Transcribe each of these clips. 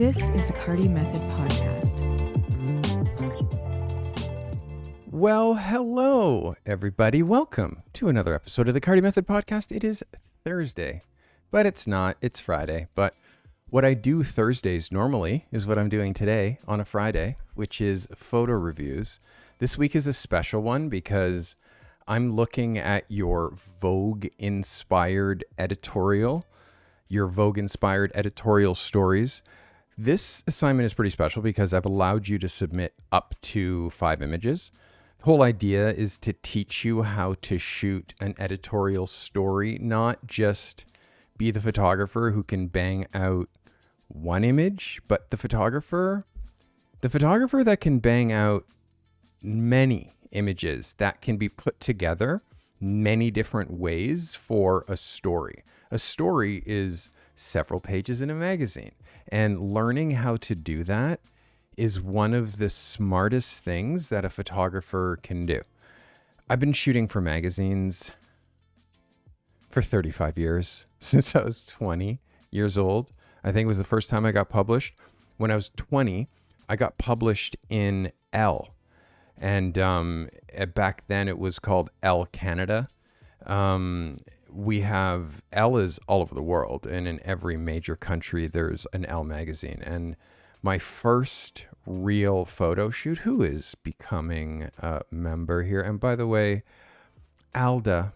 This is the Carty Method Podcast. Well, hello, everybody. Welcome to another episode of the Carty Method Podcast. It is Thursday, but it's not. It's Friday. But what I do Thursdays normally is what I'm doing today on a Friday, which is photo reviews. This week is a special one because I'm looking at your Vogue-inspired editorial, stories. This assignment is pretty special because I've allowed you to submit up to 5 images. The whole idea is to teach you how to shoot an editorial story, not just be the photographer who can bang out one image, but the photographer that can bang out many images that can be put together many different ways for a story. A story is several pages in a magazine, and learning how to do that is one of the smartest things that a photographer can do. I've been shooting for magazines for 35 years, since I was 20 years old. I think it was the first time I got published. When I was 20, I got published in Elle. And back then it was called Elle Canada. We have Elle is all over the world, and in every major country there's an Elle magazine. And my first real photo shoot, who is becoming a member here, and by the way, Ida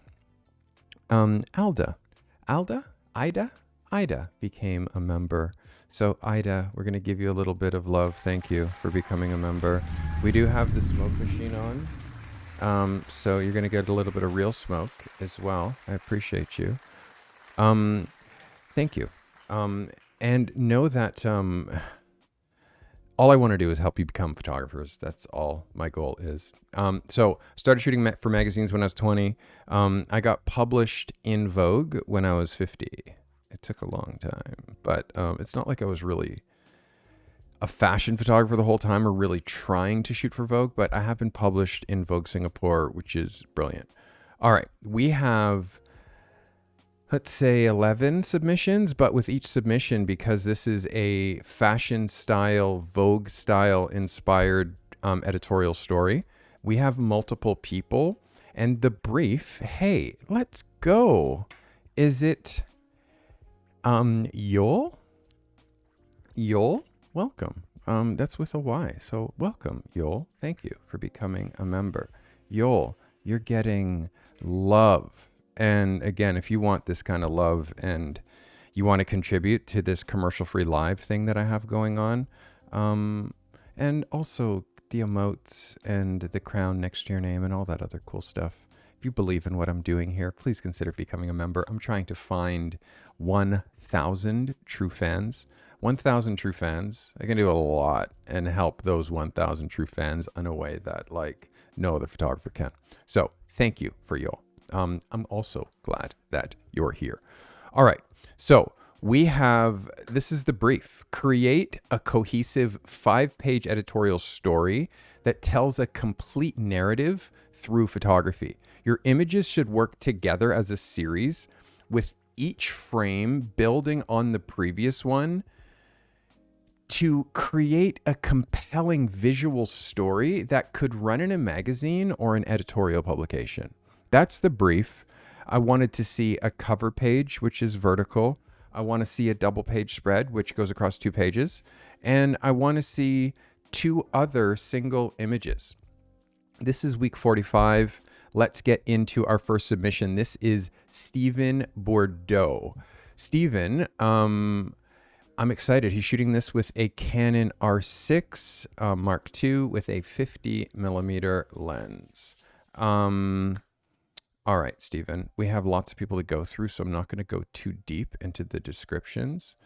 became a member. So Ida, we're going to give you a little bit of love. Thank you for becoming a member. We do have the smoke machine on. So you're going to get a little bit of real smoke as well. I appreciate you. Thank you. And know that all I want to do is help you become photographers. That's all my goal is. So started shooting for magazines when I was 20. I got published in Vogue when I was 50. It took a long time, but it's not like I was really a fashion photographer the whole time or really trying to shoot for Vogue, but I have been published in Vogue Singapore, which is brilliant. All right, we have, let's say 11 submissions, but with each submission, because this is a fashion style, Vogue style inspired editorial story, we have multiple people. And the brief, hey, let's go. Is it Yol? Yol? Welcome. That's with a Y. So welcome, Yol. Thank you for becoming a member. Yol, you're getting love. And again, if you want this kind of love and you want to contribute to this commercial-free live thing that I have going on, and also the emotes and the crown next to your name and all that other cool stuff. If you believe in what I'm doing here, please consider becoming a member. I'm trying to find 1,000 true fans. 1,000 true fans. I can do a lot and help those 1,000 true fans in a way that like no other photographer can. So thank you for y'all. I'm also glad that you're here. All right. So we have, this is the brief. Create a cohesive 5-page editorial story that tells a complete narrative through photography. Your images should work together as a series, with each frame building on the previous one to create a compelling visual story that could run in a magazine or an editorial publication. That's the brief. I wanted to see a cover page, which is vertical. I want to see a double page spread, which goes across 2 pages. And I want to see 2 other single images. This is week 45. Let's get into our first submission. This is Stephen Bordeaux. Stephen, I'm excited. He's shooting this with a Canon R6 Mark II with a 50 millimeter lens. All right, Stephen, we have lots of people to go through, so I'm not going to go too deep into the descriptions,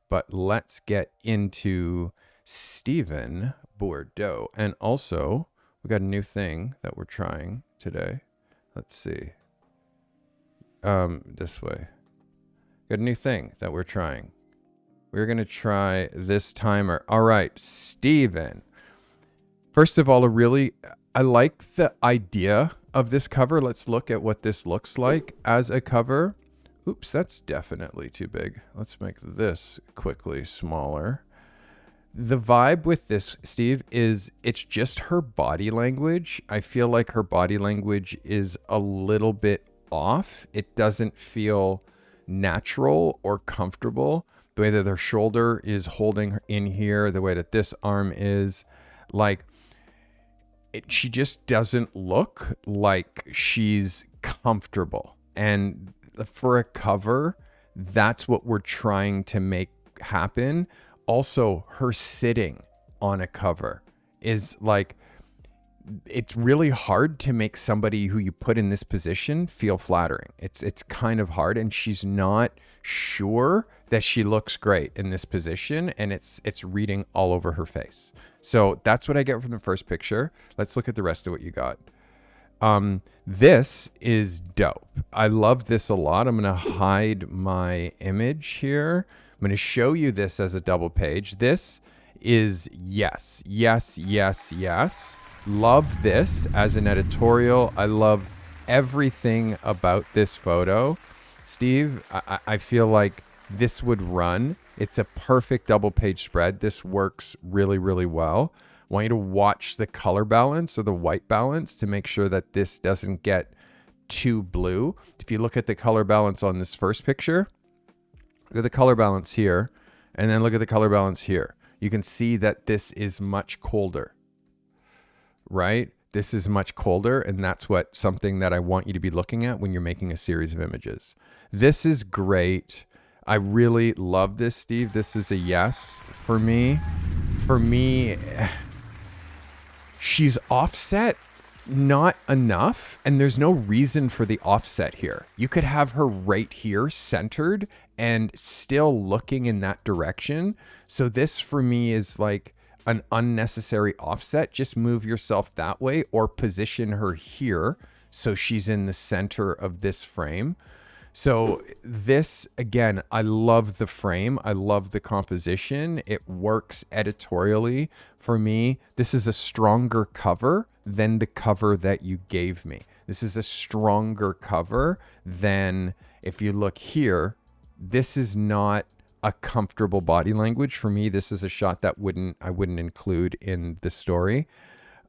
but let's get into Stephen Bordeaux. And also, we got a new thing that we're trying today. Let's see. This way. Got a new thing that we're trying. We're going to try this timer. All right, Stephen. First of all, I like the idea of this cover. Let's look at what this looks like as a cover. Oops, that's definitely too big. Let's make this quickly smaller. The vibe with this, Steve, is it's just her body language. I feel like her body language is a little bit off. It doesn't feel natural or comfortable. The way that her shoulder is holding her in here, the way that this arm is, like, she just doesn't look like she's comfortable. And for a cover, that's what we're trying to make happen. Also, her sitting on a cover is like, it's really hard to make somebody who you put in this position feel flattering. It's kind of hard, and she's not sure that she looks great in this position, and it's reading all over her face. So that's what I get from the first picture. Let's look at the rest of what you got. This is dope. I love this a lot. I'm going to hide my image here. I'm going to show you this as a double page. This is yes, yes, yes, yes. Love this as an editorial. I love everything about this photo. Steve, I feel like this would run. It's a perfect double page spread. This works really, really well. I want you to watch the color balance or the white balance to make sure that this doesn't get too blue. If you look at the color balance on this first picture, look at the color balance here, and then look at the color balance here. You can see that this is much colder, right? This is much colder, and that's something that I want you to be looking at when you're making a series of images. This is great. I really love this, Steve. This is a yes for me. For me, she's offset not enough, and there's no reason for the offset here. You could have her right here centered and still looking in that direction. So this for me is like an unnecessary offset. Just move yourself that way or position her here so she's in the center of this frame. So this, again, I love the frame. I love the composition. It works editorially for me. This is a stronger cover than the cover that you gave me. This is a stronger cover than, if you look here, this is not a comfortable body language for me. This is a shot that I wouldn't include in the story.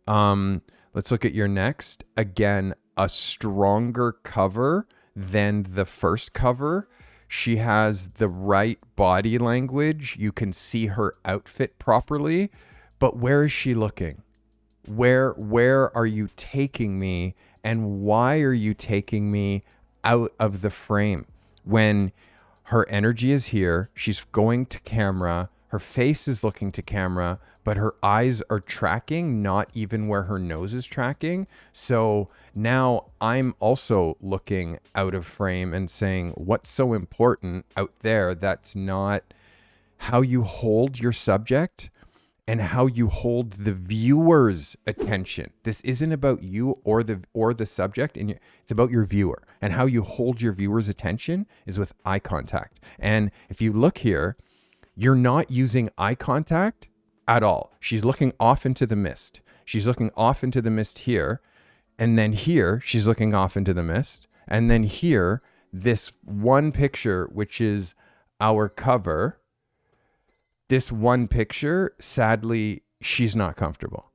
Let's look at your next. Again, a stronger cover than the first cover. She has the right body language. You can see her outfit properly, but where is she looking? Where are you taking me, and why are you taking me out of the frame? When her energy is here, she's going to camera, her face is looking to camera, but her eyes are tracking, not even where her nose is tracking. So now I'm also looking out of frame and saying, what's so important out there that's not how you hold your subject and how you hold the viewer's attention. This isn't about you or the subject, and it's about your viewer. And how you hold your viewer's attention is with eye contact. And if you look here, you're not using eye contact at all. She's looking off into the mist. She's looking off into the mist here. And then here, she's looking off into the mist. And then here, this one picture, which is our cover, this one picture, sadly, she's not comfortable.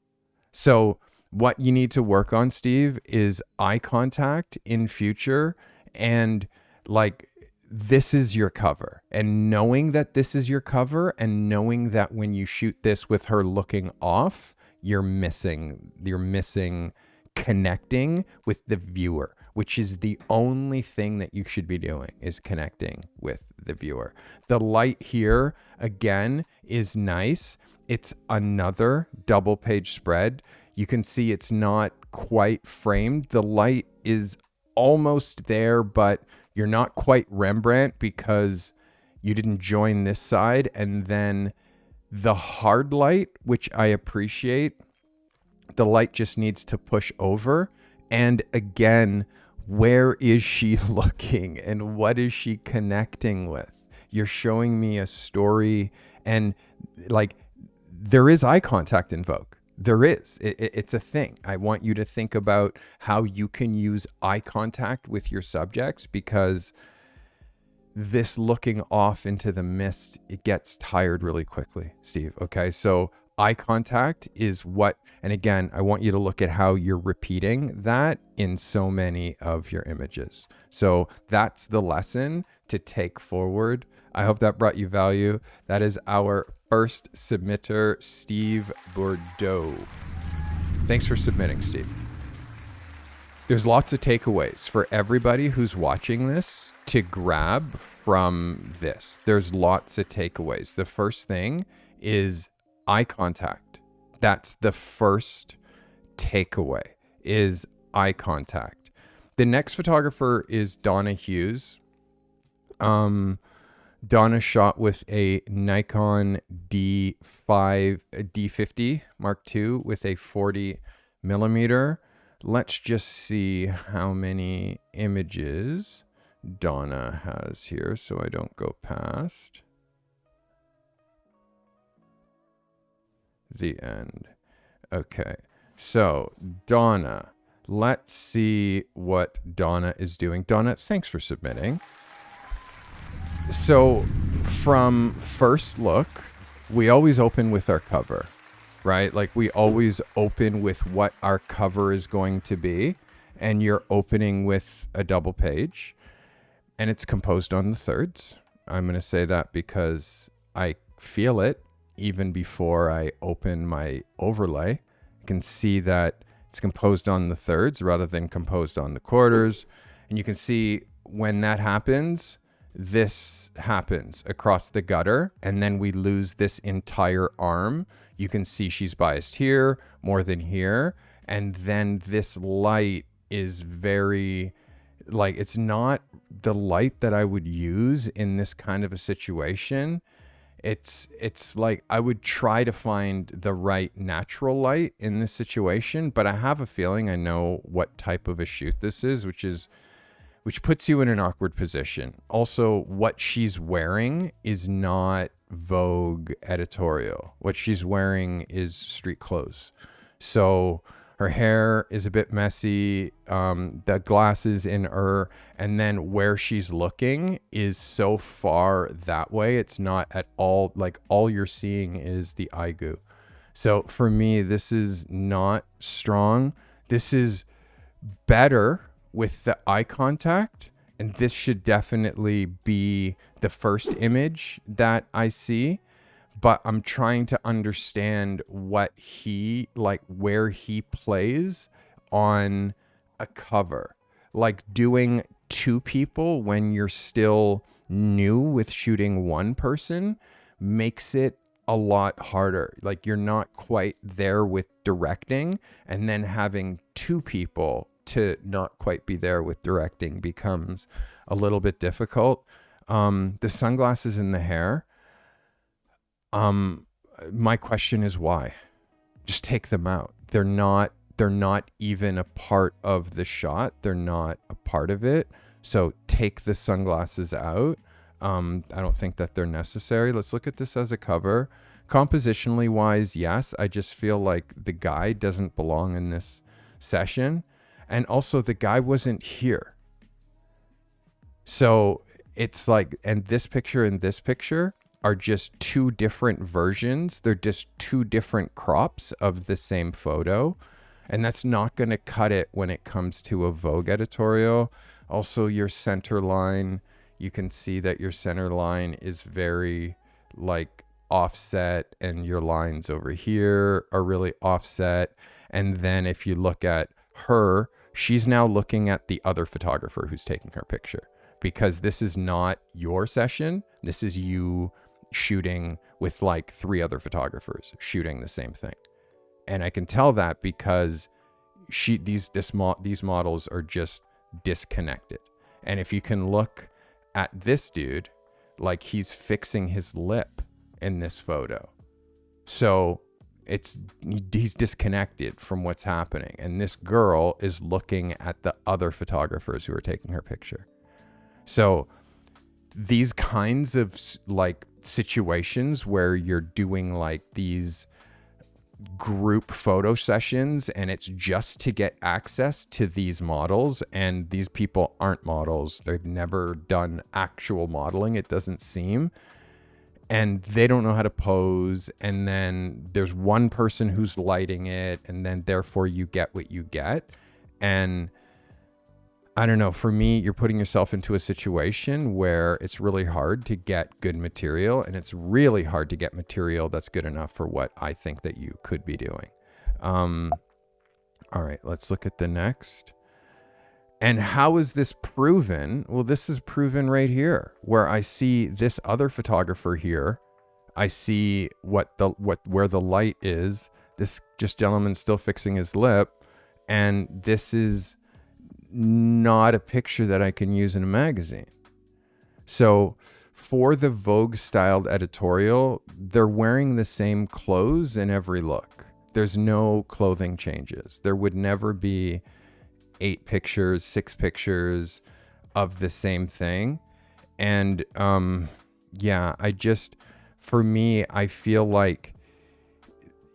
So what you need to work on, Steve, is eye contact in future. And like, this is your cover, and knowing that this is your cover, and knowing that when you shoot this with her looking off, you're missing connecting with the viewer, which is the only thing that you should be doing, is connecting with the viewer. The light here, again, is nice. It's another double page spread. You can see it's not quite framed. The light is almost there, but you're not quite Rembrandt because you didn't join this side. And then the hard light, which I appreciate, the light just needs to push over. And again, where is she looking and what is she connecting with? You're showing me a story, and like, there is eye contact in Vogue. There is. It's a thing. I want you to think about how you can use eye contact with your subjects, because this looking off into the mist, it gets tired really quickly, Steve. Okay. So eye contact is what, and again, I want you to look at how you're repeating that in so many of your images. So that's the lesson to take forward. I hope that brought you value. That is our first submitter, Steve Bordeaux. Thanks for submitting, Steve. There's lots of takeaways for everybody who's watching this to grab from this. There's lots of takeaways. The first thing is eye contact. That's the first takeaway, is eye contact. The next photographer is Donna Hughes. Donna shot with a Nikon D50 Mark II with a 40 millimeter. Let's just see how many images Donna has here so I don't go past the end. Okay, so Donna, let's see what Donna is doing. Donna, thanks for submitting. So from first look, we always open with our cover, right? Like we always open with what our cover is going to be, and you're opening with a double page, and it's composed on the thirds. I'm going to say that because I feel it even before I open my overlay. You can see that it's composed on the thirds rather than composed on the quarters. And you can see when that happens, this happens across the gutter, and then we lose this entire arm. You can see she's biased here more than here. And then this light is very, like, it's not the light that I would use in this kind of a situation. It's like I would try to find the right natural light in this situation, but I have a feeling I know what type of a shoot this is, which puts you in an awkward position. Also, what she's wearing is not Vogue editorial. What she's wearing is street clothes. So her hair is a bit messy, the glasses in her, and then where she's looking is so far that way. It's not at all, like all you're seeing is the eye goo. So for me, this is not strong. This is better with the eye contact, and this should definitely be the first image that I see. But I'm trying to understand what he, like where he plays on a cover. Like doing two people when you're still new with shooting one person makes it a lot harder. Like you're not quite there with directing, and then having two people to not quite be there with directing becomes a little bit difficult. The sunglasses in the hair, my question is why? Just take them out. They're not even a part of the shot. They're not a part of it. So take the sunglasses out. I don't think that they're necessary. Let's look at this as a cover. Compositionally wise, yes. I just feel like the guy doesn't belong in this session. And also the guy wasn't here. So it's like, and this picture and this picture are just two different versions. They're just two different crops of the same photo. And that's not going to cut it when it comes to a Vogue editorial. Also, your center line, you can see that your center line is very like offset, and your lines over here are really offset. And then if you look at her, she's now looking at the other photographer who's taking her picture, because this is not your session. This is you shooting with like three other photographers shooting the same thing. And I can tell that because these models are just disconnected. And if you can look at this dude, like he's fixing his lip in this photo. So he's disconnected from what's happening. And this girl is looking at the other photographers who are taking her picture. So these kinds of like situations where you're doing like these group photo sessions, and it's just to get access to these models. And these people aren't models. They've never done actual modeling, it doesn't seem. And they don't know how to pose. And then there's one person who's lighting it, and then therefore you get what you get. And I don't know, for me, you're putting yourself into a situation where it's really hard to get good material, and it's really hard to get material that's good enough for what I think that you could be doing. All right, let's look at the next. And how is this proven? Well, this is proven right here, where I see this other photographer here. I see where the light is. This just gentleman still fixing his lip, and this is not a picture that I can use in a magazine. So for the Vogue styled editorial, they're wearing the same clothes in every look. There's no clothing changes. There would never be 8 pictures, 6 pictures of the same thing. And for me, I feel like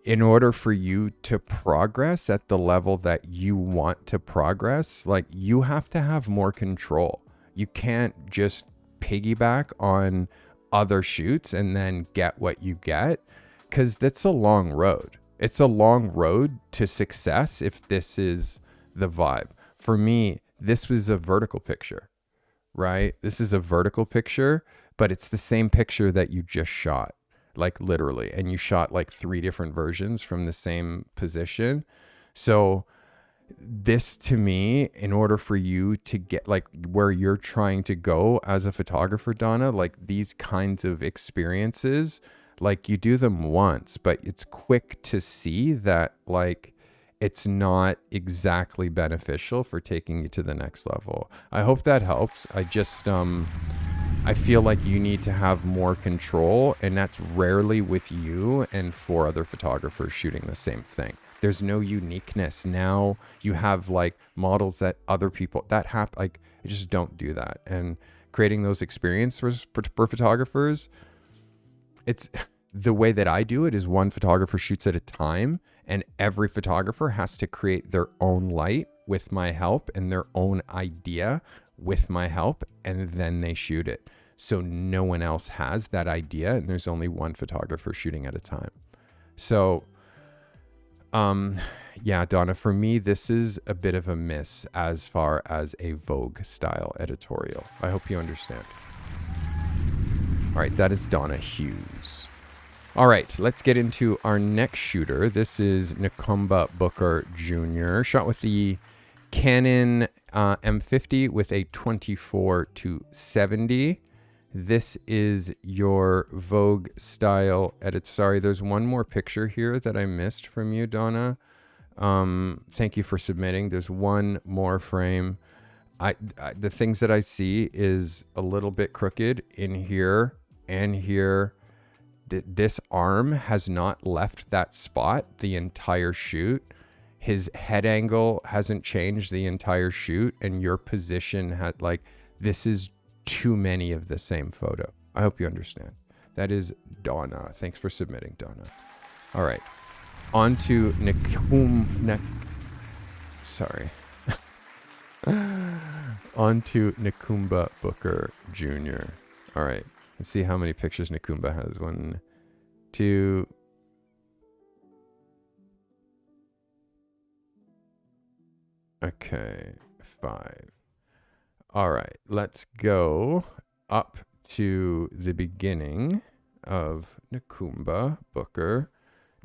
in order for you to progress at the level that you want to progress, like, you have to have more control. You can't just piggyback on other shoots and then get what you get, because that's a long road. It's a long road to success if this is the vibe. For me, this was a vertical picture, right? This is a vertical picture, but it's the same picture that you just shot. Like, literally, and you shot like 3 different versions from the same position. So this, to me, in order for you to get like where you're trying to go as a photographer, Donna, like these kinds of experiences, like you do them once, but it's quick to see that like it's not exactly beneficial for taking you to the next level. I hope that helps. I just I feel like you need to have more control, and that's rarely with you and 4 other photographers shooting the same thing. There's no uniqueness. Now you have like models that other people that like, I just don't do that. And creating those experiences for photographers, it's the way that I do it is one photographer shoots at a time, and every photographer has to create their own light with my help and their own idea with my help, and then they shoot it. So no one else has that idea, and there's only one photographer shooting at a time. So, Donna, for me, this is a bit of a miss as far as a Vogue style editorial. I hope you understand. All right, that is Donna Hughes. All right, let's get into our next shooter. This is Nakumba Booker Jr., shot with the Canon M50 with a 24-70. This is your Vogue style edit. Sorry, there's one more picture here that I missed from you, Donna. Thank you for submitting. There's one more frame. The things that I see is a little bit crooked in here and here. This arm has not left that spot the entire shoot. His head angle hasn't changed the entire shoot, and your position had like, this is too many of the same photo. I hope you understand. That is Donna. Thanks for submitting, Donna. All right, on to on to Nakumba Booker Jr. All right, let's see how many pictures Nakumba has. 1, 2. Okay, 5. All right, let's go up to the beginning of Nakumba Booker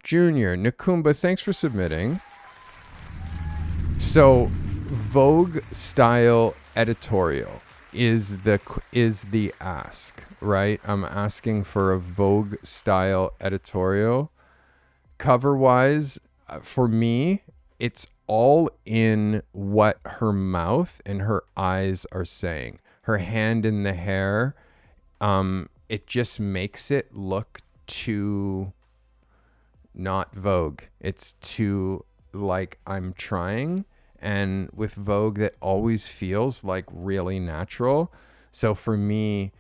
Jr. Nakumba, thanks for submitting. So, Vogue style editorial is the ask, right? I'm asking for a Vogue style editorial. Cover wise, for me, it's all in what her mouth and her eyes are saying. Her hand in the hair, it just makes it look too not Vogue. It's too like I'm trying. And with Vogue, that always feels like really natural. So for me,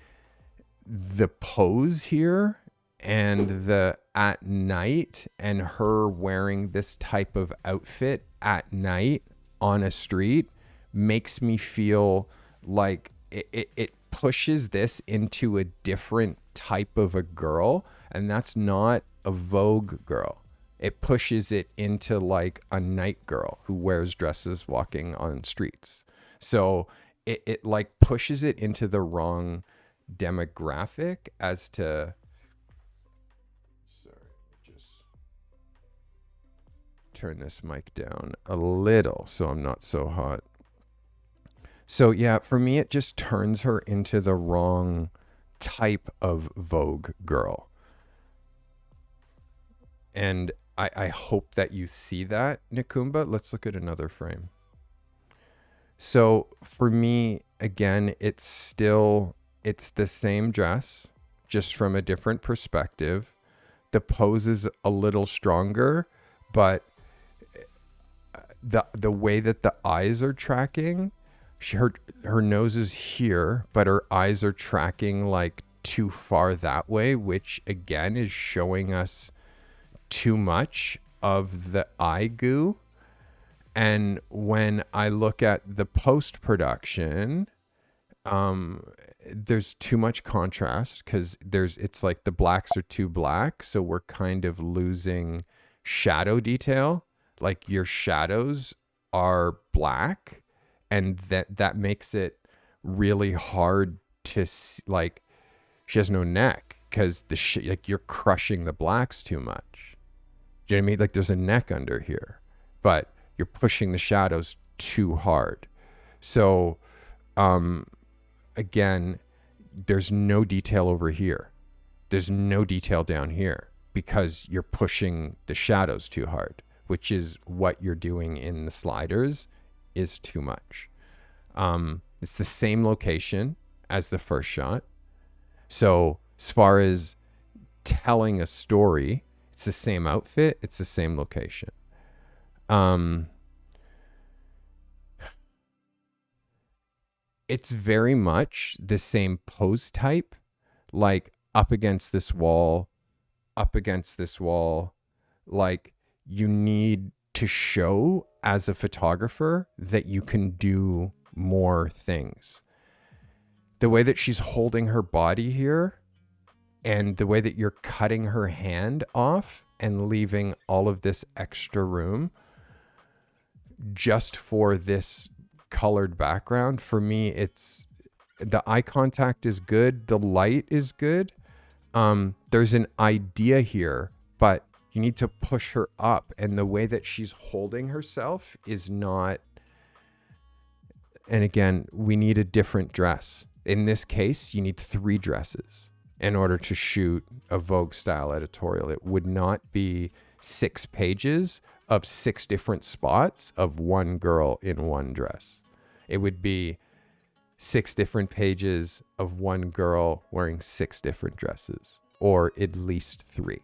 the pose here and the at night and her wearing this type of outfit at night on a street makes me feel like it pushes this into a different type of a girl, and that's not a Vogue girl. It pushes it into like a night girl who wears dresses walking on streets. So it like pushes it into the wrong demographic as to, sorry, just turn this mic down a little so I'm not so hot. So yeah, for me, it just turns her into the wrong type of Vogue girl. And I hope that you see that, Nikumba. Let's look at another frame. So for me, again, it's the same dress, just from a different perspective. The pose is a little stronger, but the way that the eyes are tracking, her nose is here, but her eyes are tracking like too far that way, which again is showing us too much of the eye goo. And when I look at the post-production, there's too much contrast because it's like the blacks are too black. So we're kind of losing shadow detail. Like your shadows are black, and that makes it really hard to see. Like, she has no neck because like you're crushing the blacks too much. Do you know what I mean? Like there's a neck under here, but you're pushing the shadows too hard. So, again, there's no detail over here. There's no detail down here because you're pushing the shadows too hard, which is what you're doing in the sliders is too much. It's the same location as the first shot. So as far as telling a story, it's the same outfit, it's the same location. It's very much the same pose type, like up against this wall, like you need to show as a photographer that you can do more things. The way that she's holding her body here and the way that you're cutting her hand off and leaving all of this extra room just for this colored background, for me, it's the eye contact is good. The light is good. There's an idea here, but you need to push her up. And the way that she's holding herself is not. And again, we need a different dress. In this case, you need 3 dresses in order to shoot a Vogue style editorial. It would not be 6 pages of 6 different spots of one girl in one dress. It would be 6 different pages of one girl wearing 6 different dresses, or at least 3.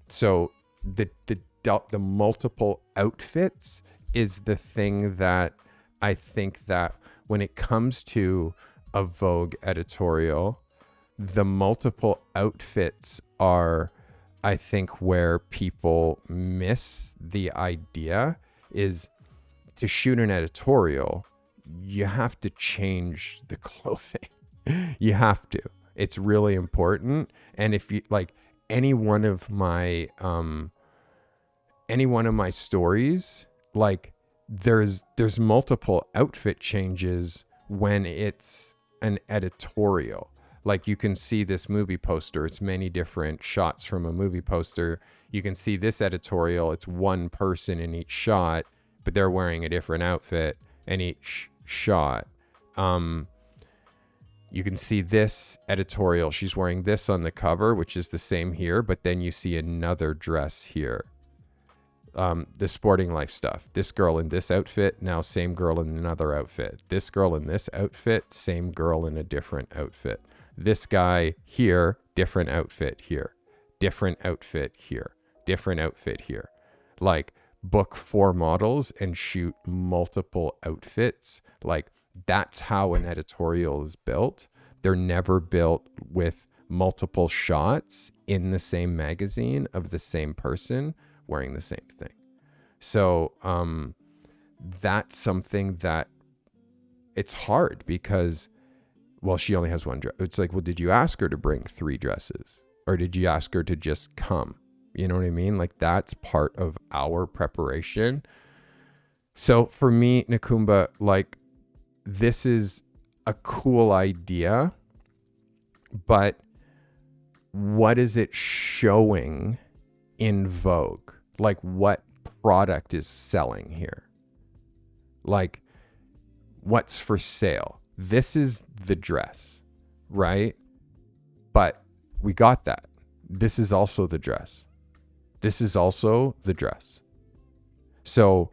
So the multiple outfits is the thing that I think that when it comes to a Vogue editorial, the multiple outfits are, I think, where people miss the idea. Is to shoot an editorial, you have to change the clothing. You have to. It's really important. And if you like any one of my stories, like there's multiple outfit changes when it's an editorial. Like you can see this movie poster, it's many different shots from a movie poster. You can see this editorial, it's one person in each shot, but they're wearing a different outfit in each shot. You can see this editorial, she's wearing this on the cover, which is the same here, but then you see another dress here. The sporting life stuff. This girl in this outfit, now same girl in another outfit. This girl in this outfit, same girl in a different outfit. This guy here, different outfit here. Different outfit here. Different outfit here. Like book 4 models and shoot multiple outfits. Like that's how an editorial is built. They're never built with multiple shots in the same magazine of the same person wearing the same thing. So that's something that it's hard because, well, she only has one dress. It's like, well, did you ask her to bring 3 dresses? Or did you ask her to just come? You know what I mean? Like, that's part of our preparation. So for me, Nakumba, like, this is a cool idea, but what is it showing in Vogue? Like, what product is selling here? Like, what's for sale? This is the dress, right? But we got that. This is also the dress. This is also the dress. So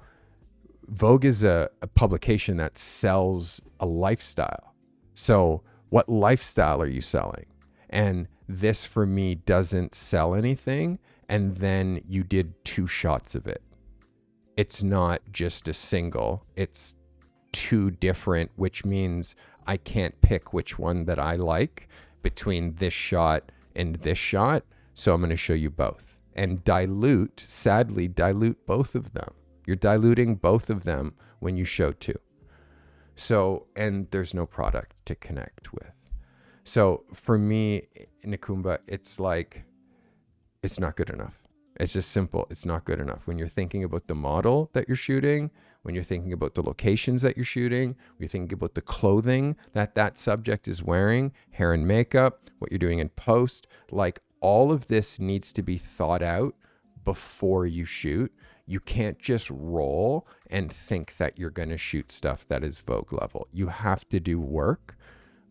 Vogue is a publication that sells a lifestyle. So what lifestyle are you selling? And this for me doesn't sell anything. And then you did 2 shots of it. It's not just a single. It's 2 different, which means I can't pick which one that I like between this shot and this shot. So I'm going to show you both and sadly dilute both of them. You're diluting both of them when you show 2. So, and there's no product to connect with. So for me, Nakumba, it's like, it's not good enough. It's just simple. It's not good enough. When you're thinking about the model that you're shooting, when you're thinking about the locations that you're shooting, when you're thinking about the clothing that subject is wearing, hair and makeup, what you're doing in post, like all of this needs to be thought out before you shoot. You can't just roll and think that you're going to shoot stuff that is Vogue level. You have to do work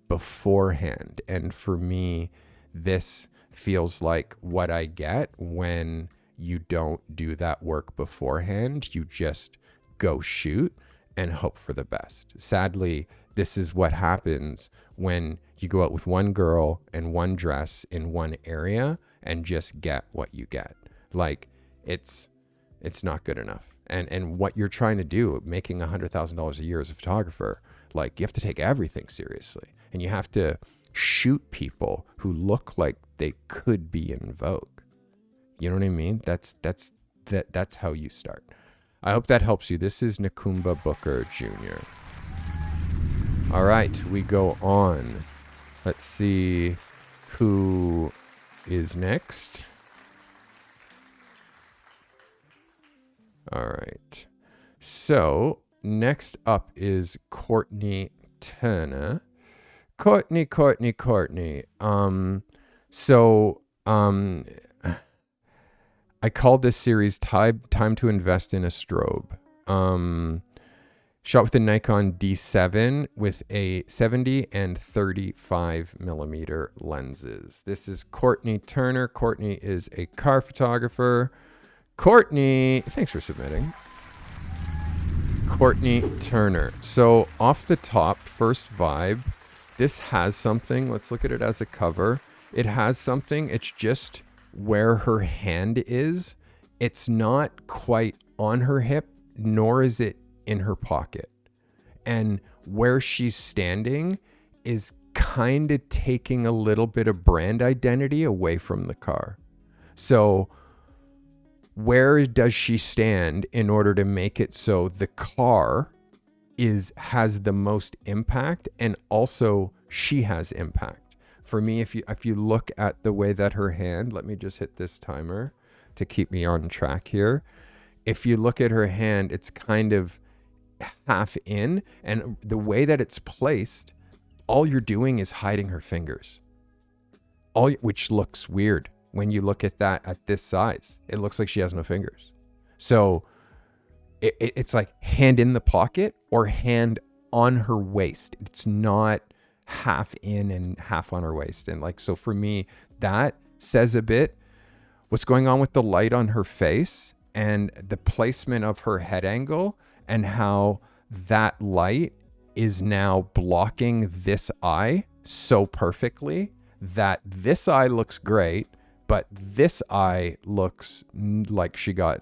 beforehand. And for me, this feels like what I get when you don't do that work beforehand. You just go shoot and hope for the best. Sadly, this is what happens when you go out with one girl and one dress in one area and just get what you get. Like, it's not good enough. And what you're trying to do, making $100,000 a year as a photographer, like, you have to take everything seriously, and you have to shoot people who look like they could be in Vogue. You know what I mean? That's how you start. I hope that helps you. This is Nakumba Booker Jr. All right, we go on. Let's see who is next. All right. So next up is Courtney Turner. Courtney. I called this series Time to Invest in a Strobe. Shot with a Nikon D7 with a 70 and 35 millimeter lenses. This is Courtney Turner. Courtney is a car photographer. Courtney, thanks for submitting. Courtney Turner. So off the top, first vibe, this has something. Let's look at it as a cover. It has something. It's just where her hand is. It's not quite on her hip, nor is it in her pocket. And where she's standing is kind of taking a little bit of brand identity away from the car. So where does she stand in order to make it so the car has the most impact, and also she has impact? For me, if you look at the way that her hand, let me just hit this timer to keep me on track here. If you look at her hand, it's kind of half in, and the way that it's placed, all you're doing is hiding her fingers, which looks weird when you look at that at this size. It looks like she has no fingers. So it's like hand in the pocket or hand on her waist. It's not half in and half on her waist. And like, so for me, that says a bit. What's going on with the light on her face and the placement of her head angle, and how that light is now blocking this eye so perfectly that this eye looks great, but this eye looks like she got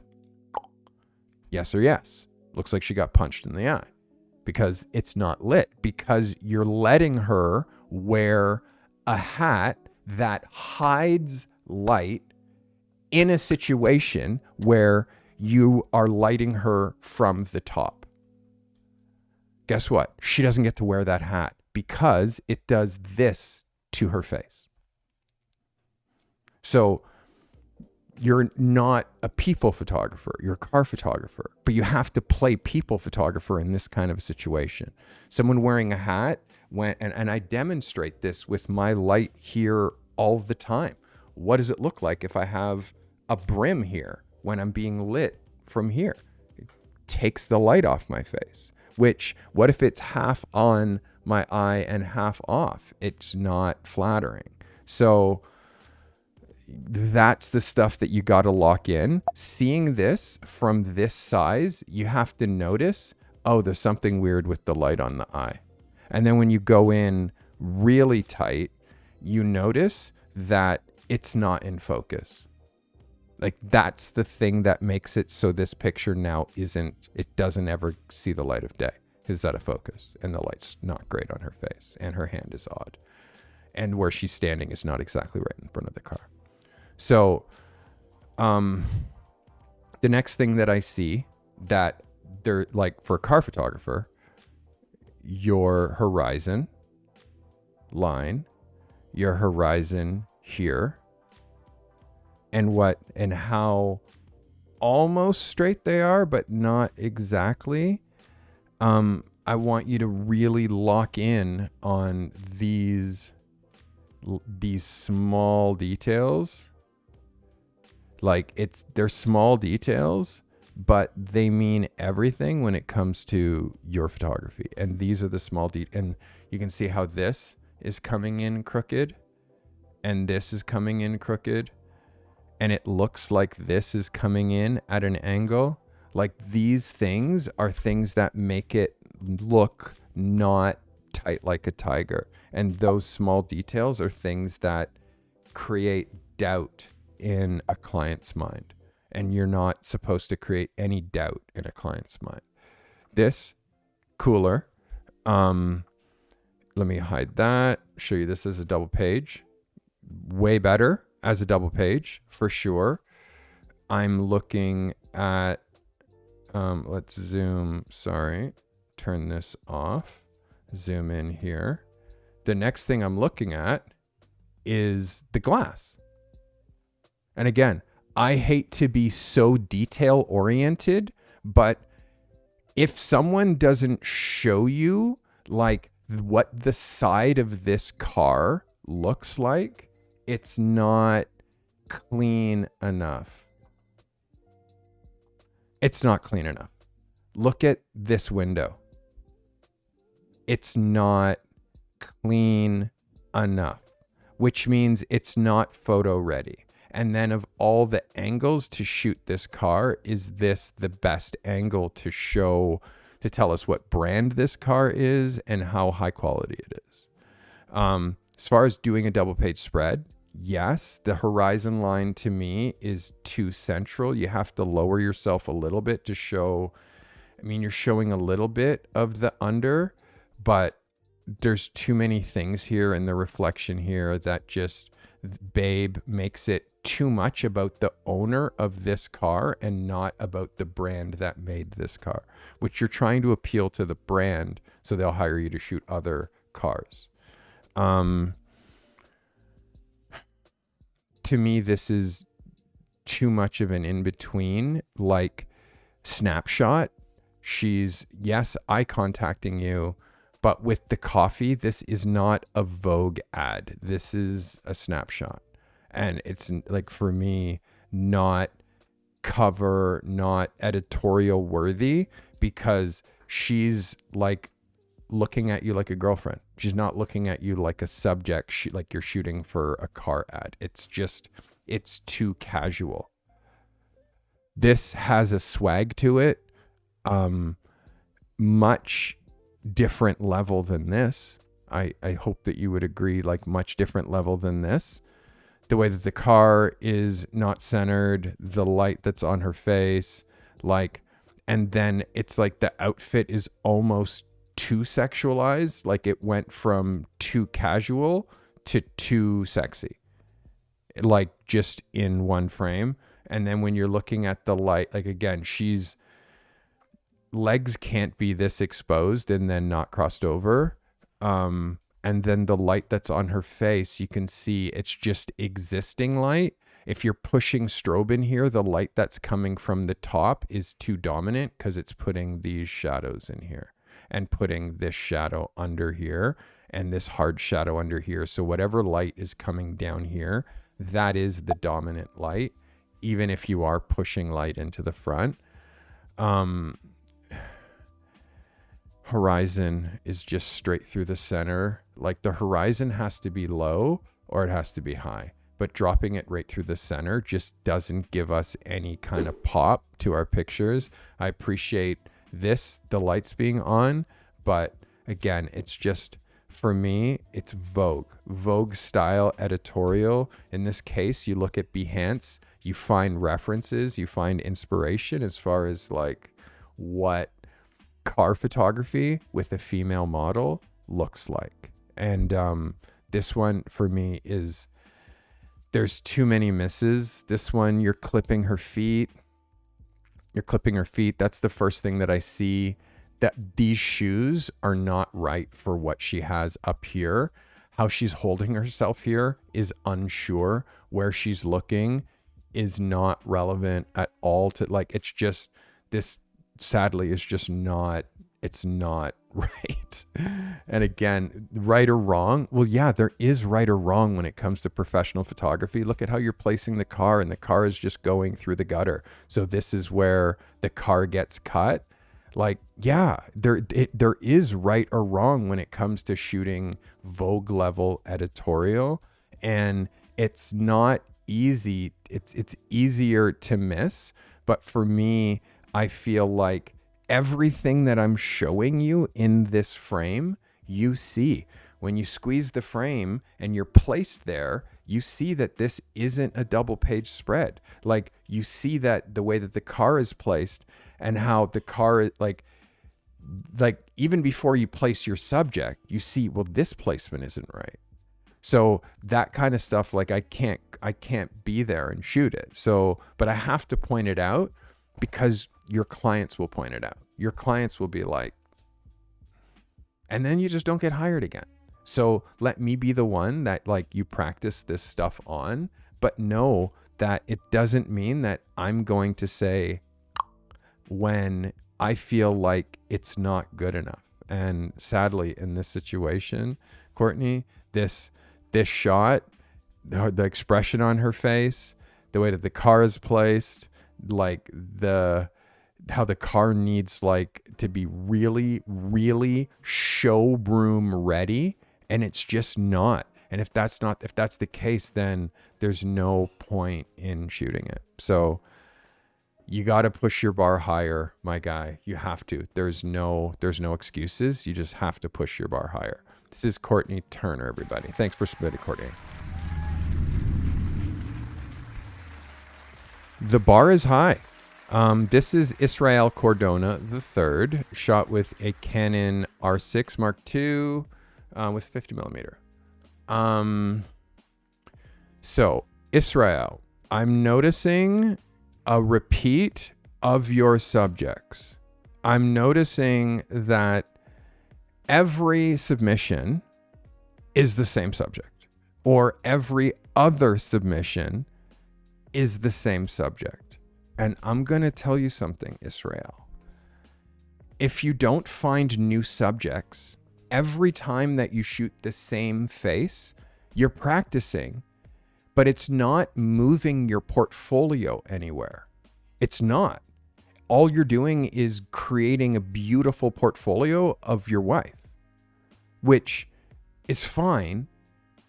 yes or yes. Looks like she got punched in the eye because it's not lit, because you're letting her wear a hat that hides light in a situation where you are lighting her from the top. Guess what? She doesn't get to wear that hat because it does this to her face. So you're not a people photographer, you're a car photographer, but you have to play people photographer in this kind of a situation. Someone wearing a hat, and I demonstrate this with my light here all the time. What does it look like if I have a brim here when I'm being lit from here? It takes the light off my face. Which, what if it's half on my eye and half off? It's not flattering. So that's the stuff that you got to lock in. Seeing this from this size, you have to notice, oh, there's something weird with the light on the eye. And then when you go in really tight, you notice that it's not in focus. Like, that's the thing that makes it so this picture now it doesn't ever see the light of day. It's out of focus, and the light's not great on her face, and her hand is odd. And where she's standing is not exactly right in front of the car. So, the next thing that I see that they're like, for a car photographer, your horizon line, your horizon here, and how almost straight they are, but not exactly. I want you to really lock in on these small details. Like, they're small details, but they mean everything when it comes to your photography. And these are the small details. And you can see how this is coming in crooked, and this is coming in crooked, and it looks like this is coming in at an angle. Like, these things are things that make it look not tight like a tiger. And those small details are things that create doubt in a client's mind. And you're not supposed to create any doubt in a client's mind. This, cooler. Let me hide that. Show you this as a double page. Way better as a double page, for sure. I'm looking at, let's zoom, turn this off, zoom in here. The next thing I'm looking at is the glass. And again, I hate to be so detail oriented, but if someone doesn't show you like what the side of this car looks like, it's not clean enough. It's not clean enough. Look at this window. It's not clean enough, which means it's not photo ready. And then of all the angles to shoot this car, is this the best angle to tell us what brand this car is and how high quality it is? As far as doing a double page spread, yes, the horizon line to me is too central. You have to lower yourself a little bit to show, you're showing a little bit of the under, but there's too many things here in the reflection here that just, babe, makes it too much about the owner of this car and not about the brand that made this car, which you're trying to appeal to the brand so they'll hire you to shoot other cars. To me, this is too much of an in-between, like snapshot. She's, yes, eye contacting you, but with the coffee, this is not a Vogue ad. This is a snapshot. And it's like, for me, not cover, not editorial worthy, because she's like looking at you like a girlfriend. She's not looking at you like a subject, like you're shooting for a car ad. It's too casual. This has a swag to it. Much different level than this. I hope that you would agree, like much different level than this. The way that the car is not centered, the light that's on her face, like, and then it's like the outfit is almost too sexualized. Like, it went from too casual to too sexy. like just in one frame. And then when you're looking at the light, like again, she's legs can't be this exposed and then not crossed over. And then the light that's on her face, you can see it's just existing light. If you're pushing strobe in here, the light that's coming from the top is too dominant because it's putting these shadows in here and putting this shadow under here and this hard shadow under here. So whatever light is coming down here, that is the dominant light, even if you are pushing light into the front. Horizon is just straight through the center. Like the horizon has to be low or it has to be high, but dropping it right through the center just doesn't give us any kind of pop to our pictures. I appreciate this, the lights being on, but again, it's just, for me, it's Vogue style editorial. In this case, you look at Behance, you find references, you find inspiration as far as like what car photography with a female model looks like. And this one for me is, there's too many misses. This one, you're clipping her feet. That's the first thing that I see, that these shoes are not right for what she has up here. How she's holding herself here is unsure. Where she's looking is not relevant at all to, like, it's just, this sadly is just not, it's not right. And again, right or wrong, well, yeah, there is right or wrong when it comes to professional photography. Look at how you're placing the car, and the car is just going through the gutter. So this is where the car gets cut. Like, yeah, there is right or wrong when it comes to shooting Vogue level editorial, and it's not easy. It's easier to miss. But for me, I feel like everything that I'm showing you in this frame, you see. When you squeeze the frame and you're placed there, you see that this isn't a double page spread. Like, you see that the way that the car is placed and how the car, like even before you place your subject, you see, well, this placement isn't right. So that kind of stuff, like I can't be there and shoot it. So, but I have to point it out because your clients will point it out. Your clients will be like, and then you just don't get hired again. So let me be the one that, like, you practice this stuff on, but know that it doesn't mean that I'm going to say when I feel like it's not good enough. And sadly, in this situation, Courtney, this shot, the expression on her face, the way that the car is placed, like how the car needs like to be really, really showroom ready, and it's just not. And if that's the case, then there's no point in shooting it. So you got to push your bar higher, my guy. You have to. There's no excuses. You just have to push your bar higher. This is Courtney Turner, everybody. Thanks for submitting, Courtney. The bar is high. This is Israel Cordona III, shot with a Canon R6 Mark II with 50 millimeter. So Israel, I'm noticing a repeat of your subjects. I'm noticing that every submission is the same subject, or every other submission is the same subject. And I'm going to tell you something, Israel. If you don't find new subjects every time that you shoot the same face, you're practicing, but it's not moving your portfolio anywhere. It's not. All you're doing is creating a beautiful portfolio of your wife, which is fine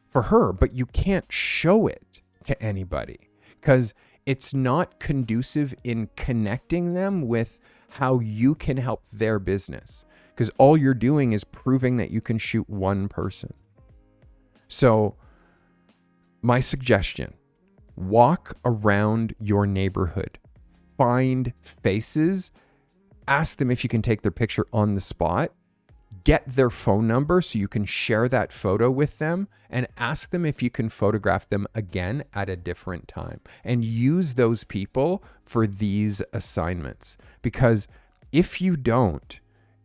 for her, but you can't show it to anybody because it's not conducive in connecting them with how you can help their business, because all you're doing is proving that you can shoot one person. So my suggestion, walk around your neighborhood, find faces, ask them if you can take their picture on the spot, get their phone number so you can share that photo with them and ask them if you can photograph them again at a different time, and use those people for these assignments. Because if you don't,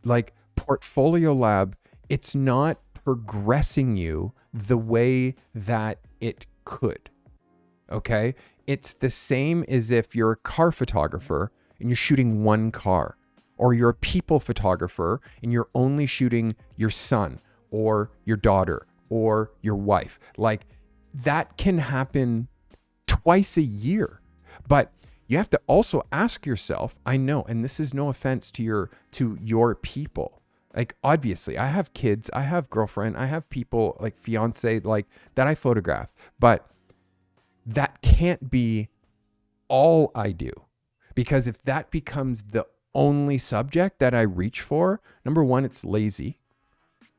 like Portfolio Lab, it's not progressing you the way that it could. Okay? It's the same as if you're a car photographer and you're shooting one car, or you're a people photographer and you're only shooting your son or your daughter or your wife. Like, that can happen twice a year. But you have to also ask yourself, I know, and this is no offense to your people. Like, obviously, I have kids, I have girlfriend, I have people like fiance, like that I photograph, but that can't be all I do. Because if that becomes the only subject that I reach for, number one, it's lazy.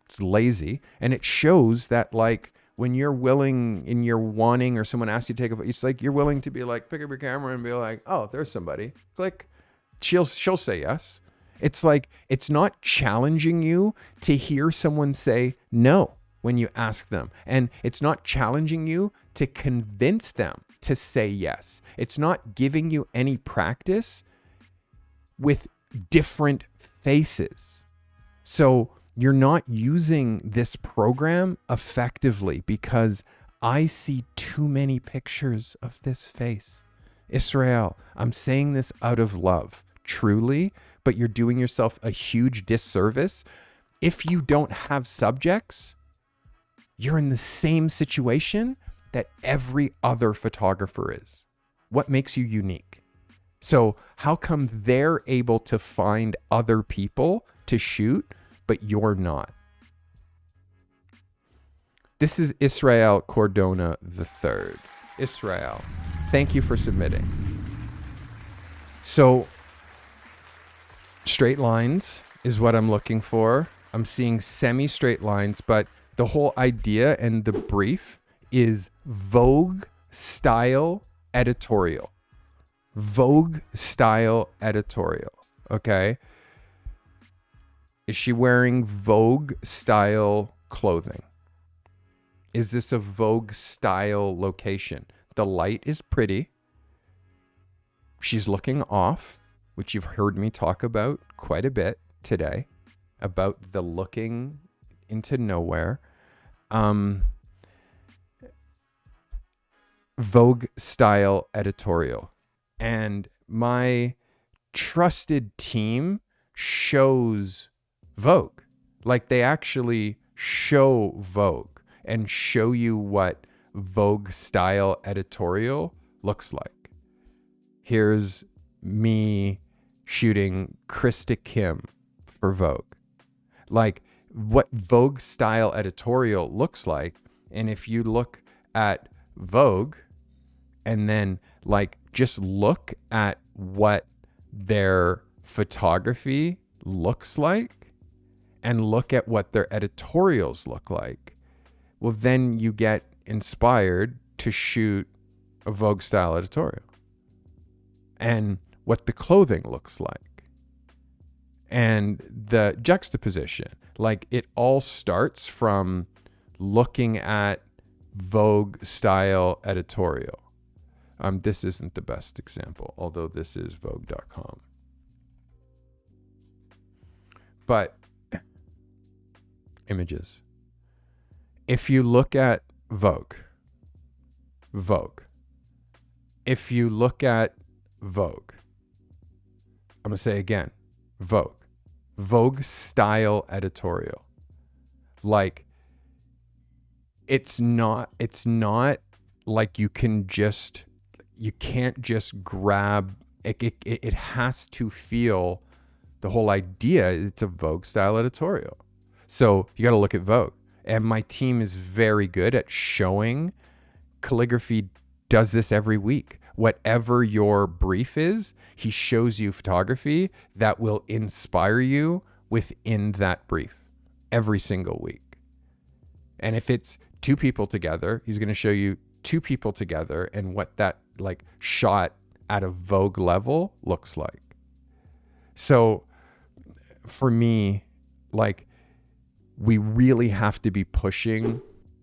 It's lazy. And it shows that, like, when you're willing and you're wanting, or someone asks you to take a photo, it's like you're willing to be like, pick up your camera and be like, oh, there's somebody. Click. She'll say yes. It's like, it's not challenging you to hear someone say no when you ask them. And it's not challenging you to convince them to say yes. It's not giving you any practice with different faces. So you're not using this program effectively, because I see too many pictures of this face. Israel, I'm saying this out of love, truly, but you're doing yourself a huge disservice. If you don't have subjects, you're in the same situation that every other photographer is. What makes you unique? So how come they're able to find other people to shoot, but you're not? This is Israel Cordona III. Israel, thank you for submitting. So straight lines is what I'm looking for. I'm seeing semi-straight lines, but the whole idea and the brief is Vogue style editorial. Vogue style editorial. Okay. Is she wearing Vogue style clothing? Is this a Vogue style location? The light is pretty. She's looking off, which you've heard me talk about quite a bit today, about the looking into nowhere. Vogue style editorial. And my trusted team shows Vogue. Like, they actually show Vogue and show you what Vogue style editorial looks like. Here's me shooting Krista Kim for Vogue. Like, what Vogue style editorial looks like. And if you look at Vogue and then, like, just look at what their photography looks like and look at what their editorials look like, well, then you get inspired to shoot a Vogue style editorial. And what the clothing looks like and the juxtaposition. Like, it all starts from looking at Vogue style editorial. This isn't the best example, although this is Vogue.com. But images. If you look at Vogue. If you look at Vogue, I'm going to say again, Vogue style editorial. Like, it's not like you can't just grab it. It has to feel, the whole idea, it's a Vogue style editorial. So you got to look at Vogue. And my team is very good at showing. Calligraphy does this every week. Whatever your brief is, he shows you photography that will inspire you within that brief every single week. And if it's two people together, he's going to show you two people together and what that, like, shot at a Vogue level looks like. So for me, like, we really have to be pushing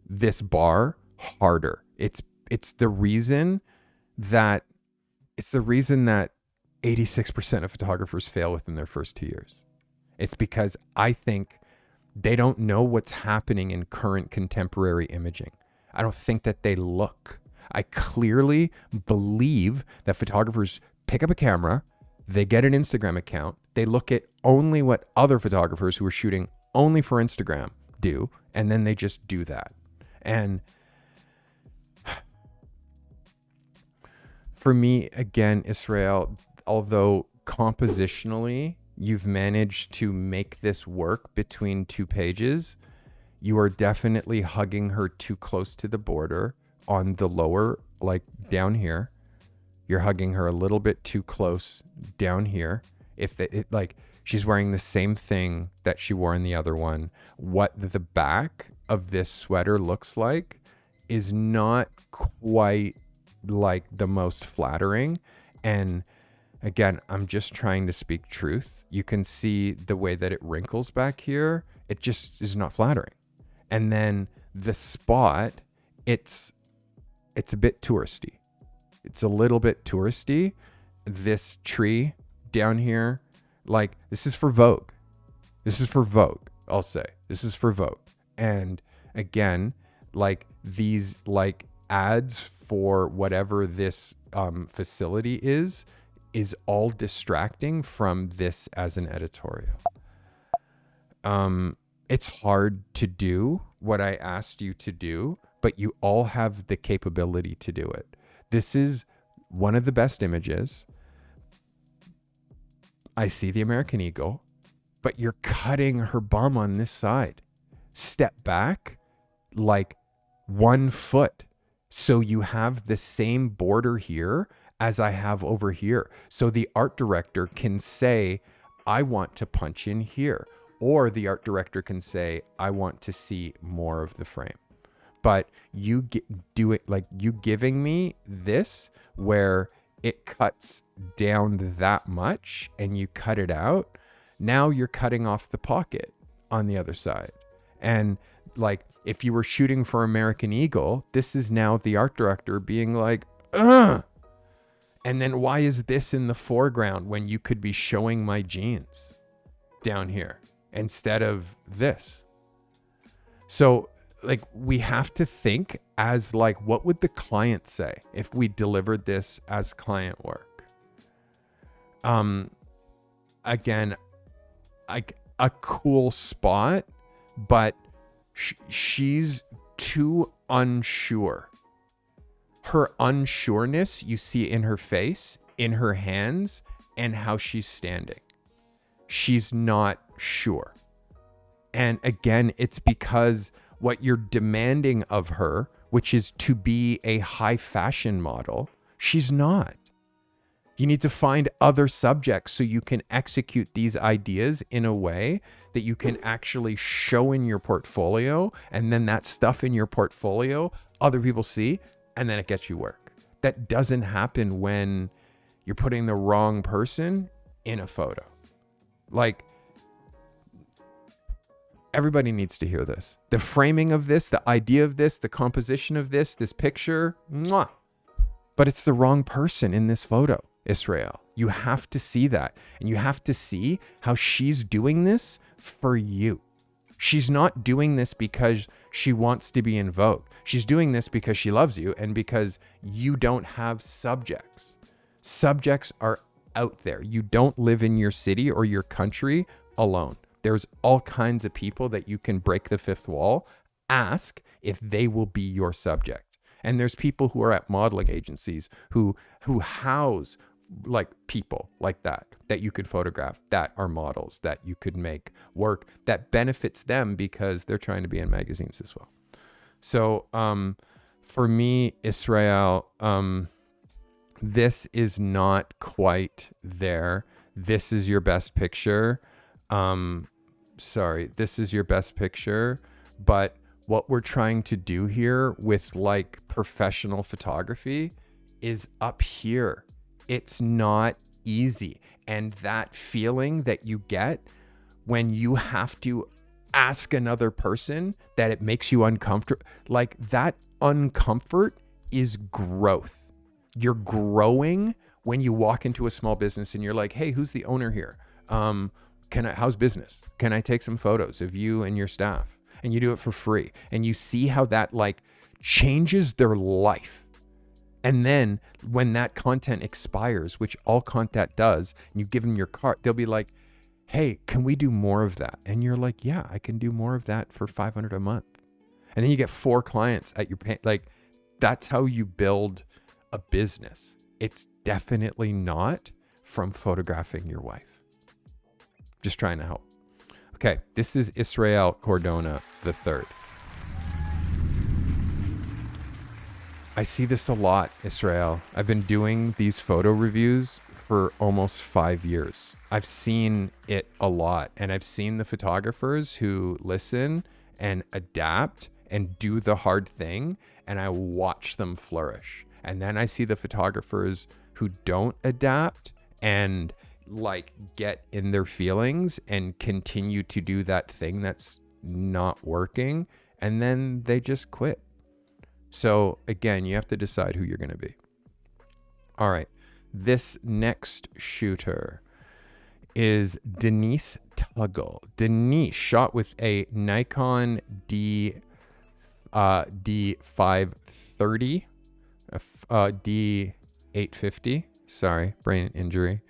this bar harder. It's the reason that 86% of photographers fail within their first 2 years. It's because I think they don't know what's happening in current contemporary imaging. I don't think that they look. I clearly believe that photographers pick up a camera, they get an Instagram account, they look at only what other photographers who are shooting only for Instagram do, and then they just do that. And for me, again, Israel, although compositionally you've managed to make this work between 2 pages, you are definitely hugging her too close to the border on the lower, like down here. You're hugging her a little bit too close down here. Like she's wearing the same thing that she wore in the other one. What the back of this sweater looks like is not quite like the most flattering. And again, I'm just trying to speak truth. You can see the way that it wrinkles back here. It just is not flattering. And then the spot, it's a bit touristy. It's a little bit touristy. This tree down here, like this is for Vogue. This is for Vogue, I'll say. This is for Vogue. And again, like these like ads for whatever this facility is all distracting from this as an editorial. It's hard to do what I asked you to do, but you all have the capability to do it. This is one of the best images. I see the American Eagle, but you're cutting her bum on this side. Step back like 1 foot. So you have the same border here as I have over here. So the art director can say, I want to punch in here. Or the art director can say, I want to see more of the frame. But you do it like you giving me this where it cuts down that much and you cut it out. Now you're cutting off the pocket on the other side. And like if you were shooting for American Eagle, this is now the art director being like, ugh. And then why is this in the foreground when you could be showing my jeans down here instead of this? So like we have to think as like, what would the client say if we delivered this as client work? Again, like a cool spot, but she's too unsure. Her unsureness you see in her face, in her hands, and how she's standing. She's not sure. And again, it's because what you're demanding of her, which is to be a high fashion model, she's not. You need to find other subjects so you can execute these ideas in a way that you can actually show in your portfolio. And then that stuff in your portfolio, other people see, and then it gets you work. That doesn't happen when you're putting the wrong person in a photo. Like, everybody needs to hear this. The framing of this, the idea of this, the composition of this picture, mwah. But it's the wrong person in this photo, Israel. You have to see that. And you have to see how she's doing this for you. She's not doing this because she wants to be in Vogue. She's doing this because she loves you and because you don't have subjects. Subjects are out there. You don't live in your city or your country alone. There's all kinds of people that you can break the fifth wall, ask if they will be your subject. And there's people who are at modeling agencies who house like people like that you could photograph, that are models, that you could make work that benefits them because they're trying to be in magazines as well. So for me, Israel, this is not quite there. This is your best picture. This is your best picture. But what we're trying to do here with like professional photography is up here. It's not easy. And that feeling that you get when you have to ask another person that it makes you uncomfortable. Like that uncomfort is growth. You're growing when you walk into a small business and you're like, hey, who's the owner here? How's business? Can I take some photos of you and your staff? And you do it for free. And you see how that like changes their life. And then when that content expires, which all content does, and you give them your card, they'll be like, hey, can we do more of that? And you're like, yeah, I can do more of that for $500 a month. And then you get 4 clients at your pay. Like that's how you build a business. It's definitely not from photographing your wife. Just trying to help. Okay, this is Israel Cordona III. I see this a lot, Israel. I've been doing these photo reviews for almost 5 years. I've seen it a lot, and I've seen the photographers who listen and adapt and do the hard thing, and I watch them flourish. And then I see the photographers who don't adapt and like get in their feelings and continue to do that thing that's not working, and then they just quit. So again, you have to decide who you're going to be. All right. This next shooter is Denise Tuggle. Denise shot with a Nikon D530, D850, sorry, brain injury,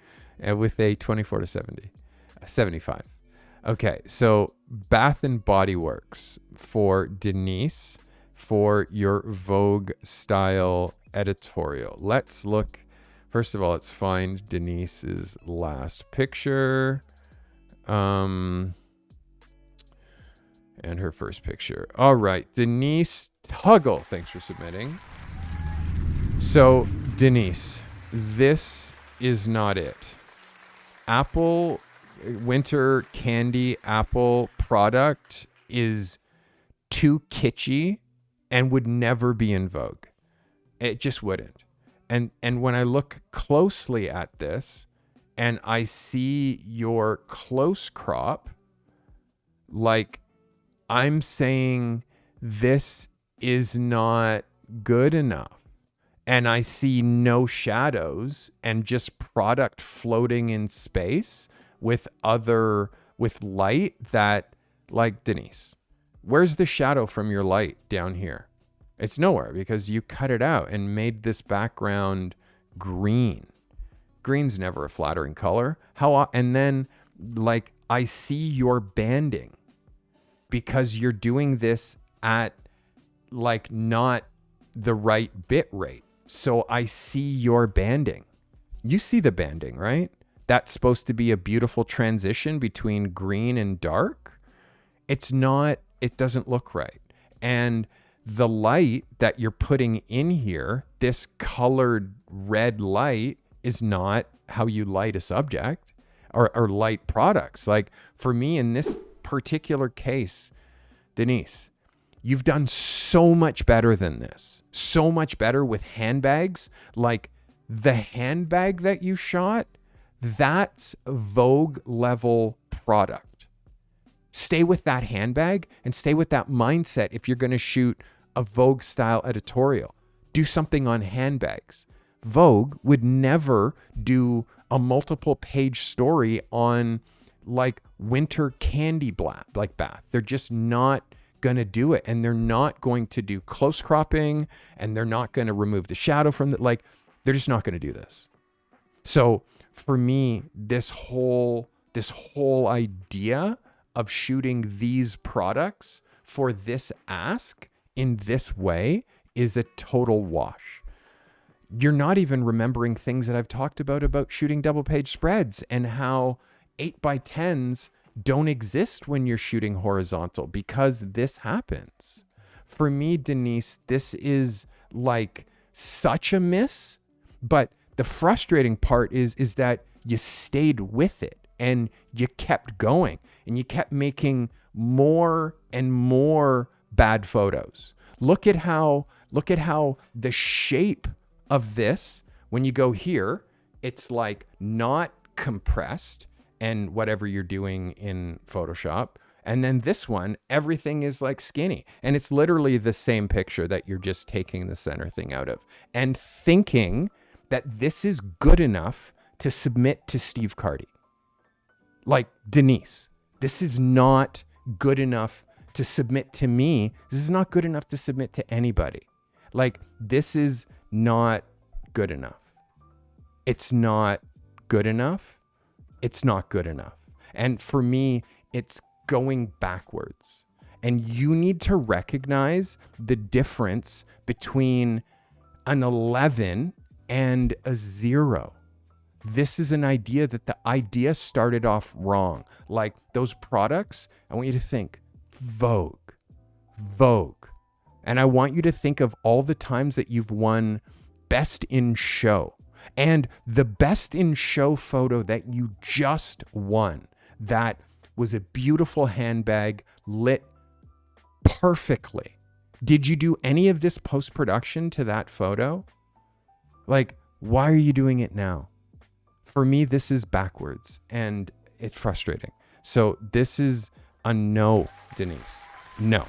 with a 24-70, 75. Okay, so Bath and Body Works for Denise for your Vogue style editorial. Let's look. First of all, let's find Denise's last picture. And her first picture. All right, Denise Tuggle, thanks for submitting. So, Denise, this is not it. Apple winter candy apple product is too kitschy and would never be in Vogue. It just wouldn't. And when I look closely at this and I see your close crop, like I'm saying this is not good enough. And I see no shadows and just product floating in space with light that, like, Denise, where's the shadow from your light down here? It's nowhere because you cut it out and made this background green. Green's never a flattering color. And then, like, I see your banding because you're doing this at, like, not the right bit rate. So I see your banding. You see the banding, right? That's supposed to be a beautiful transition between green and dark. It's not, it doesn't look right. And the light that you're putting in here, this colored red light, is not how you light a subject or light products. Like for me in this particular case, Denise, you've done so much better than this. So much better with handbags. Like the handbag that you shot, that's Vogue level product. Stay with that handbag and stay with that mindset if you're going to shoot a Vogue style editorial. Do something on handbags. Vogue would never do a multiple page story on like winter candy bath. They're just not going to do it, and they're not going to do close cropping, and they're not going to remove the shadow from the, like, they're just not going to do this. So for me, this whole idea of shooting these products for this ask in this way is a total wash. You're not even remembering things that I've talked about shooting double page spreads and how 8x10s don't exist when you're shooting horizontal because this happens. For me, Denise, this is like such a miss, but the frustrating part is that you stayed with it and you kept going and you kept making more and more bad photos. Look at how the shape of this, when you go here, it's like not compressed and whatever you're doing in Photoshop. And then this one, everything is like skinny. And it's literally the same picture that you're just taking the center thing out of and thinking that this is good enough to submit to Steve Carty. Like, Denise, this is not good enough to submit to me. This is not good enough to submit to anybody. Like, this is not good enough. It's not good enough. It's not good enough. And for me, it's going backwards. And you need to recognize the difference between an 11 and a 0. This is an idea that the idea started off wrong. Like those products, I want you to think Vogue. And I want you to think of all the times that you've won Best in Show. And the Best in Show photo that you just won, that was a beautiful handbag lit perfectly. Did you do any of this post-production to that photo? Like, why are you doing it now? For me, this is backwards and it's frustrating. So this is a no, Denise. No.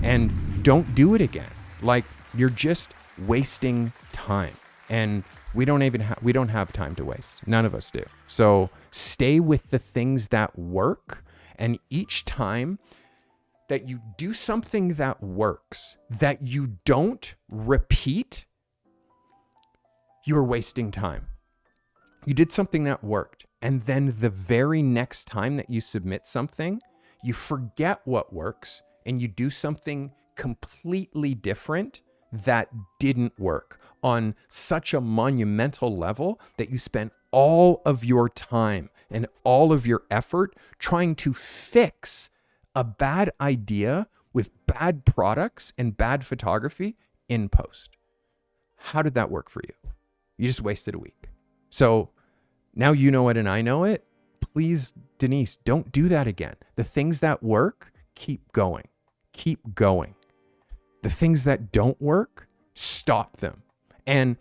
And don't do it again. Like, you're just wasting time. And we don't have time to waste. None of us do. So stay with the things that work. And each time that you do something that works, that you don't repeat, you're wasting time. You did something that worked. And then the very next time that you submit something, you forget what works and you do something completely different that didn't work on such a monumental level that you spent all of your time and all of your effort trying to fix a bad idea with bad products and bad photography in post. How did that work for you? You just wasted a week. So now you know it and I know it. Please, Denise, don't do that again. The things that work, keep going. Keep going. The things that don't work, stop them. And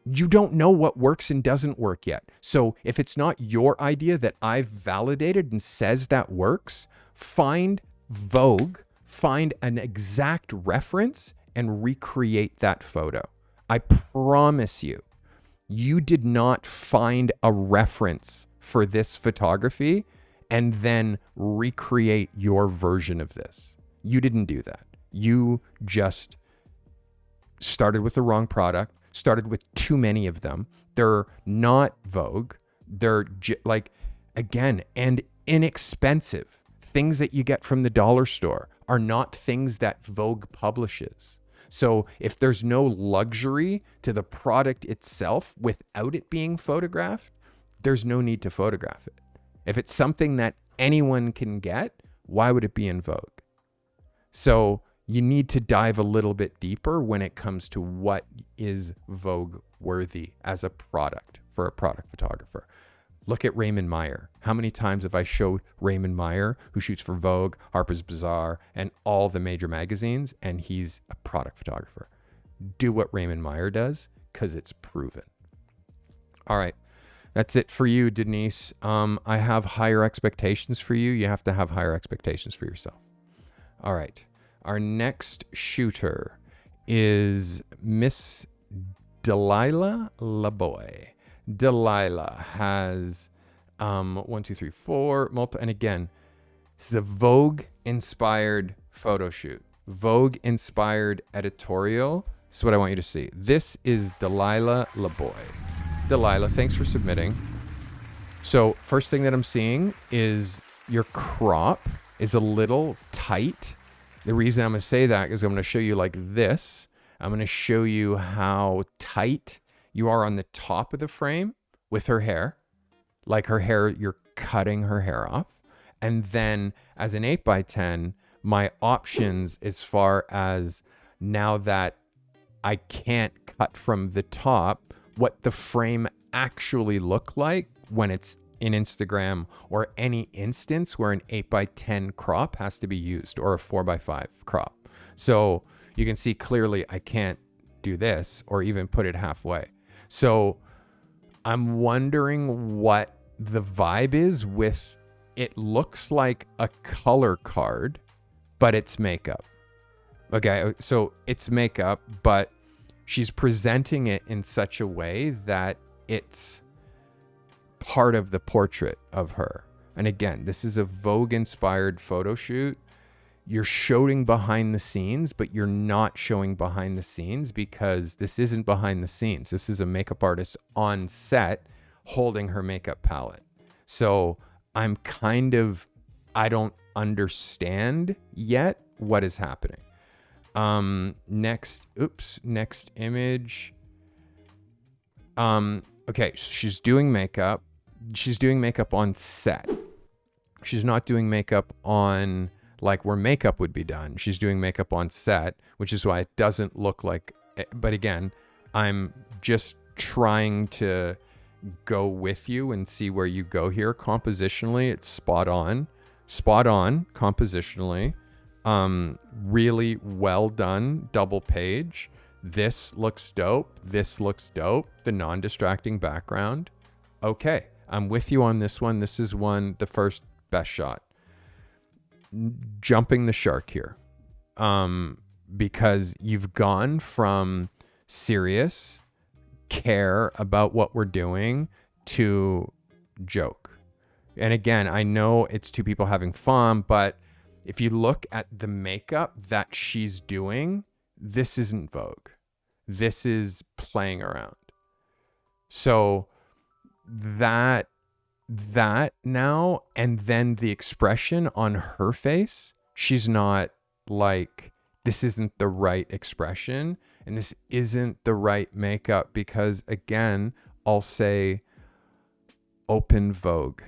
you don't know what works and doesn't work yet. So if it's not your idea that I've validated and says that works, find Vogue, find an exact reference and recreate that photo. I promise you, you did not find a reference for this photography and then recreate your version of this. You didn't do that. You just started with the wrong product, started with too many of them. They're not Vogue. They're again, and inexpensive. Things that you get from the dollar store are not things that Vogue publishes. So if there's no luxury to the product itself without it being photographed, there's no need to photograph it. If it's something that anyone can get, why would it be in Vogue? So you need to dive a little bit deeper when it comes to what is Vogue worthy as a product for a product photographer. Look at Raymond Meyer. How many times have I showed Raymond Meyer, who shoots for Vogue, Harper's Bazaar, and all the major magazines, and he's a product photographer. Do what Raymond Meyer does, because it's proven. All right. That's it for you, Denise. I have higher expectations for you. You have to have higher expectations for yourself. All right. Our next shooter is Miss Delilah LaBoy. Delilah has 1, 2, 3, 4 multiple, and again, this is a Vogue inspired photo shoot. Vogue inspired editorial. This is what I want you to see. This is Delilah LaBoy. Delilah, thanks for submitting. So first thing that I'm seeing is your crop is a little tight. The reason I'm going to say that is I'm going to show you like this. I'm going to show you how tight you are on the top of the frame with her hair. Like her hair, you're cutting her hair off. And then as an 8x10, my options as far as now that I can't cut from the top, what the frame actually look like when it's in Instagram or any instance where an 8x10 crop has to be used or a 4x5 crop. So you can see clearly I can't do this or even put it halfway. So I'm wondering what the vibe is with it looks like a color card, but it's makeup. Okay, so it's makeup, but she's presenting it in such a way that it's part of the portrait of her. And again, this is a Vogue-inspired photo shoot. You're showing behind the scenes, but you're not showing behind the scenes because this isn't behind the scenes. This is a makeup artist on set holding her makeup palette. So I don't understand yet what is happening. Next image. Okay, she's doing makeup. She's doing makeup on set. She's not doing makeup on like where makeup would be done. She's doing makeup on set, which is why it doesn't look like, but again, I'm just trying to go with you and see where you go here. Compositionally, it's spot on compositionally. Really well done double page. This looks dope. The non-distracting background. Okay, I'm with you on this one. This is the first best shot. Jumping the shark here. Because you've gone from serious care about what we're doing to joke. And again, I know it's two people having fun, but if you look at the makeup that she's doing, this isn't Vogue. This is playing around. So that now, and then the expression on her face, she's not like, this isn't the right expression and this isn't the right makeup, because again, I'll say open Vogue,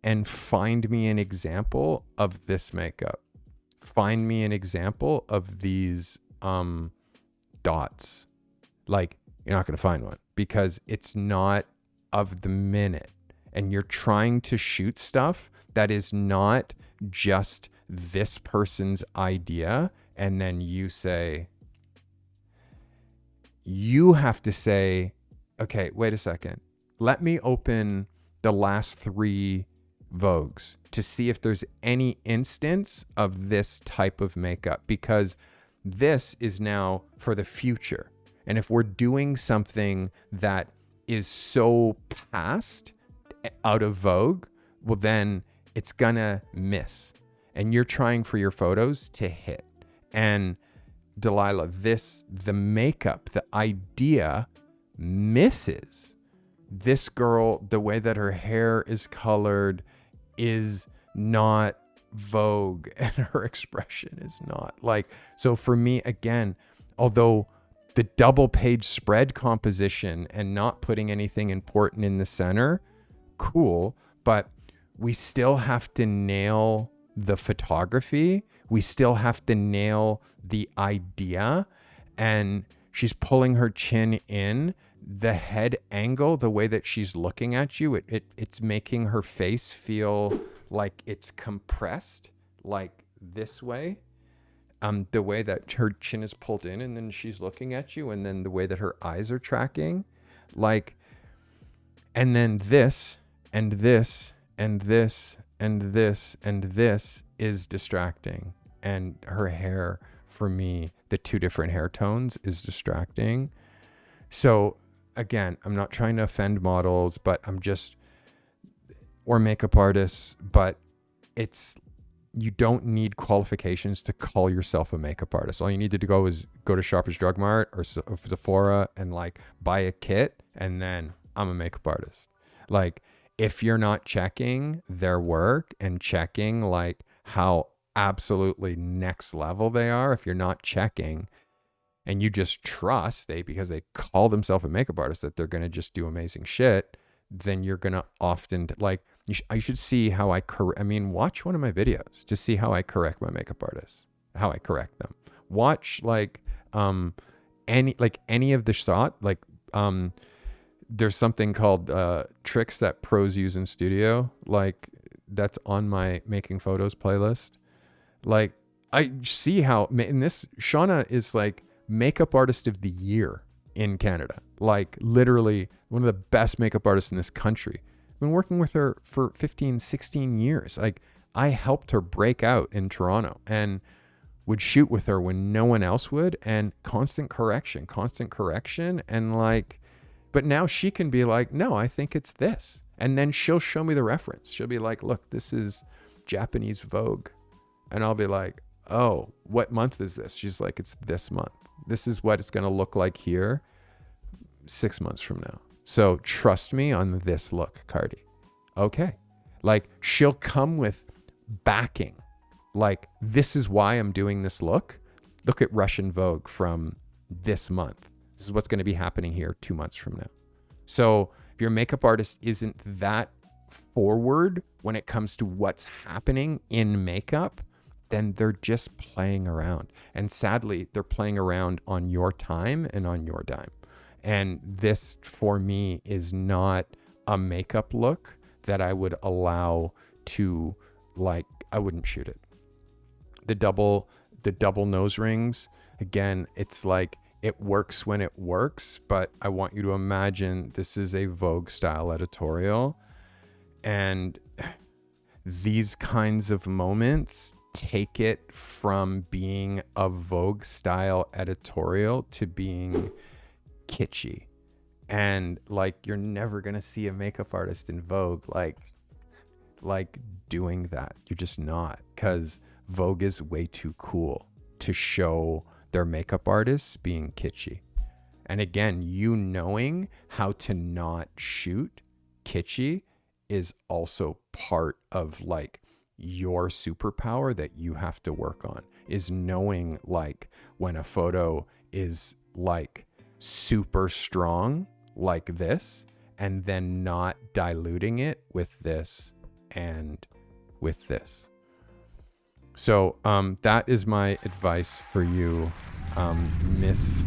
and find me an example of this makeup. Find me an example of these dots. Like, you're not going to find one because it's not of the minute. And you're trying to shoot stuff that is not just this person's idea. And then you have to say, okay, wait a second. Let me open the last 3 Vogues to see if there's any instance of this type of makeup, because this is now for the future. And if we're doing something that is so past out of vogue, well, then it's gonna miss. And you're trying for your photos to hit. And Delilah, the makeup, the idea misses. This girl, the way that her hair is colored is not Vogue, and her expression is not. Like, so for me, again, although the double page spread composition and not putting anything important in the center, cool, but we still have to nail the photography. We still have to nail the idea. And she's pulling her chin in. The head angle, the way that she's looking at you, it's making her face feel like it's compressed, like this way. The way that her chin is pulled in and then she's looking at you, and then the way that her eyes are tracking, like, and then this and this and this and this and this is distracting. And her hair, for me, the 2 different hair tones is distracting. So again, I'm not trying to offend models, but or makeup artists, but you don't need qualifications to call yourself a makeup artist. All you need to go is go to Shoppers Drug Mart or Sephora and like buy a kit, and then I'm a makeup artist. Like, if you're not checking their work and checking like how absolutely next level they are, if you're not checking and you just trust because they call themselves a makeup artist that they're going to just do amazing shit, then you're going to often like, I should see how watch one of my videos to see how I correct my makeup artists, how I correct them. Watch like any of the shot, like there's something called tricks that pros use in studio, like that's on my making photos playlist. Like, I see how in this, Shauna is like makeup artist of the year in Canada, like literally one of the best makeup artists in this country. Been working with her for 15, 16 years. Like, I helped her break out in Toronto and would shoot with her when no one else would, and constant correction. And like, but now she can be like, no, I think it's this. And then she'll show me the reference. She'll be like, look, this is Japanese Vogue. And I'll be like, oh, what month is this? She's like, it's this month. This is what it's going to look like here 6 months from now. So trust me on this look, Carty. Okay. Like, she'll come with backing. Like, this is why I'm doing this look. Look at Russian Vogue from this month. This is what's going to be happening here 2 months from now. So if your makeup artist isn't that forward when it comes to what's happening in makeup, then they're just playing around. And sadly, they're playing around on your time and on your dime. And this, for me, is not a makeup look that I would allow to, like, I wouldn't shoot it. The double nose rings, again, it's like, it works when it works, but I want you to imagine this is a Vogue style editorial. And these kinds of moments take it from being a Vogue style editorial to being kitschy. And like, you're never going to see a makeup artist in Vogue like doing that. You're just not, because Vogue is way too cool to show their makeup artists being kitschy. And again, you knowing how to not shoot kitschy is also part of like your superpower that you have to work on, is knowing like when a photo is like super strong like this, and then not diluting it with this and with this. So that is my advice for you, Miss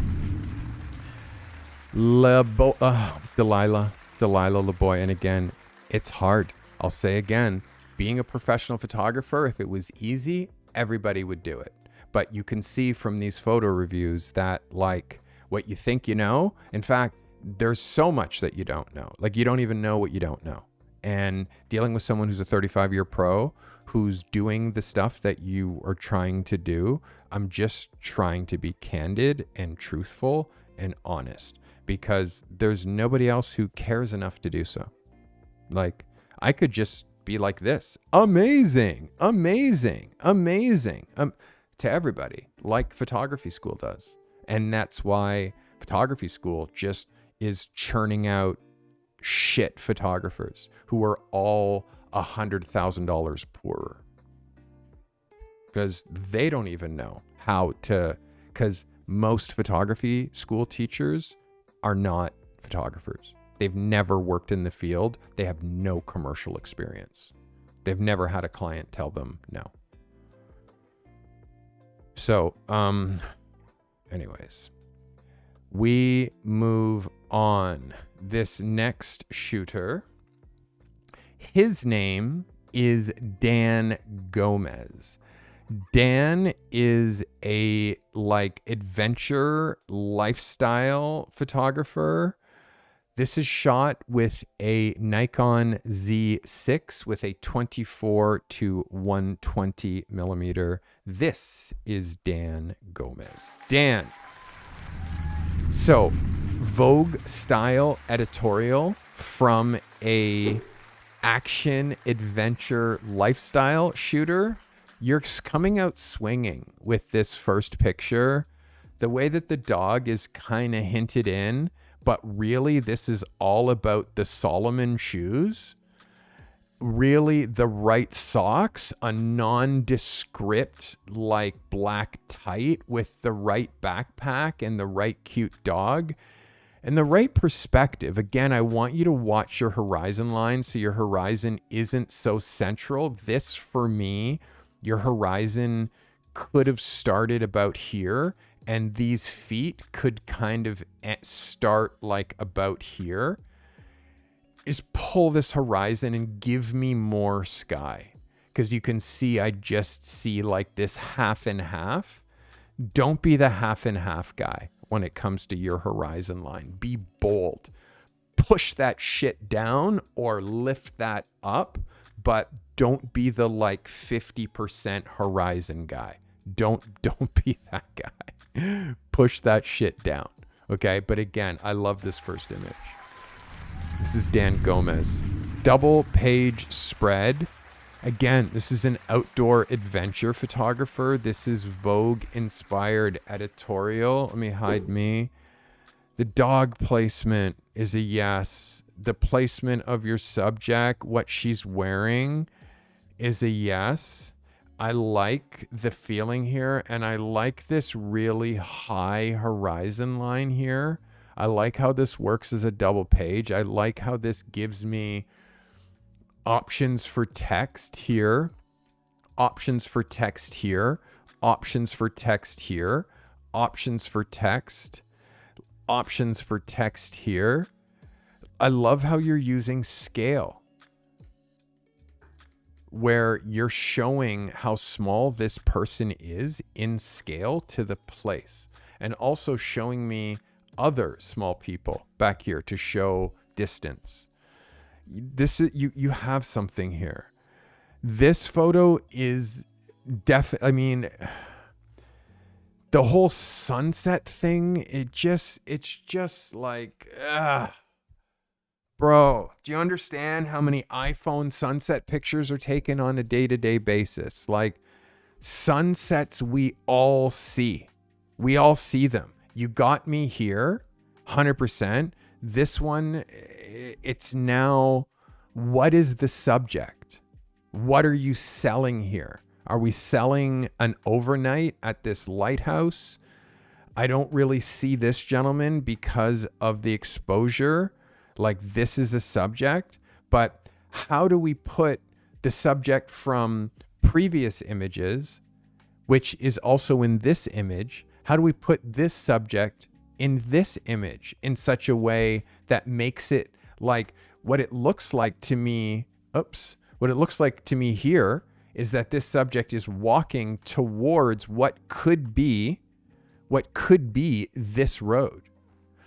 Delilah LeBoy. And again, it's hard. I'll say again, being a professional photographer, if it was easy, everybody would do it. But you can see from these photo reviews that like what you think you know, in fact, there's so much that you don't know. Like, you don't even know what you don't know. And dealing with someone who's a 35-year pro who's doing the stuff that you are trying to do, I'm just trying to be candid and truthful and honest, because there's nobody else who cares enough to do so. Like, I could just be like this, amazing, to everybody, like photography school does. And that's why photography school just is churning out shit photographers who are all $100,000 poorer, because they don't even know how to, because most photography school teachers are not photographers. They've never worked in the field. They have no commercial experience. They've never had a client tell them no. So, anyways, we move on. This next shooter, his name is Dan Gomez. Dan is a like adventure lifestyle photographer. This is shot with a Nikon Z6 with a 24 to 120 millimeter. This is Dan Gomez. Dan. So, Vogue style editorial from a action adventure lifestyle shooter. You're coming out swinging with this first picture. The way that the dog is kind of hinted in, but really this is all about the Solomon shoes. Really the right socks, a nondescript like black tight with the right backpack and the right cute dog and the right perspective. Again, I want you to watch your horizon line so your horizon isn't so central. This, for me, your horizon could have started about here, and these feet could kind of start like about here. Just pull this horizon and give me more sky, because you can see I just see like this half and half. Don't be the half and half guy when it comes to your horizon line. Be bold. push that shit down or lift that up, but don't be the like 50% horizon guy. Don't be that guy. Push that shit down. Okay. But again, I love this first image. This is Dan Gomez. Double page spread. Again, this is an outdoor adventure photographer. This is Vogue inspired editorial. Let me hide me. The dog placement is a yes. The placement of your subject, what she's wearing, is a yes. I like the feeling here, and I like this really high horizon line here. I like how this works as a double page. I like how this gives me options for text here, options for text here, options for text here, options for text, options for text here. I love how you're using scale, where you're showing how small this person is in scale to the place, and also showing me other small people back here to show distance. This is, you have something here. This photo is definitely, I mean, the whole sunset thing, it's just like, bro, do you understand how many iPhone sunset pictures are taken on a day-to-day basis? Like, sunsets we all see. We all see them. You got me here, 100%. This one, it's now, what is the subject? What are you selling here? Are we selling an overnight at this lighthouse? I don't really see this gentleman because of the exposure. Like, this is a subject, but how do we put the subject from previous images, which is also in this image? How do we put this subject in this image in such a way that makes it like what it looks like to me? What it looks like to me here is that this subject is walking towards what could be this road.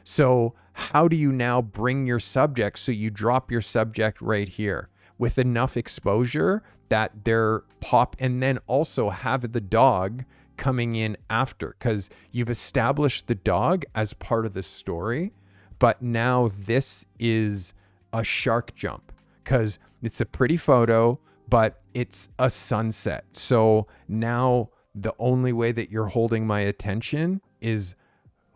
So how do you now bring your subject so you drop your subject right here with enough exposure that they're pop, and then also have the dog coming in after, because you've established the dog as part of the story, but now this is a shark jump because it's a pretty photo, but it's a sunset. So now the only way that you're holding my attention is,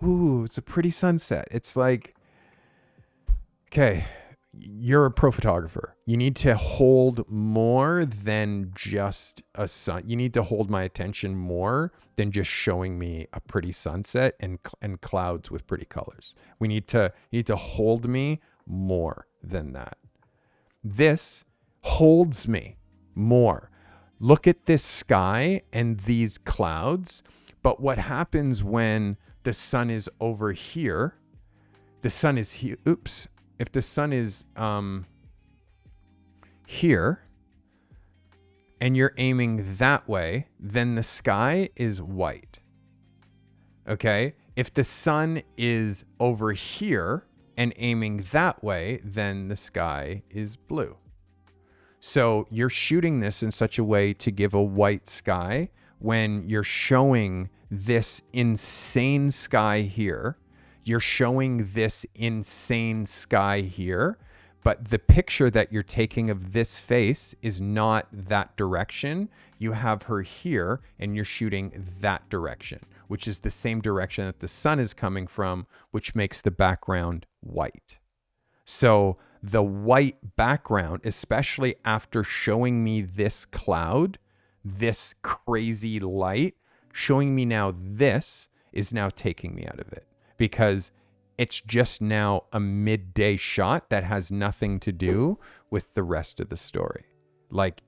ooh, it's a pretty sunset. It's like, okay, you're a pro photographer. You need to hold more than just a sun. You need to hold my attention more than just showing me a pretty sunset and clouds with pretty colors. You need to hold me more than that. This holds me more. Look at this sky and these clouds. But what happens when the sun is over here? The sun is here. Oops. If the sun is here and you're aiming that way, then the sky is white. Okay? If the sun is over here and aiming that way, then the sky is blue. So you're shooting this in such a way to give a white sky when you're showing this insane sky here. You're showing this insane sky here, but the picture that you're taking of this face is not that direction. You have her here and you're shooting that direction, which is the same direction that the sun is coming from, which makes the background white. So the white background, especially after showing me this cloud, this crazy light, showing me now this is now taking me out of it, because it's just now a midday shot that has nothing to do with the rest of the story. Like,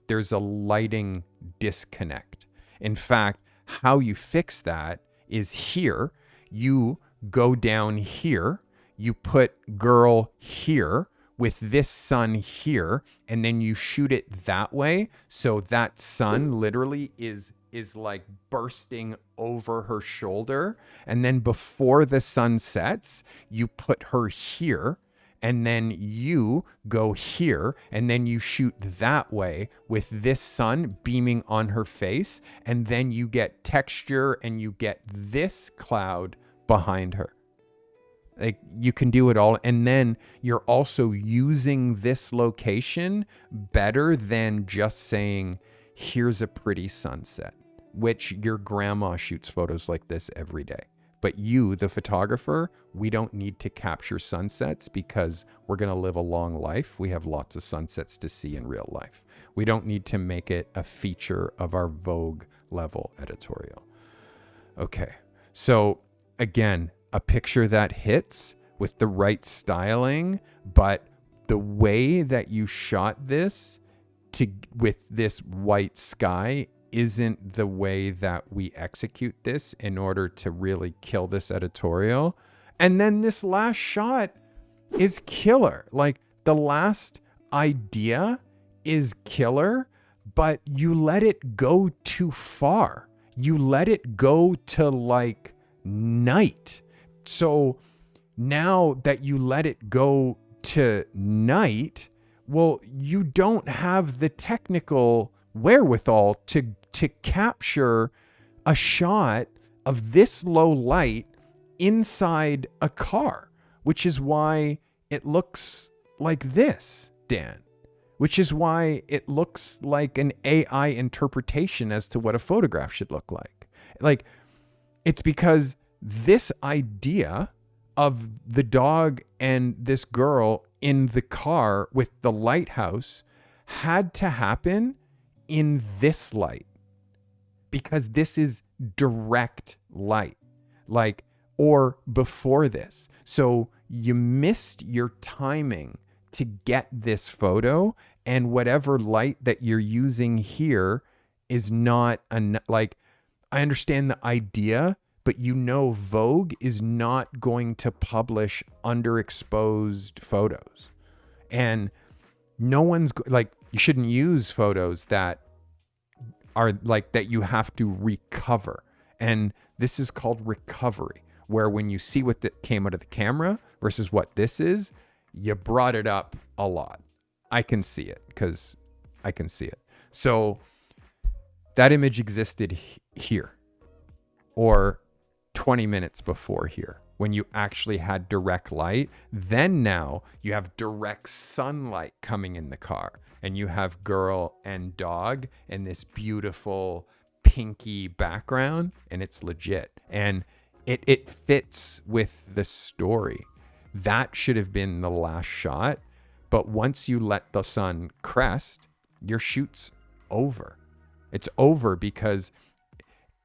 there's a lighting disconnect. In fact, how you fix that is here. You go down here, you put girl here with this sun here, and then you shoot it that way. So that sun literally is like bursting over her shoulder. And then before the sun sets, you put her here. and then you go here, and then you shoot that way with this sun beaming on her face, and then you get texture and you get this cloud behind her. Like, you can do it all, and then you're also using this location better than just saying, here's a pretty sunset, which your grandma shoots photos like this every day. But you, the photographer, we don't need to capture sunsets because we're going to live a long life. We have lots of sunsets to see in real life. We don't need to make it a feature of our Vogue level editorial. Okay, so again, a picture that hits with the right styling, but the way that you shot this with this white sky isn't the way that we execute this in order to really kill this editorial. And then this last shot is killer. Like, the last idea is killer, but you let it go too far. You let it go to like night. So now that you let it go to night, well, you don't have the technical wherewithal to capture a shot of this low light inside a car, which is why it looks like this, Dan, which is why it looks like an AI interpretation as to what a photograph should look like. Like, it's because this idea of the dog and this girl in the car with the lighthouse had to happen in this light, because this is direct light, like, or before this. So you missed your timing to get this photo, and whatever light that you're using here is not like, I understand the idea, but Vogue is not going to publish underexposed photos, and no one's like, you shouldn't use photos that are like that you have to recover. And this is called recovery, where when you see what that came out of the camera versus what this is, you brought it up a lot. I can see it because I can see it. So that image existed here, or 20 minutes before here, when you actually had direct light. Then now you have direct sunlight coming in the car, and you have girl and dog and this beautiful pinky background, and it's legit. And it fits with the story. That should have been the last shot. But once you let the sun crest, your shoot's over. It's over because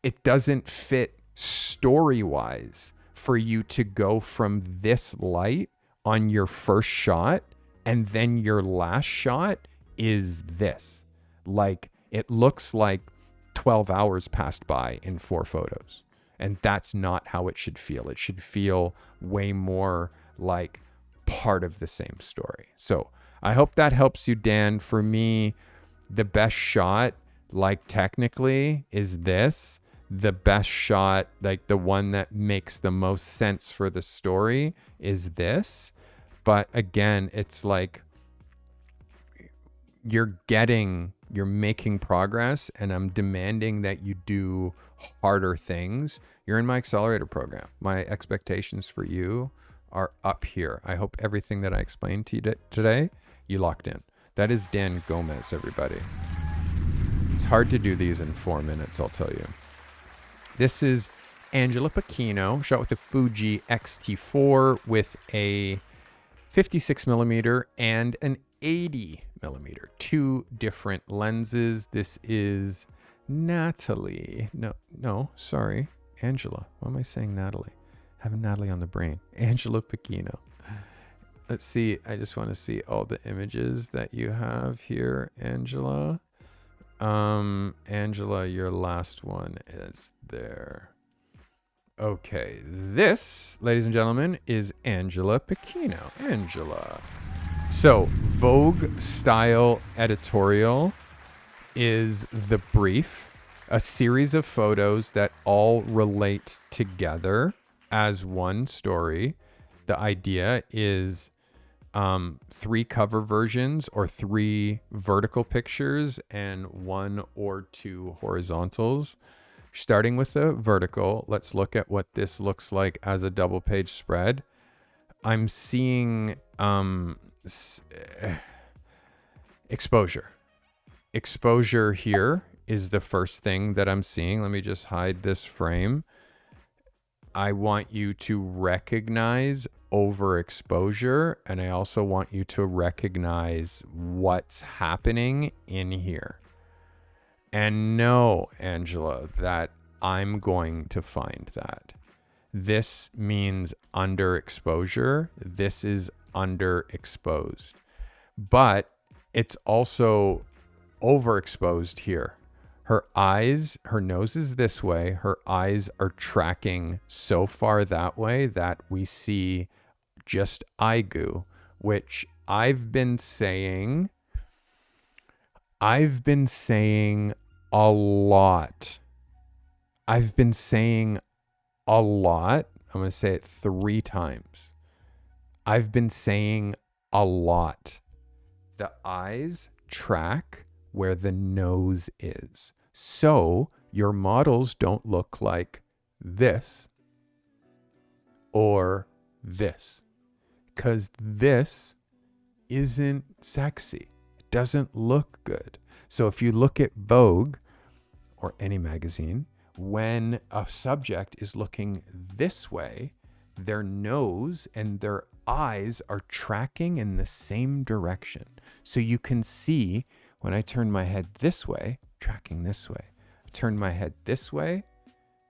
it doesn't fit story-wise for you to go from this light on your first shot, and then your last shot is this. Like, it looks like 12 hours passed by in 4 photos. And that's not how it should feel. It should feel way more like part of the same story. So I hope that helps you, Dan. For me, the best shot, like, technically, is this. The best shot, like the one that makes the most sense for the story, is this. But again, it's like, you're making progress, and I'm demanding that you do harder things. You're in my accelerator program. My expectations for you are up here. I hope everything that I explained to you today, you locked in. That is Dan Gomez, everybody. It's hard to do these in 4 minutes, I'll tell you. This is Angela Pacchino, shot with a Fuji X-T4 with a 56 millimeter and an 80 millimeter, 2 different lenses. This is Natalie. Sorry, Angela. Why am I saying Natalie? Having Natalie on the brain. Angela Pacchino. Let's see. I just want to see all the images that you have here, Angela. Angela, your last one is there. Okay, this, ladies and gentlemen, is Angela Pacchino. Angela. So, Vogue style editorial is the brief, a series of photos that all relate together as one story. The idea is 3 cover versions or 3 vertical pictures and 1 or 2 horizontals. Starting with the vertical, let's look at what this looks like as a double page spread. I'm seeing exposure. Exposure here is the first thing that I'm seeing. Let me just hide this frame. I want you to recognize overexposure, and I also want you to recognize what's happening in here. And know, Angela, that I'm going to find that. This means underexposure. This is underexposed. But it's also overexposed here. Her eyes, her nose is this way. Her eyes are tracking so far that way that we see just eye goo, which I've been saying a lot. I've been saying a lot. I'm going to say it 3 times. I've been saying a lot. The eyes track where the nose is. So your models don't look like this or this, because this isn't sexy. It doesn't look good. So if you look at Vogue or any magazine, when a subject is looking this way, their nose and their eyes are tracking in the same direction. So you can see when I turn my head this way, tracking this way. I turn my head this way,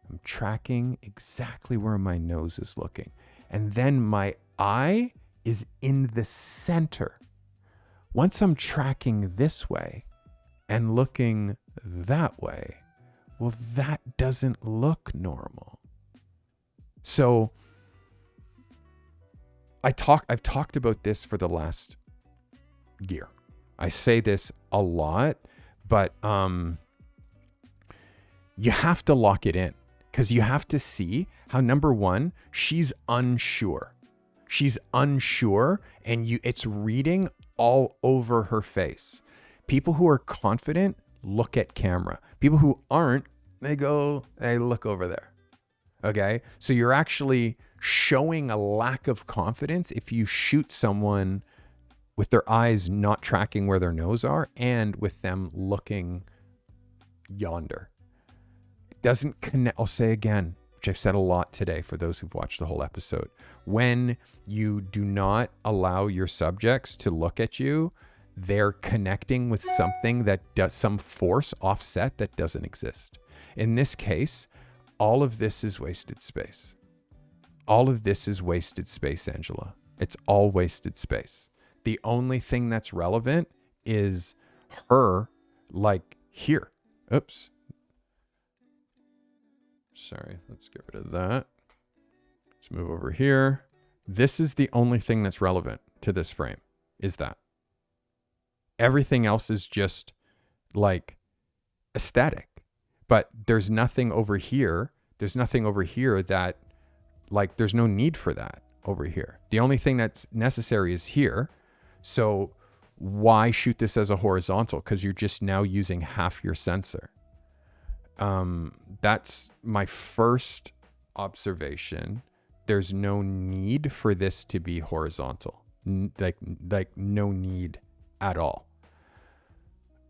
I'm tracking exactly where my nose is looking. And then my eye is in the center. Once I'm tracking this way and looking that way, well, that doesn't look normal. So I've talked about this for the last year. I say this a lot, but you have to lock it in, because you have to see how, number one, she's unsure. She's unsure, and it's reading all over her face. People who are confident look at camera. People who aren't, they go, hey, look over there. Okay? So you're actually showing a lack of confidence if you shoot someone with their eyes not tracking where their nose are and with them looking yonder. It doesn't connect. I'll say again, which I've said a lot today for those who've watched the whole episode. When you do not allow your subjects to look at you, they're connecting with something that does some force offset that doesn't exist. In this case, all of this is wasted space. All of this is wasted space, Angela. It's all wasted space. The only thing that's relevant is her, like here. Oops. Sorry, let's get rid of that. Let's move over here. This is the only thing that's relevant to this frame, is that. Everything else is just like aesthetic. But there's nothing over here. There's nothing over here that, like, there's no need for that over here. The only thing that's necessary is here. So why shoot this as a horizontal? Because you're just now using half your sensor. That's my first observation. There's no need for this to be horizontal. Like no need at all.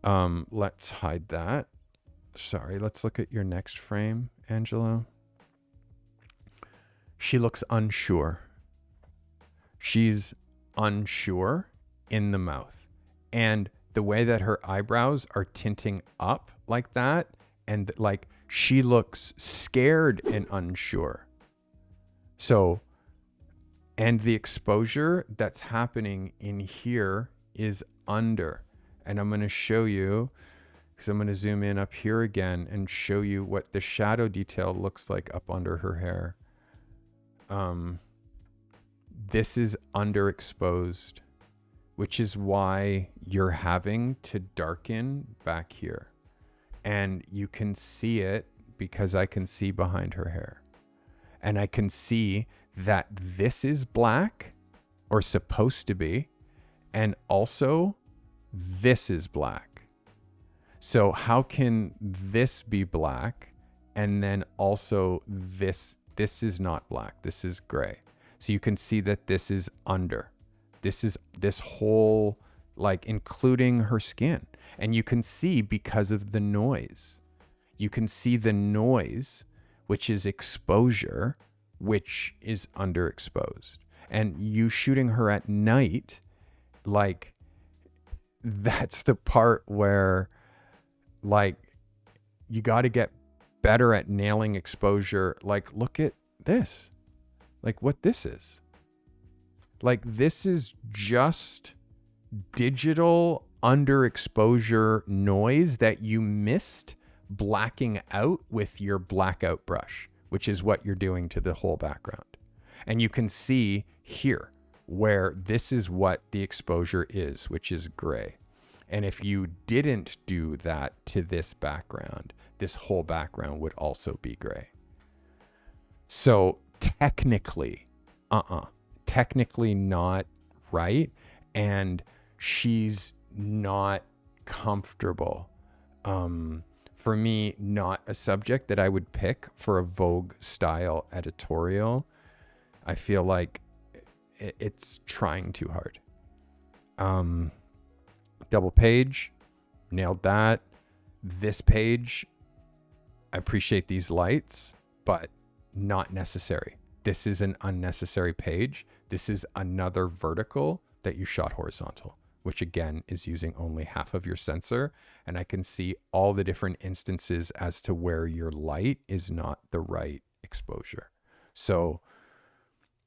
Let's hide that. Sorry, let's look at your next frame, Angela. She looks unsure. She's unsure in the mouth. And the way that her eyebrows are tinting up like that, and like she looks scared and unsure. So, and the exposure that's happening in here is under. And I'm going to show you, because I'm going to zoom in up here again and show you what the shadow detail looks like up under her hair. This is underexposed, which is why you're having to darken back here. And you can see it because I can see behind her hair. And I can see that this is black or supposed to be. And also, this is black. So how can this be black? And then also this is not black. This is gray. So you can see that this is under. This is this whole, like, including her skin. And you can see because of the noise. You can see the noise, which is exposure, which is underexposed. And you shooting her at night, like, that's the part where, like, you got to get better at nailing exposure. Like, look at this. Like, what this is. Like, this is just digital underexposure noise that you missed blacking out with your blackout brush, which is what you're doing to the whole background. And you can see here where this is what the exposure is, which is gray. And if you didn't do that to this background, this whole background would also be gray. So technically not right. And she's not comfortable. For me, not a subject that I would pick for a Vogue style editorial. I feel like it's trying too hard. Double page, nailed that. This page, I appreciate these lights, but not necessary. This is an unnecessary page. This is another vertical that you shot horizontal, which again is using only half of your sensor. And I can see all the different instances as to where your light is not the right exposure. So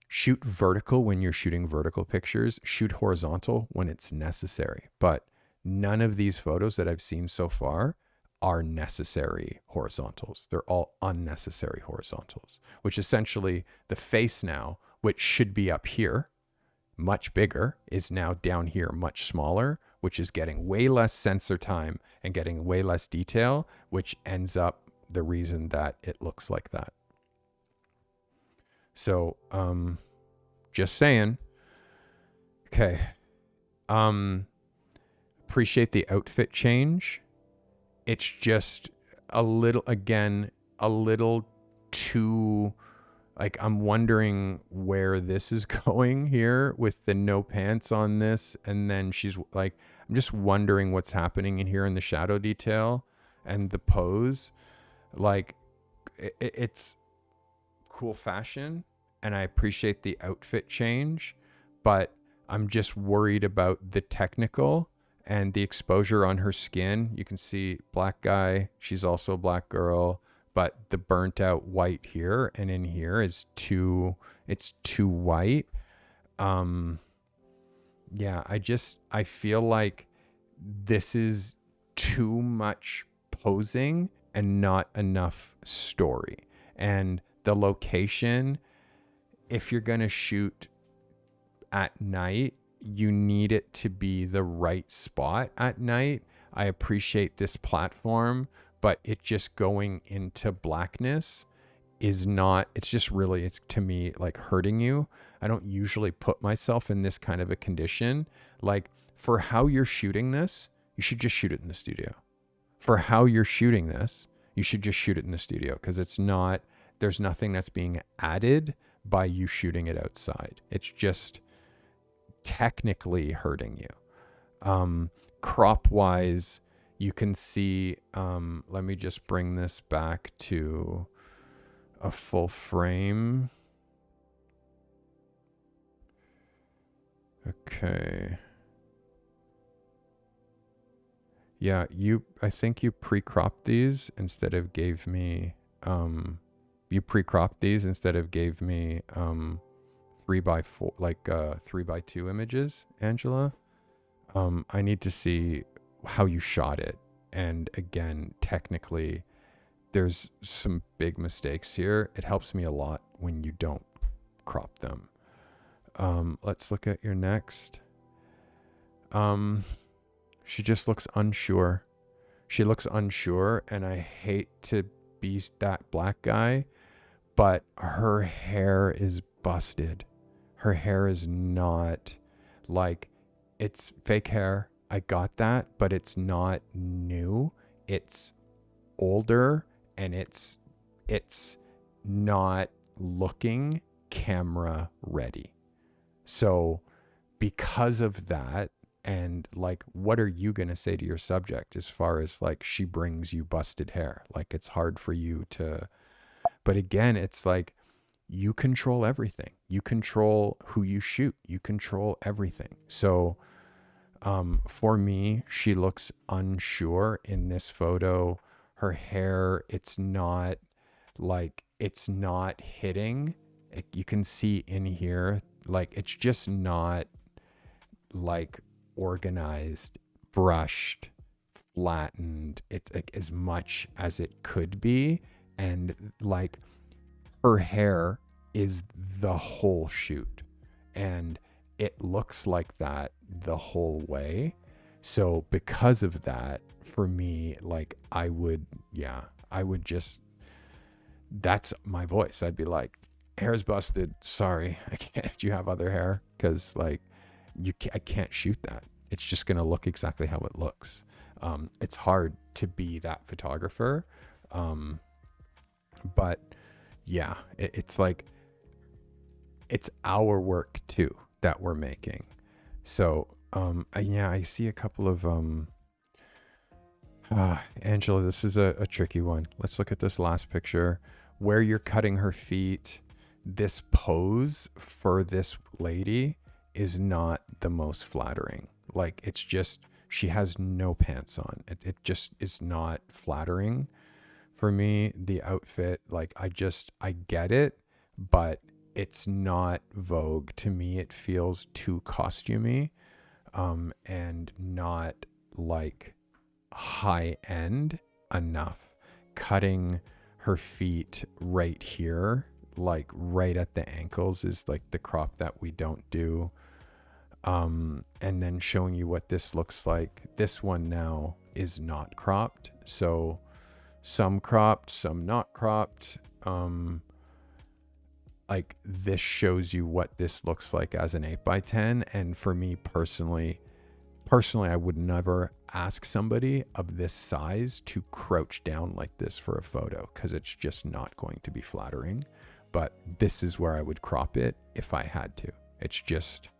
shoot vertical when you're shooting vertical pictures, shoot horizontal when it's necessary. But none of these photos that I've seen so far are necessary horizontals. They're all unnecessary horizontals, which essentially the face now, which should be up here, much bigger, is now down here, much smaller, which is getting way less sensor time and getting way less detail, which ends up the reason that it looks like that. So, just saying. Okay. Appreciate the outfit change. It's just a little too, like, I'm wondering where this is going here with the no pants on this. And then she's like, I'm just wondering what's happening in here in the shadow detail and the pose. Like, it's cool fashion and I appreciate the outfit change, but I'm just worried about the technical and the exposure on her skin. You can see black guy, she's also a black girl, but the burnt out white here and in here is it's too white. Yeah, I feel like this is too much posing and not enough story. And the location, if you're going to shoot at night, you need it to be the right spot at night. I appreciate this platform, but it just going into blackness is not, it's just really, it's to me like hurting you. I don't usually put myself in this kind of a condition. Like, for how you're shooting this, you should just shoot it in the studio. For how you're shooting this, you should just shoot it in the studio, because it's not, there's nothing that's being added by you shooting it outside. It's just technically hurting you. Crop wise, you can see, let me just bring this back to a full frame. Okay. Yeah, I think you pre-cropped these instead of gave me, you pre-cropped these instead of gave me 3x4, like 3x2 images, Angela. I need to see how you shot it. And again, technically, there's some big mistakes here. It helps me a lot when you don't crop them. Let's look at your next. She just looks unsure. She looks unsure, and I hate to be that black guy, but her hair is busted. her hair is not like, it's fake hair. I got that, but it's not new. It's older, and it's not looking camera ready. So because of that, and like, what are you going to say to your subject as far as like, she brings you busted hair? Like, it's hard for you to, but again, it's like, you control everything. You control who you shoot. You control everything. So for me, she looks unsure in this photo. Her hair, it's not hitting. You can see in here, like, it's just not like organized, brushed, flattened. It's like as much as it could be. And like, her hair is the whole shoot, and it looks like that the whole way. So because of that, for me, like, I would just, that's my voice. I'd be like, hair's busted. Sorry, I can't. Do you have other hair? Because like, I can't shoot that. It's just going to look exactly how it looks. It's hard to be that photographer. But yeah, it's like, it's our work too that we're making. So, yeah, I see a couple of, Angela, this is a tricky one. Let's look at this last picture where you're cutting her feet. This pose for this lady is not the most flattering. Like, it's just, she has no pants on. It just is not flattering for me. The outfit, like, I get it, but it's not Vogue to me. It feels too costumey, and not like high end enough. Cutting her feet right here, like right at the ankles, is like the crop that we don't do. And then showing you what this looks like. This one now is not cropped. So some cropped, some not cropped. Like, this shows you what this looks like as an 8x10. And for me personally, I would never ask somebody of this size to crouch down like this for a photo, because it's just not going to be flattering. But this is where I would crop it if I had to. It's just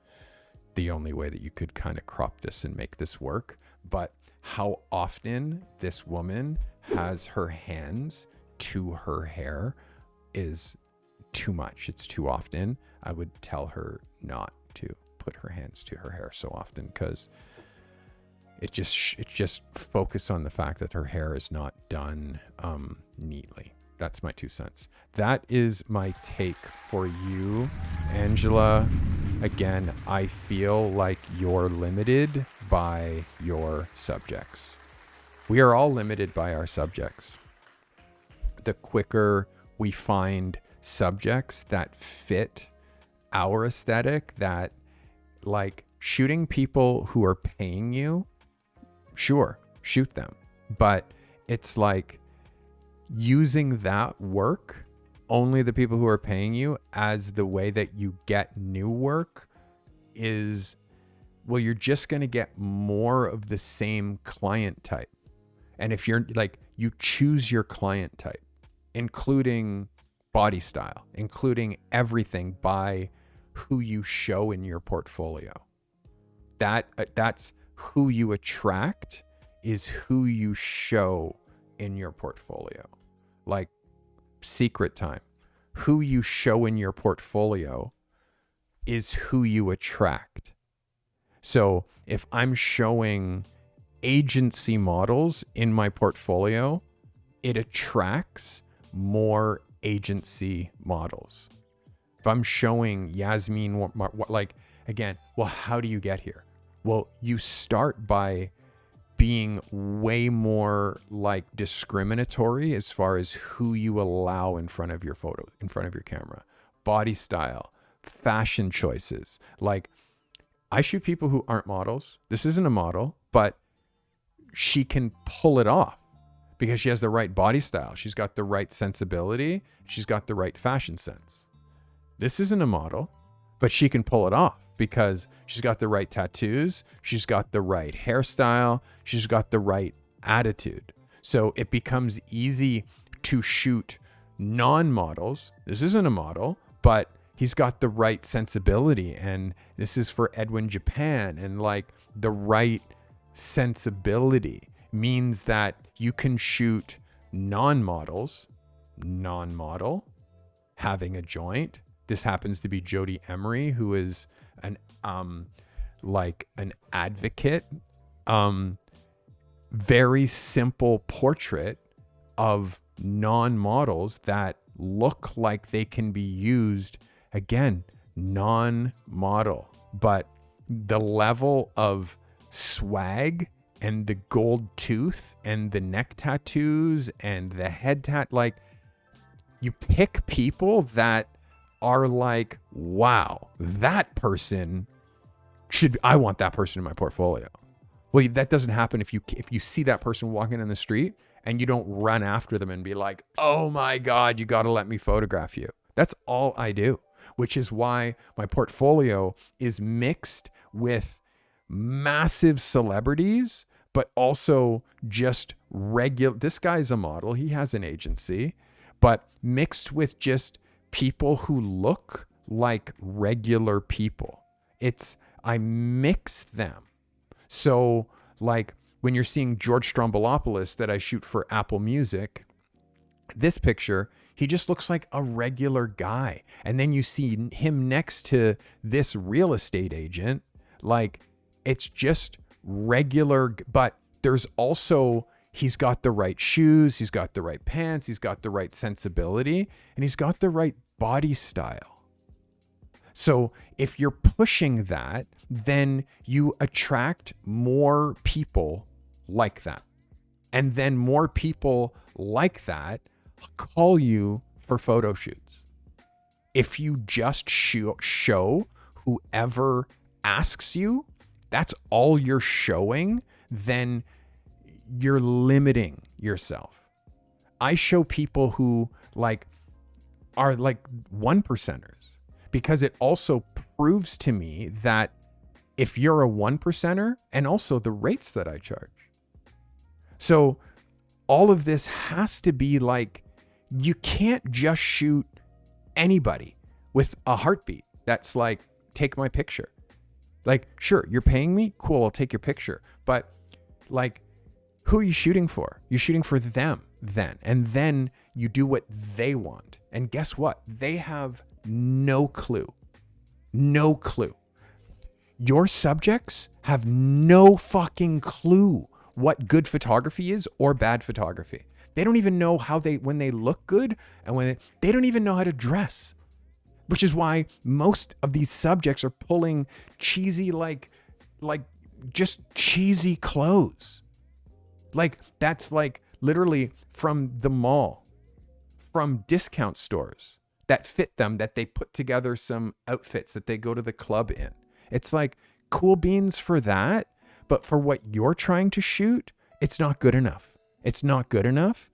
the only way that you could kind of crop this and make this work. But how often this woman has her hands to her hair is too much. It's too often. I would tell her not to put her hands to her hair so often, because it just focus on the fact that her hair is not done neatly. That's my 2 cents. That is my take for you, Angela. Again, I feel like you're limited by your subjects. We are all limited by our subjects. The quicker we find subjects that fit our aesthetic, that, like, shooting people who are paying you, sure, shoot them. But it's like using that work, only the people who are paying you, as the way that you get new work is, well, you're just going to get more of the same client type. And if you're like, you choose your client type, including body style, including everything by who you show in your portfolio. That's who you attract, is who you show in your portfolio. Like, secret time. Who you show in your portfolio is who you attract. So if I'm showing agency models in my portfolio, it attracts more agency models. If I'm showing Yasmin, like, again, well, how do you get here? Well, you start by being way more like discriminatory as far as who you allow in front of your photo, in front of your camera. Body style, fashion choices. Like, I shoot people who aren't models. This isn't a model, but she can pull it off because she has the right body style. She's got the right sensibility. She's got the right fashion sense. This isn't a model, but she can pull it off because she's got the right tattoos, she's got the right hairstyle, she's got the right attitude. So it becomes easy to shoot non-models. This isn't a model, but he's got the right sensibility, and this is for Edwin Japan, and like the right sensibility means that you can shoot non-models, non-model, having a joint. This happens to be Jodie Emery, who is an like an advocate, very simple portrait of non-models that look like they can be used, again, non-model, but the level of swag and the gold tooth and the neck tattoos and the head like, you pick people that are like, wow, that person I want that person in my portfolio. Well, that doesn't happen if you see that person walking in the street and you don't run after them and be like, oh my God, you got to let me photograph you. That's all I do, which is why my portfolio is mixed with massive celebrities, but also just regular. This guy's a model. He has an agency, but mixed with just people who look like regular people. I mix them. So like when you're seeing George Stroumboulopoulos that I shoot for Apple Music, this picture, he just looks like a regular guy. And then you see him next to this real estate agent, like it's just regular, but there's also, he's got the right shoes, he's got the right pants, he's got the right sensibility, and he's got the right body style. So if you're pushing that, then you attract more people like that. And then more people like that call you for photo shoots. If you just show whoever asks you, that's all you're showing, then you're limiting yourself. I show people who are like 1%ers. Because it also proves to me that if you're a 1%er, and also the rates that I charge. So all of this has to be like, you can't just shoot anybody with a heartbeat that's like, take my picture. Like, sure, you're paying me? Cool, I'll take your picture. But like, who are you shooting for? You're shooting for them then. And then you do what they want. And guess what? They have no clue. No clue. Your subjects have no fucking clue what good photography is or bad photography. They don't even know when they look good, and they don't even know how to dress. Which is why most of these subjects are pulling cheesy, like just cheesy clothes. Like that's like literally from the mall, from discount stores that fit them, that they put together some outfits that they go to the club in. It's like cool beans for that, but for what you're trying to shoot, it's not good enough. It's not good enough.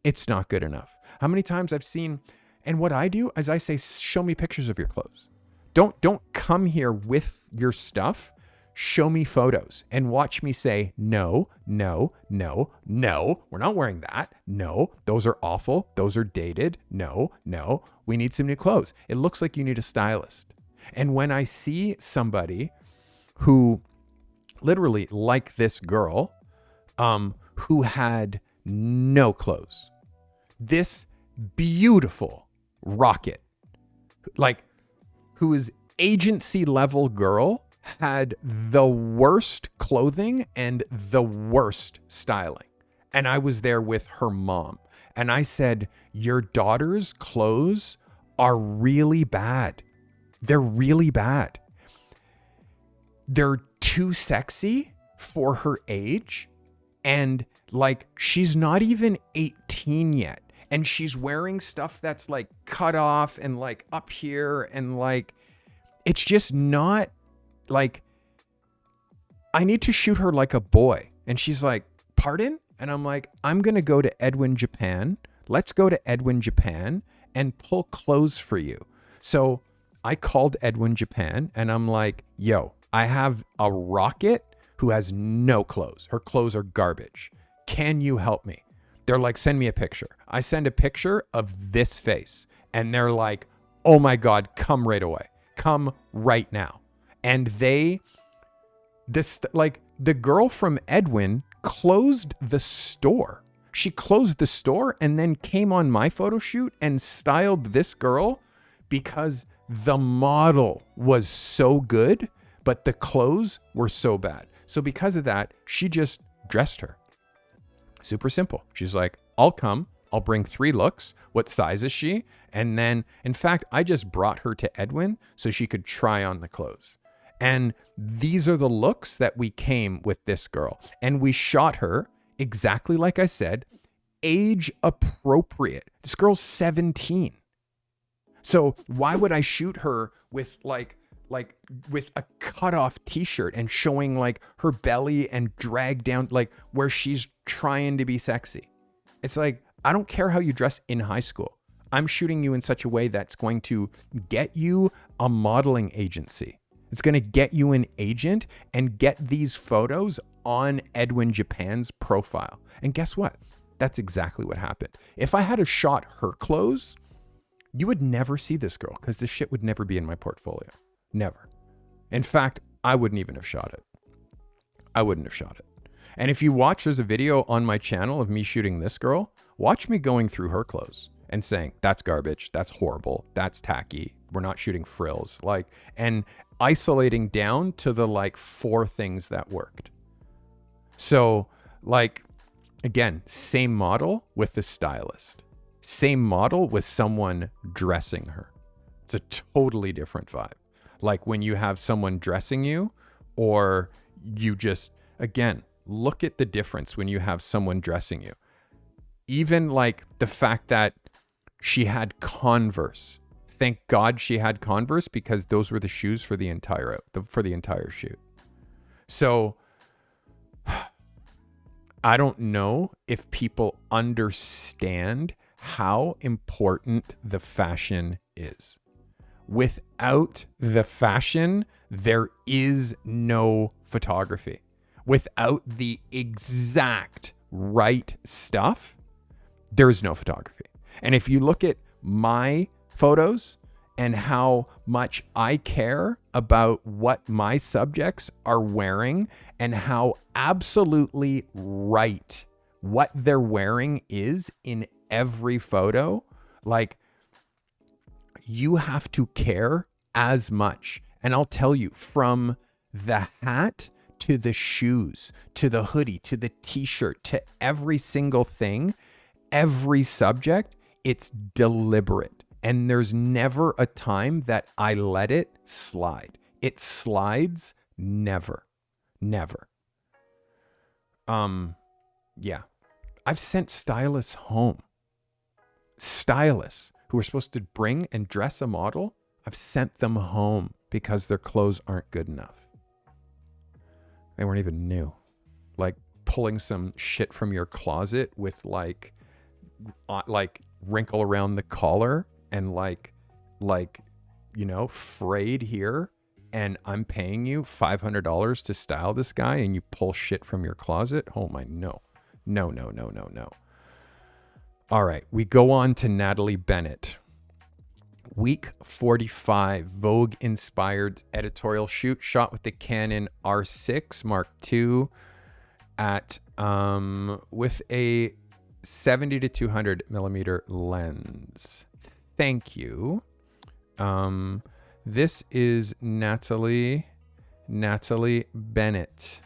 It's not good enough. How many times I've seen, and what I do is I say, show me pictures of your clothes. Don't come here with your stuff. Show me photos and watch me say, no, no, no, no, we're not wearing that. No, those are awful. Those are dated. No, no, we need some new clothes. It looks like you need a stylist. And when I see somebody who literally like this girl, who had no clothes, this beautiful rocket, like who is agency level girl, had the worst clothing and the worst styling. And I was there with her mom. And I said, your daughter's clothes are really bad. They're really bad. They're too sexy for her age. And like, she's not even 18 yet. And she's wearing stuff that's like cut off and like up here. And like, it's just not, like, I need to shoot her like a boy. And she's like, pardon? And I'm like, I'm going to go to Edwin Japan. Let's go to Edwin Japan and pull clothes for you. So I called Edwin Japan and I'm like, yo, I have a rocket who has no clothes. Her clothes are garbage. Can you help me? They're like, send me a picture. I send a picture of this face and they're like, oh my God, come right away. Come right now. And the girl from Edwin closed the store. She closed the store and then came on my photo shoot and styled this girl because the model was so good, but the clothes were so bad. So because of that, she just dressed her. Super simple. She's like, I'll come. I'll bring 3 looks. What size is she? And then, in fact, I just brought her to Edwin so she could try on the clothes. And these are the looks that we came with this girl. And we shot her exactly like I said, age appropriate. This girl's 17. So why would I shoot her with with a cutoff t-shirt and showing like her belly and drag down, like where she's trying to be sexy? It's like, I don't care how you dress in high school. I'm shooting you in such a way that's going to get you a modeling agency. It's going to get you an agent and get these photos on Edwin Japan's profile. And guess what? That's exactly what happened. If I had shot her clothes, you would never see this girl because this shit would never be in my portfolio. Never. In fact, I wouldn't even have shot it. I wouldn't have shot it. And if you watch, there's a video on my channel of me shooting this girl. Watch me going through her clothes and saying, that's garbage, that's horrible, that's tacky, we're not shooting frills, and isolating down to the 4 things that worked. So again, same model with the stylist, same model with someone dressing her. It's a totally different vibe. Like when you have someone dressing you, or you just, again, look at the difference when you have someone dressing you. Even the fact that she had Converse. Thank God she had Converse because those were the shoes for the entire shoot. So I don't know if people understand how important the fashion is. Without the fashion, there is no photography. Without the exact right stuff, there is no photography. And if you look at my photos and how much I care about what my subjects are wearing and how absolutely right what they're wearing is in every photo, you have to care as much. And I'll tell you, from the hat to the shoes, to the hoodie, to the t-shirt, to every single thing, every subject, it's deliberate. And there's never a time that I let it slide. It slides never. Never. Yeah. I've sent stylists home. Stylists who are supposed to bring and dress a model, I've sent them home because their clothes aren't good enough. They weren't even new. Pulling some shit from your closet with wrinkle around the collar and frayed here, and I'm paying you $500 to style this guy and you pull shit from your closet. Oh my, no. All right, we go on to Natalie Bennett. Week 45, Vogue-inspired editorial shoot shot with the Canon R6 Mark II at with a 70 to 200 millimeter lens. Thank you. This is Natalie Bennett.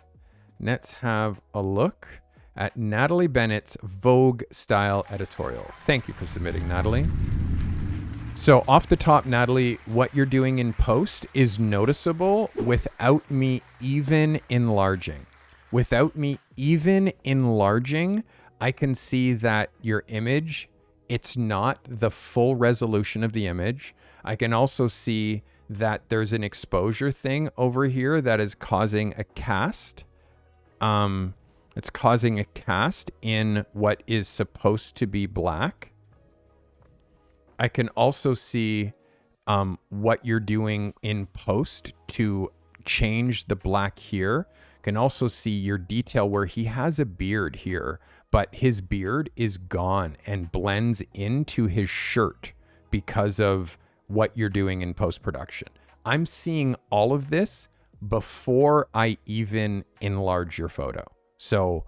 Let's have a look at Natalie Bennett's Vogue style editorial. Thank you for submitting, Natalie. So off the top, Natalie, what you're doing in post is noticeable without me even enlarging. Without me even enlarging, I can see that your image, it's not the full resolution of the image. I can also see that there's an exposure thing over here that is causing a cast. It's causing a cast in what is supposed to be black. I can also see what you're doing in post to change the black here. Can also see your detail where he has a beard here, but his beard is gone and blends into his shirt because of what you're doing in post-production. I'm seeing all of this before I even enlarge your photo. So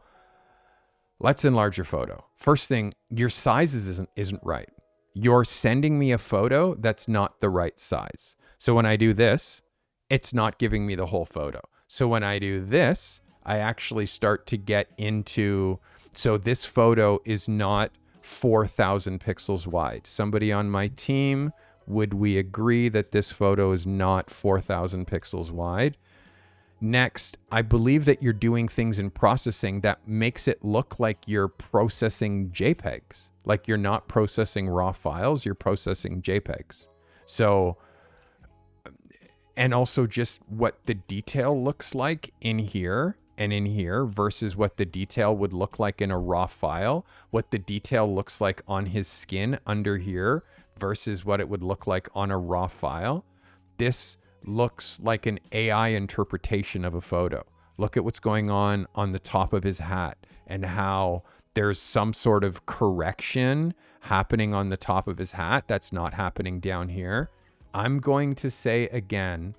let's enlarge your photo. First thing, your size isn't right. You're sending me a photo that's not the right size. So when I do this, it's not giving me the whole photo. So when I do this, I actually start to get into, so this photo is not 4,000 pixels wide. Somebody on my team, would we agree that this photo is not 4,000 pixels wide? Next, I believe that you're doing things in processing that makes it look like you're processing JPEGs. Like you're not processing raw files, you're processing JPEGs. So, and also just what the detail looks like in here and in here versus what the detail would look like in a raw file, what the detail looks like on his skin under here versus what it would look like on a raw file. This looks like an AI interpretation of a photo. Look at what's going on the top of his hat and how there's some sort of correction happening on the top of his hat that's not happening down here. I'm going to say again,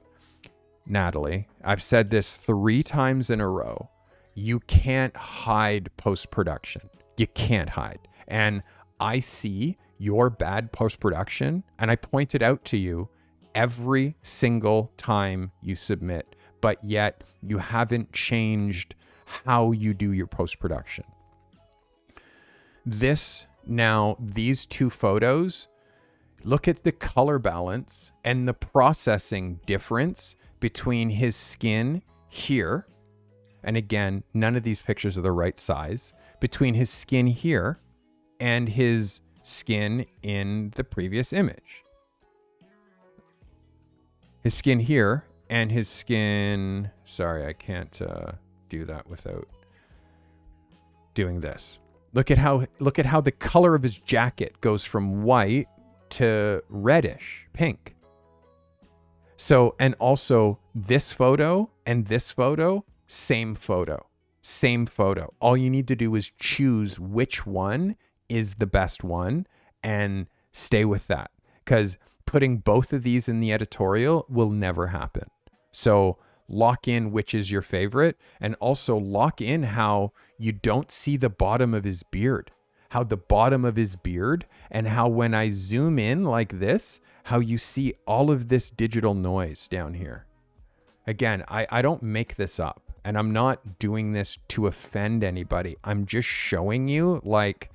Natalie, I've said this 3 times in a row. You can't hide post-production. You can't hide. And I see your bad post-production and I point it out to you every single time you submit, but yet you haven't changed how you do your post-production. These 2 photos, look at the color balance and the processing difference between his skin here, and again, none of these pictures are the right size, between his skin here and his skin in the previous image. His skin here and his skin, sorry, I can't do that without doing this. Look at how the color of his jacket goes from white to reddish pink. So, and also this photo and this photo, same photo. All you need to do is choose which one is the best one and stay with that, because putting both of these in the editorial will never happen. So lock in which is your favorite, and also lock in how you don't see the bottom of his beard, how the bottom of his beard, and how when I zoom in like this, how you see all of this digital noise down here. Again, I don't make this up, and I'm not doing this to offend anybody. I'm just showing you, like,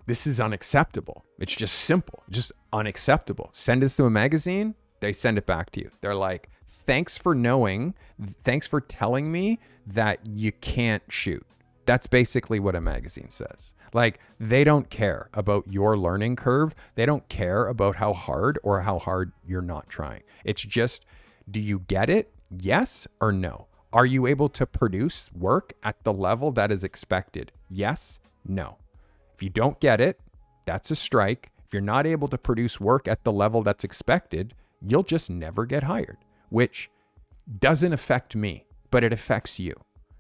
this is unacceptable. It's just simple, just unacceptable. Send this to a magazine, they send it back to you. They're like, thanks for telling me that you can't shoot. That's basically what a magazine says. Like, they don't care about your learning curve. They don't care about how hard you're not trying. It's just, do you get it? Yes or no? Are you able to produce work at the level that is expected? Yes, no. If you don't get it, that's a strike. If you're not able to produce work at the level that's expected, you'll just never get hired, which doesn't affect me, but it affects you.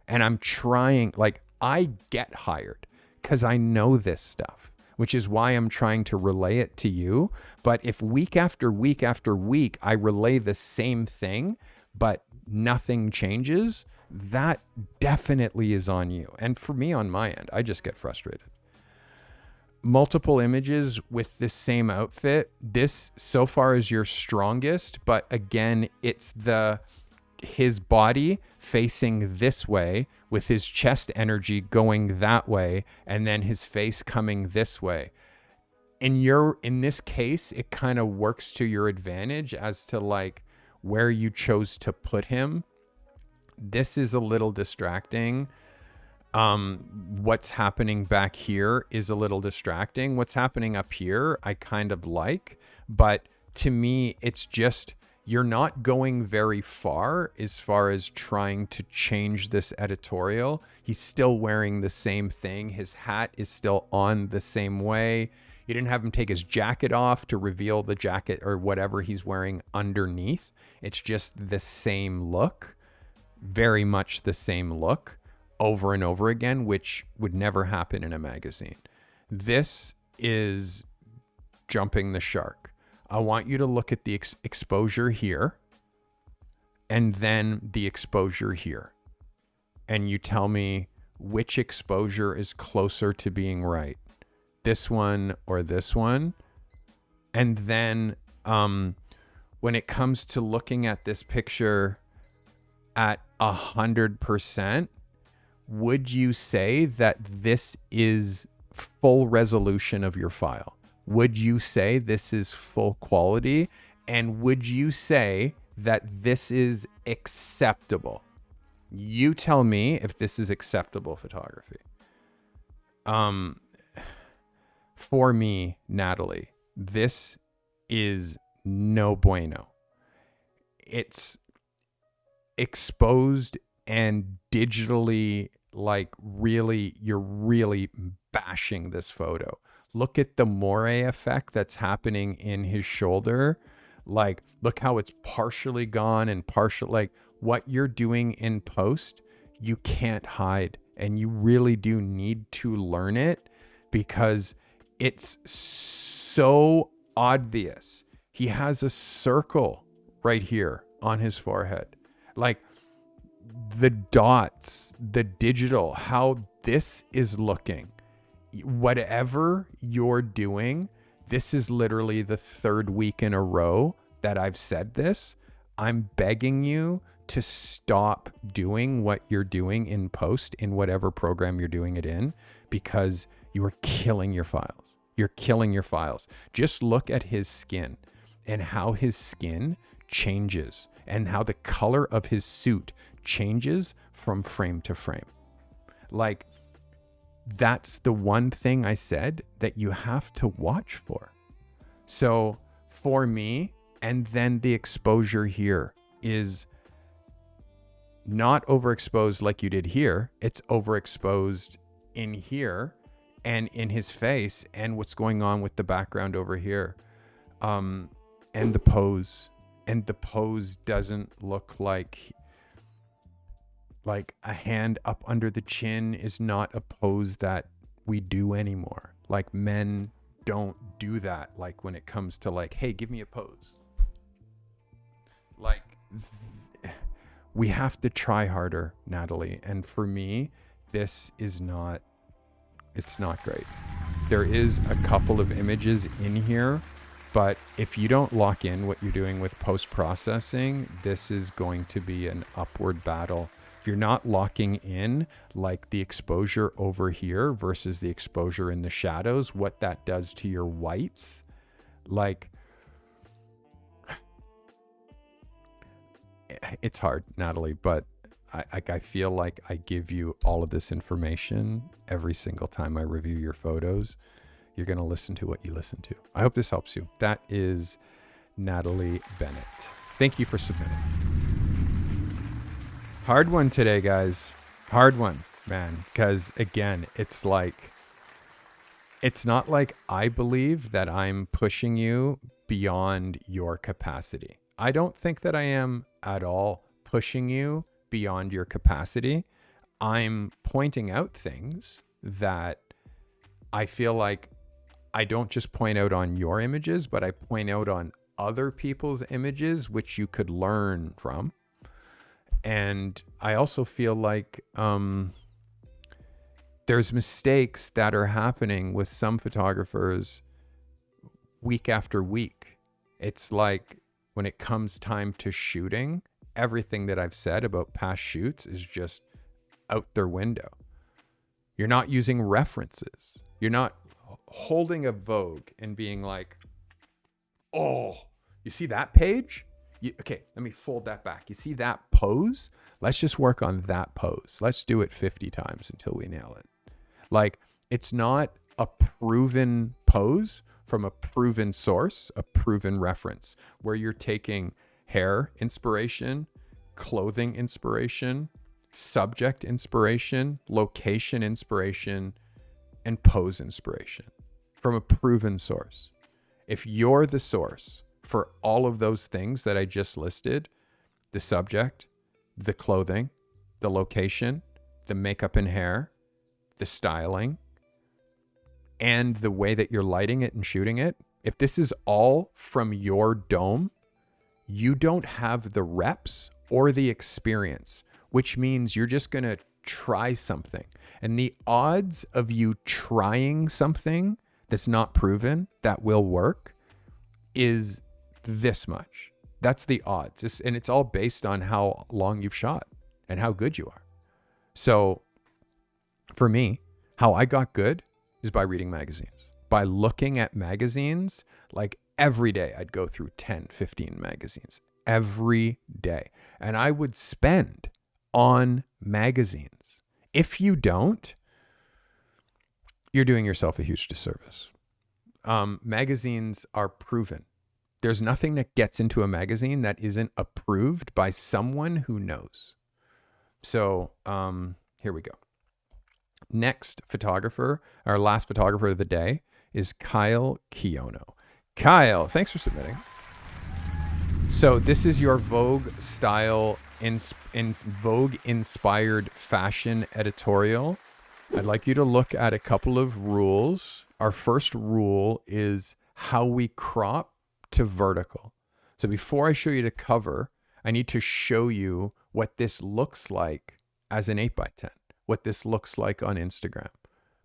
And I'm trying, like, I get hired because I know this stuff, which is why I'm trying to relay it to you. But if week after week after week, I relay the same thing, but nothing changes, that definitely is on you. And for me, on my end, I just get frustrated. Multiple images with this same outfit. This so far is your strongest, but again, it's his body facing this way with his chest energy going that way, and then his face coming this way. In this case, it kind of works to your advantage as to like where you chose to put him. This is a little distracting. What's happening back here is a little distracting. What's happening up here, I kind of like, but to me, it's just, you're not going very far as trying to change this editorial. He's still wearing the same thing. His hat is still on the same way. He didn't have him take his jacket off to reveal the jacket or whatever he's wearing underneath. It's just the same look, very much the same look over and over again, which would never happen in a magazine. This is jumping the shark. I want you to look at the exposure here and then the exposure here. And you tell me which exposure is closer to being right. This one or this one. And then when it comes to looking at this picture at 100%, would you say that this is full resolution of your file? Would you say this is full quality? And would you say that this is acceptable? You tell me if this is acceptable photography. For me, Natalie, this is no bueno. It's exposed and digitally, like really, you're really bashing this photo. Look at the moire effect that's happening in his shoulder. Like, look how it's partially gone and partial, like what you're doing in post, you can't hide. And you really do need to learn it because it's so obvious. He has a circle right here on his forehead. Like the dots, the digital, how this is looking. Whatever you're doing, this is literally the third week in a row that I've said this. I'm begging you to stop doing what you're doing in post in whatever program you're doing it in, because you are killing your files. You're killing your files. Just look at his skin and how his skin changes and how the color of his suit changes from frame to frame. Like, that's the one thing I said that you have to watch for. So for me, and then the exposure here is not overexposed like you did here. It's overexposed in here and in his face and what's going on with the background over here. And the pose. And the pose doesn't look like a hand up under the chin is not a pose that we do anymore. Like, men don't do that. Like, when it comes to like, hey, give me a pose. Like, we have to try harder, Natalie. And for me, this is not, it's not great. There is a couple of images in here, but if you don't lock in what you're doing with post-processing, this is going to be an upward battle. If you're not locking in like the exposure over here versus the exposure in the shadows, what that does to your whites, like, it's hard, Natalie, but I feel like I give you all of this information every single time I review your photos. You're going to listen to what you listen to. I hope this helps you. That is Natalie Bennett. Thank you for submitting. Hard one today, guys. Hard one, man. Because again, it's like, it's not like I believe that I'm pushing you beyond your capacity. I don't think that I am at all pushing you beyond your capacity. I'm pointing out things that I feel like I don't just point out on your images, but I point out on other people's images, which you could learn from. And I also feel like there's mistakes that are happening with some photographers week after week. It's like when it comes time to shooting, everything that I've said about past shoots is just out their window. You're not using references. You're not holding a Vogue and being like, oh, you see that page? Okay, let me fold that back. You see that pose? Let's just work on that pose. Let's do it 50 times until we nail it. Like, it's not a proven pose from a proven source, a proven reference, where you're taking hair inspiration, clothing inspiration, subject inspiration, location inspiration, and pose inspiration. from a proven source. If you're the source for all of those things that I just listed, the subject, the clothing, the location, the makeup and hair, the styling, and the way that you're lighting it and shooting it, if this is all from your dome, you don't have the reps or the experience, which means you're just going to try something. And the odds of you trying something that's not proven that will work is this much. That's the odds. And it's all based on how long you've shot and how good you are. So for me, how I got good is by reading magazines, by looking at magazines. Like every day I'd go through 10, 15 magazines every day. And I would spend on magazines. If you don't, you're doing yourself a huge disservice. Magazines are proven. There's nothing that gets into a magazine that isn't approved by someone who knows. So here we go. Next photographer, our last photographer of the day, is Kyle Kiono. Kyle, thanks for submitting. So this is your Vogue style, Vogue inspired fashion editorial. I'd like you to look at a couple of rules. Our first rule is how we crop to vertical. So before I show you the cover, I need to show you what this looks like as an 8x10, what this looks like on Instagram.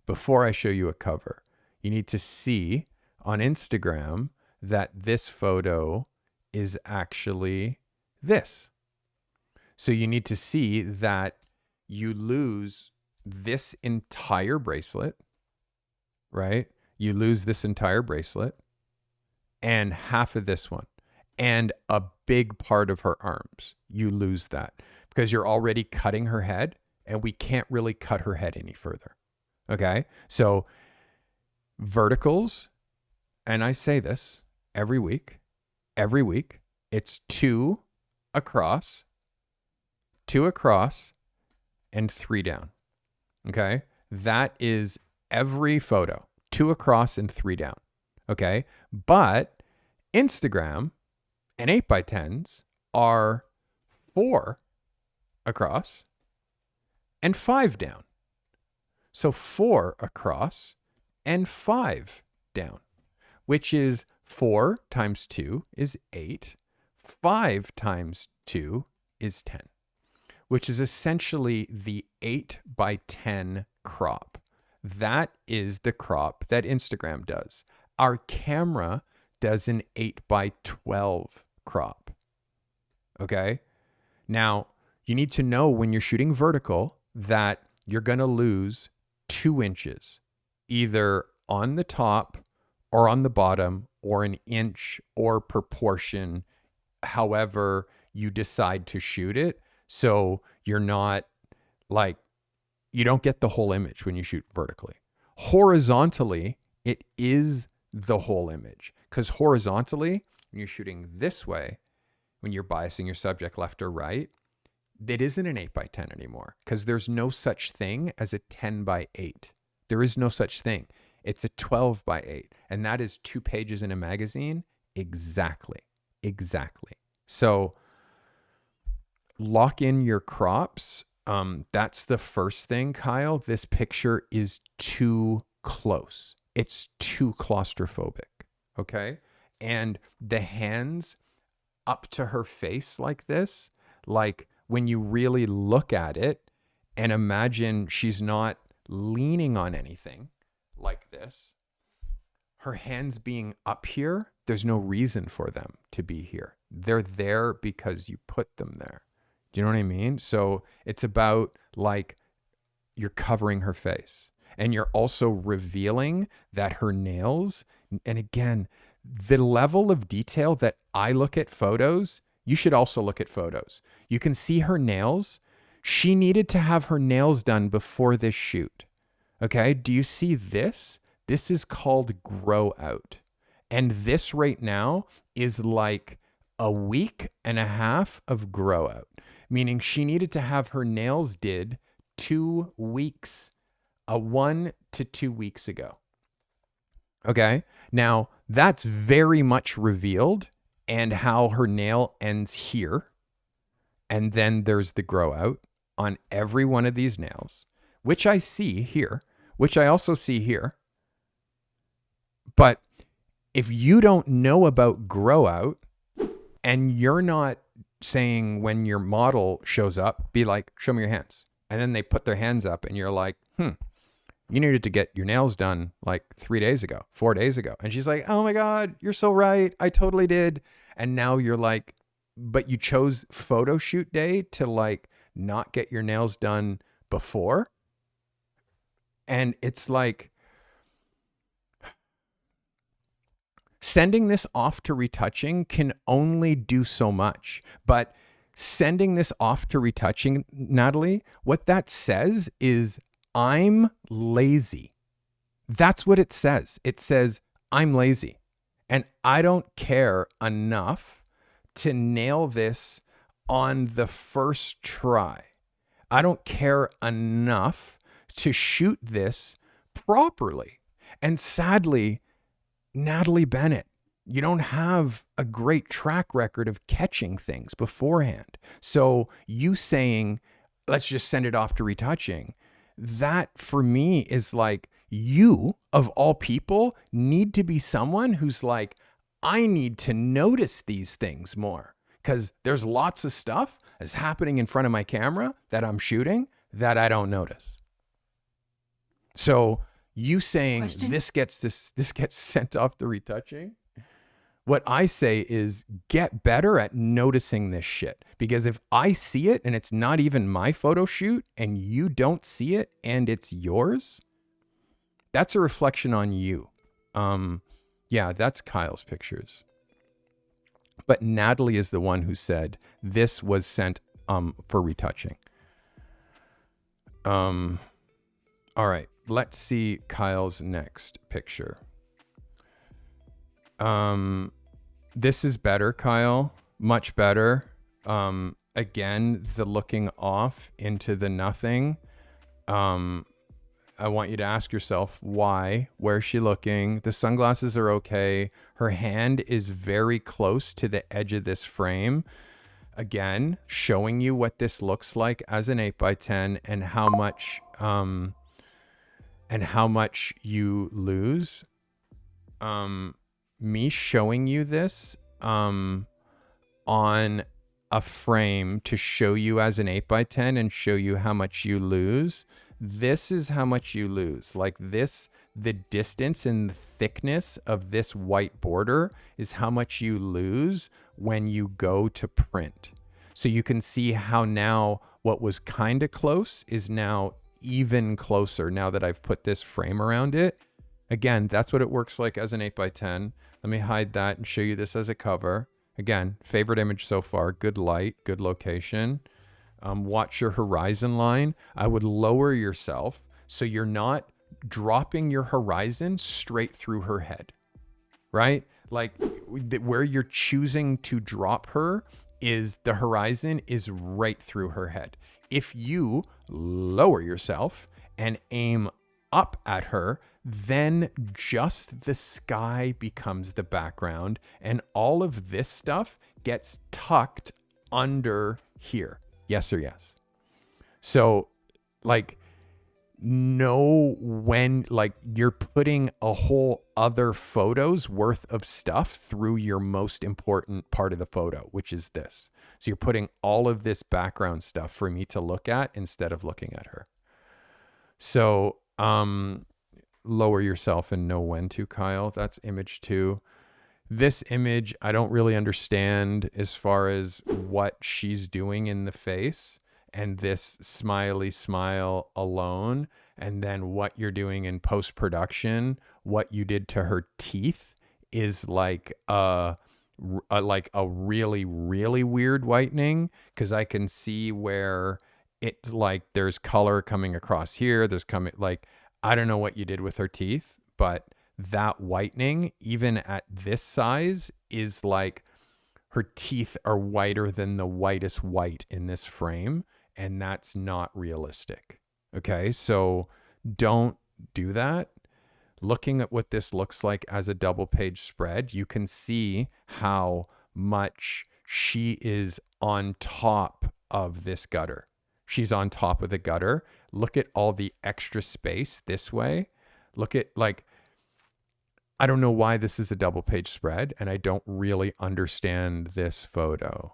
Before I show you a cover, you need to see on Instagram that this photo is actually this. So you need to see that you lose this entire bracelet, right? You lose this entire bracelet and half of this one and a big part of her arms. You lose that because you're already cutting her head and we can't really cut her head any further. Okay. So verticals, and I say this every week, it's two across, and three down. Okay. That is every photo, 2 across and 3 down. Okay. But Instagram and 8x10s are 4 across and 5 down. So 4 across and 5 down, which is 4 times 2 is 8. 5 times 2 is 10, which is essentially the 8x10 crop. That is the crop that Instagram does. Our camera does an 8x12 crop. Okay. Now you need to know when you're shooting vertical that you're going to lose 2 inches, either on the top or on the bottom, or an inch or proportion, however you decide to shoot it. So you're not like, you don't get the whole image when you shoot vertically. Horizontally, it is the whole image, because horizontally, when you're shooting this way, when you're biasing your subject left or right, it isn't an 8x10 anymore, because there's no such thing as a 10x8. There is no such thing. It's a 12x8, and that is 2 pages in a magazine. Exactly. So lock in your crops. That's the first thing, Kyle. This picture is too close. It's too claustrophobic. Okay. And the hands up to her face like this, like when you really look at it and imagine she's not leaning on anything like this, her hands being up here, there's no reason for them to be here. They're there because you put them there. Do you know what I mean? So it's about like you're covering her face and you're also revealing that her nails, and again, the level of detail that I look at photos, you should also look at photos. You can see her nails. She needed to have her nails done before this shoot. Okay. Do you see this? This is called grow out. And this right now is like a week and a half of grow out, meaning she needed to have her nails did 2 weeks, 1 to 2 weeks ago. Okay. Now that's very much revealed, and how her nail ends here. And then there's the grow out on every one of these nails, which I see here, which I also see here. But if you don't know about grow out, and you're not saying when your model shows up, be like, show me your hands. And then they put their hands up and you're like, you needed to get your nails done like 3 days ago, 4 days ago. And she's like, oh my God, you're so right. I totally did. And now you're like, but you chose photo shoot day to like not get your nails done before. And it's like, sending this off to retouching can only do so much. But sending this off to retouching, Natalie, what that says is, I'm lazy. That's what it says. It says, I'm lazy. And I don't care enough to nail this on the first try. I don't care enough to shoot this properly. And sadly, Natalie Bennett, you don't have a great track record of catching things beforehand. So you saying, let's just send it off to retouching, that for me is like, you of all people need to be someone who's like, I need to notice these things more, because there's lots of stuff that's happening in front of my camera that I'm shooting that I don't notice. So you saying this gets sent off to retouching, what I say is get better at noticing this shit. Because if I see it and it's not even my photo shoot and you don't see it and it's yours, that's a reflection on you. Yeah, that's Kyle's pictures. But Natalie is the one who said this was sent for retouching. All right, let's see Kyle's next picture. This is better, Kyle. Much better. Again, the looking off into the nothing. I want you to ask yourself why. Where's she looking? The sunglasses are okay. Her hand is very close to the edge of this frame. Again, showing you what this looks like as an 8x10 and how much you lose. Me showing you this on a frame to show you as an 8x10 and show you how much you lose. This is how much you lose. Like this, the distance and the thickness of this white border is how much you lose when you go to print. So you can see how now what was kind of close is now even closer now that I've put this frame around it. Again, that's what it works like as an 8x10. Let me hide that and show you this as a cover. Again, favorite image so far. Good light, good location. Watch your horizon line. I would lower yourself so you're not dropping your horizon straight through her head, right? Like where you're choosing to drop her is the horizon is right through her head. If you lower yourself and aim up at her, then just the sky becomes the background and all of this stuff gets tucked under here. Yes or yes? So like know when like you're putting a whole other photo's worth of stuff through your most important part of the photo, which is this. So you're putting all of this background stuff for me to look at instead of looking at her. So lower yourself and know when to, Kyle. That's image 2. This image, I don't really understand as far as what she's doing in the face and this smiley smile alone, and then what you're doing in post-production, what you did to her teeth is like a really, really weird whitening, because I can see where it like there's color coming across here. There's coming like, I don't know what you did with her teeth, but that whitening, even at this size, is like her teeth are whiter than the whitest white in this frame. And that's not realistic. Okay. So don't do that. looking at what this looks like as a double page spread, you can see how much she is on top of this gutter. She's on top of the gutter. Look at all the extra space this way. Look at, like, I don't know why this is a double page spread, and I don't really understand this photo.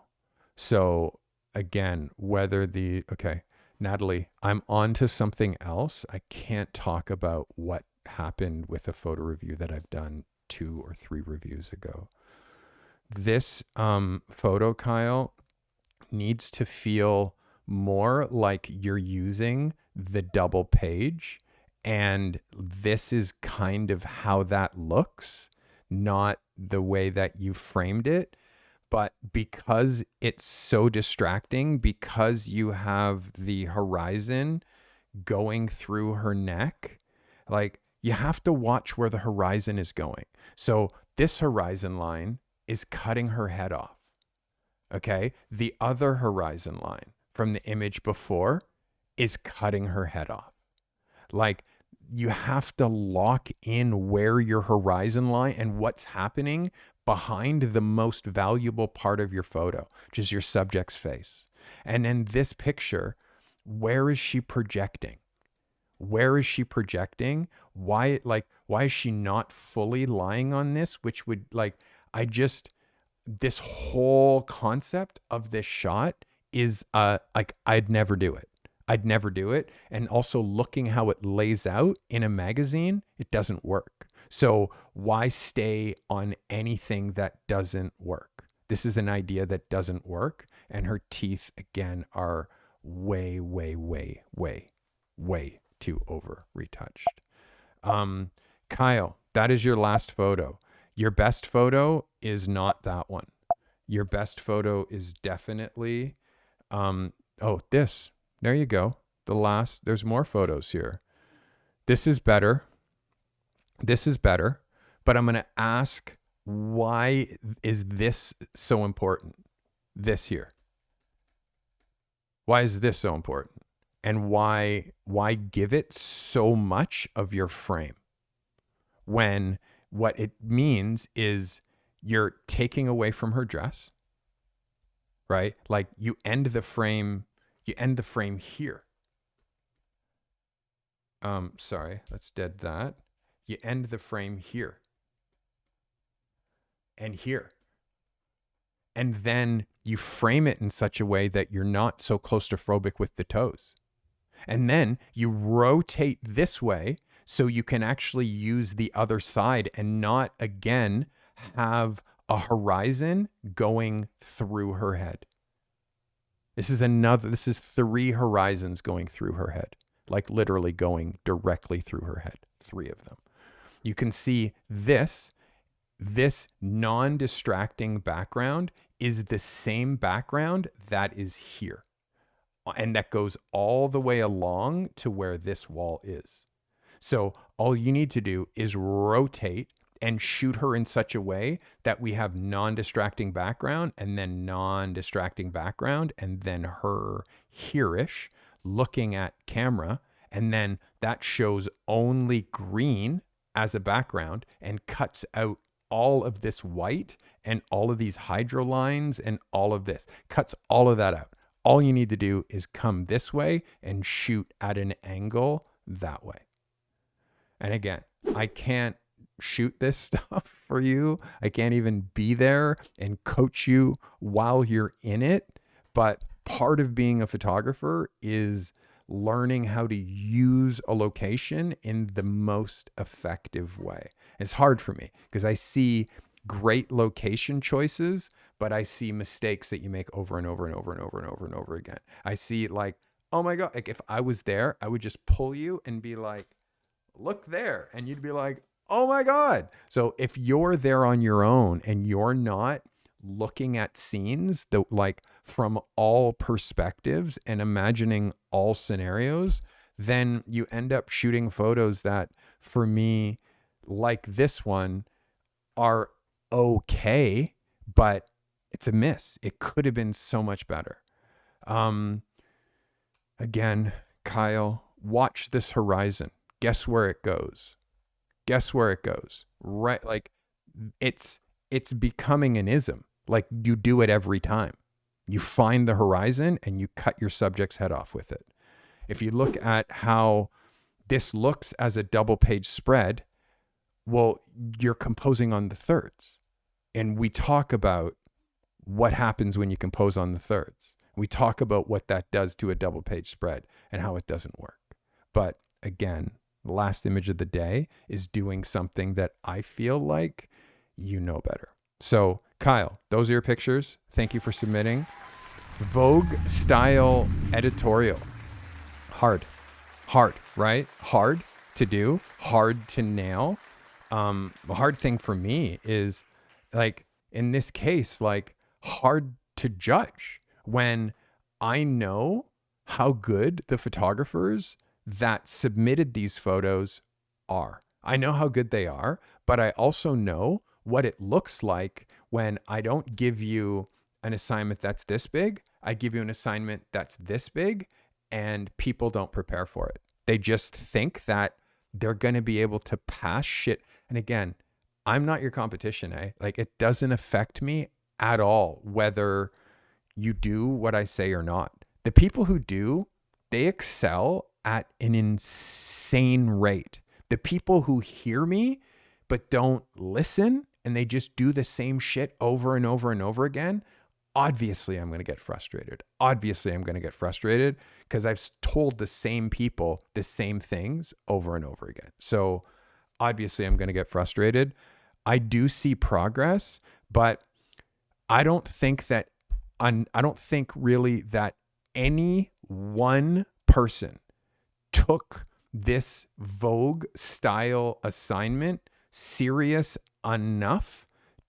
So again, okay, Natalie, I'm on to something else. I can't talk about what happened with a photo review that I've done 2 or 3 reviews ago. This photo, Kyle, needs to feel more like you're using the double page, and this is kind of how that looks, not the way that you framed it. But because it's so distracting, because you have the horizon going through her neck, like, you have to watch where the horizon is going. So this horizon line is cutting her head off. Okay. The other horizon line from the image before is cutting her head off. Like, you have to lock in where your horizon line and what's happening behind the most valuable part of your photo, which is your subject's face. And in this picture, where is she projecting? Where is she projecting? Why is she not fully lying on this? Which would, like, this whole concept of this shot is like, I'd never do it. I'd never do it. And also, looking how it lays out in a magazine, it doesn't work. So why stay on anything that doesn't work? This is an idea that doesn't work. And her teeth, again, are way, way, way, way, way too over retouched. Kyle, that is your last photo. Your best photo is not that one. Your best photo is definitely, this. There you go. There's more photos here. This is better. This is better. But I'm going to ask, why is this so important? This here. Why is this so important? And why give it so much of your frame when what it means is you're taking away from her dress, right? Like, you end the frame here. Sorry, let's dead that. You end the frame here and here. And then you frame it in such a way that you're not so claustrophobic with the toes. And then you rotate this way so you can actually use the other side and not, again, have a horizon going through her head. This is 3 horizons going through her head, like literally going directly through her head, 3 of them. You can see this non-distracting background is the same background that is here. And that goes all the way along to where this wall is. So all you need to do is rotate and shoot her in such a way that we have non-distracting background and then non-distracting background and then her here-ish looking at camera. And then that shows only green as a background and cuts out all of this white and all of these hydro lines and all of this. Cuts all of that out. All you need to do is come this way and shoot at an angle that way. And again, I can't shoot this stuff for you. I can't even be there and coach you while you're in it. But part of being a photographer is learning how to use a location in the most effective way. It's hard for me because I see great location choices, but I see mistakes that you make over and over and over and over and over and over again. I see, like, oh my God, like, if I was there, I would just pull you and be like, look there. And you'd be like, oh my God. So if you're there on your own and you're not looking at scenes that, like, from all perspectives and imagining all scenarios, then you end up shooting photos that, for me, like this one, are okay, but it's a miss. It could have been so much better. Again, Kyle, watch this horizon. Guess where it goes? guess where it goes? Right. Like it's becoming an ism. Like you do it every time. You find the horizon and you cut your subject's head off with it. If you look at how this looks as a double page spread, well, you're composing on the thirds. And we talk about what happens when you compose on the thirds. We talk about what that does to a double page spread and how it doesn't work. But again, the last image of the day is doing something that I feel like you know better. So Kyle, those are your pictures. Thank you for submitting. Vogue style editorial. Hard, right? Hard to do, hard to nail. The hard thing for me is like, in this case, like hard to judge when I know how good the photographers that submitted these photos are. I know how good they are, but I also know what it looks like when I don't give you an assignment that's this big. I give you an assignment that's this big and people don't prepare for it. They just think that they're going to be able to pass shit. And again, I'm not your competition, eh? Like it doesn't affect me at all whether you do what I say or not. The people who do, they excel at an insane rate. The people who hear me but don't listen and they just do the same shit over and over and over again, obviously I'm going to get frustrated. Obviously I'm going to get frustrated because I've told the same people the same things over and over again. So obviously I'm going to get frustrated. I do see progress, but I don't think really that any one person took this Vogue style assignment serious enough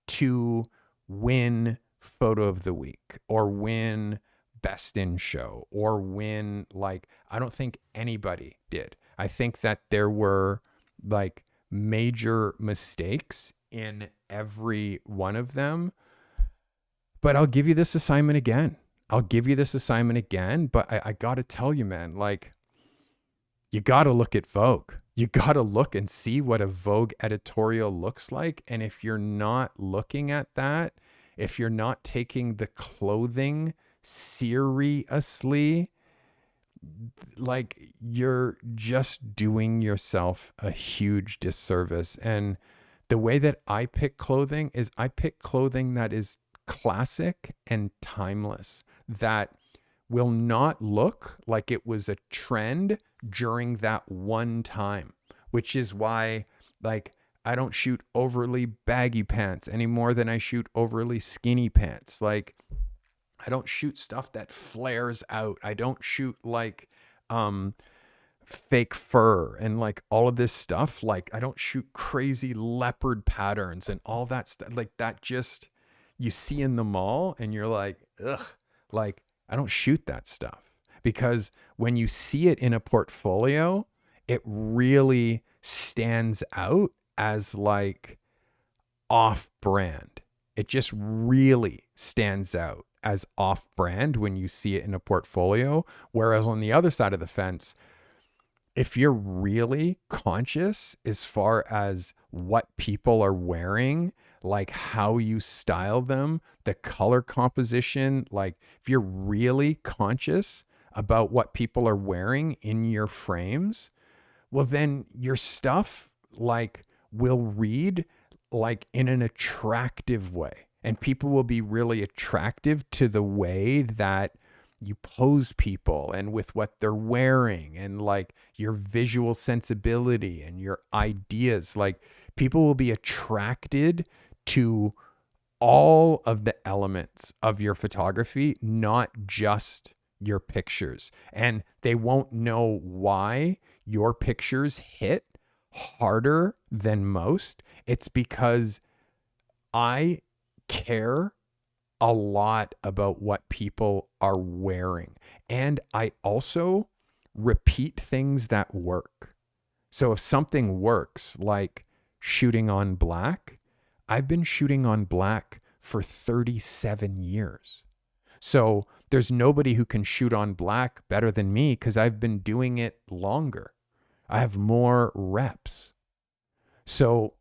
to win photo of the week or win best in show or win, like, I don't think anybody did. I think that there were like major mistakes in every one of them. But I'll give you this assignment again. But I got to tell you, man, like, you got to look at Vogue. You got to look and see what a Vogue editorial looks like. And if you're not looking at that, if you're not taking the clothing seriously, like, you're just doing yourself a huge disservice. And the way that I pick clothing is I pick clothing that is classic and timeless, that will not look like it was a trend during that one time, which is why, like, I don't shoot overly baggy pants any more than I shoot overly skinny pants. Like, I don't shoot stuff that flares out. I don't shoot like fake fur and like all of this stuff. Like, I don't shoot crazy leopard patterns and all that stuff. Like, that just, you see in the mall and you're like, ugh, like, I don't shoot that stuff. Because when you see it in a portfolio, it really stands out as like off brand. It just really stands out as off brand when you see it in a portfolio. Whereas on the other side of the fence, if you're really conscious as far as what people are wearing, like how you style them, the color composition, like if you're really conscious about what people are wearing in your frames, well, then your stuff like will read like in an attractive way. And people will be really attractive to the way that you pose people and with what they're wearing and like your visual sensibility and your ideas. Like, people will be attracted to all of the elements of your photography, not just your pictures. And they won't know why your pictures hit harder than most. It's because I care a lot about what people are wearing. And I also repeat things that work. So if something works, like shooting on black, I've been shooting on black for 37 years. So there's nobody who can shoot on black better than me because I've been doing it longer. I have more reps. So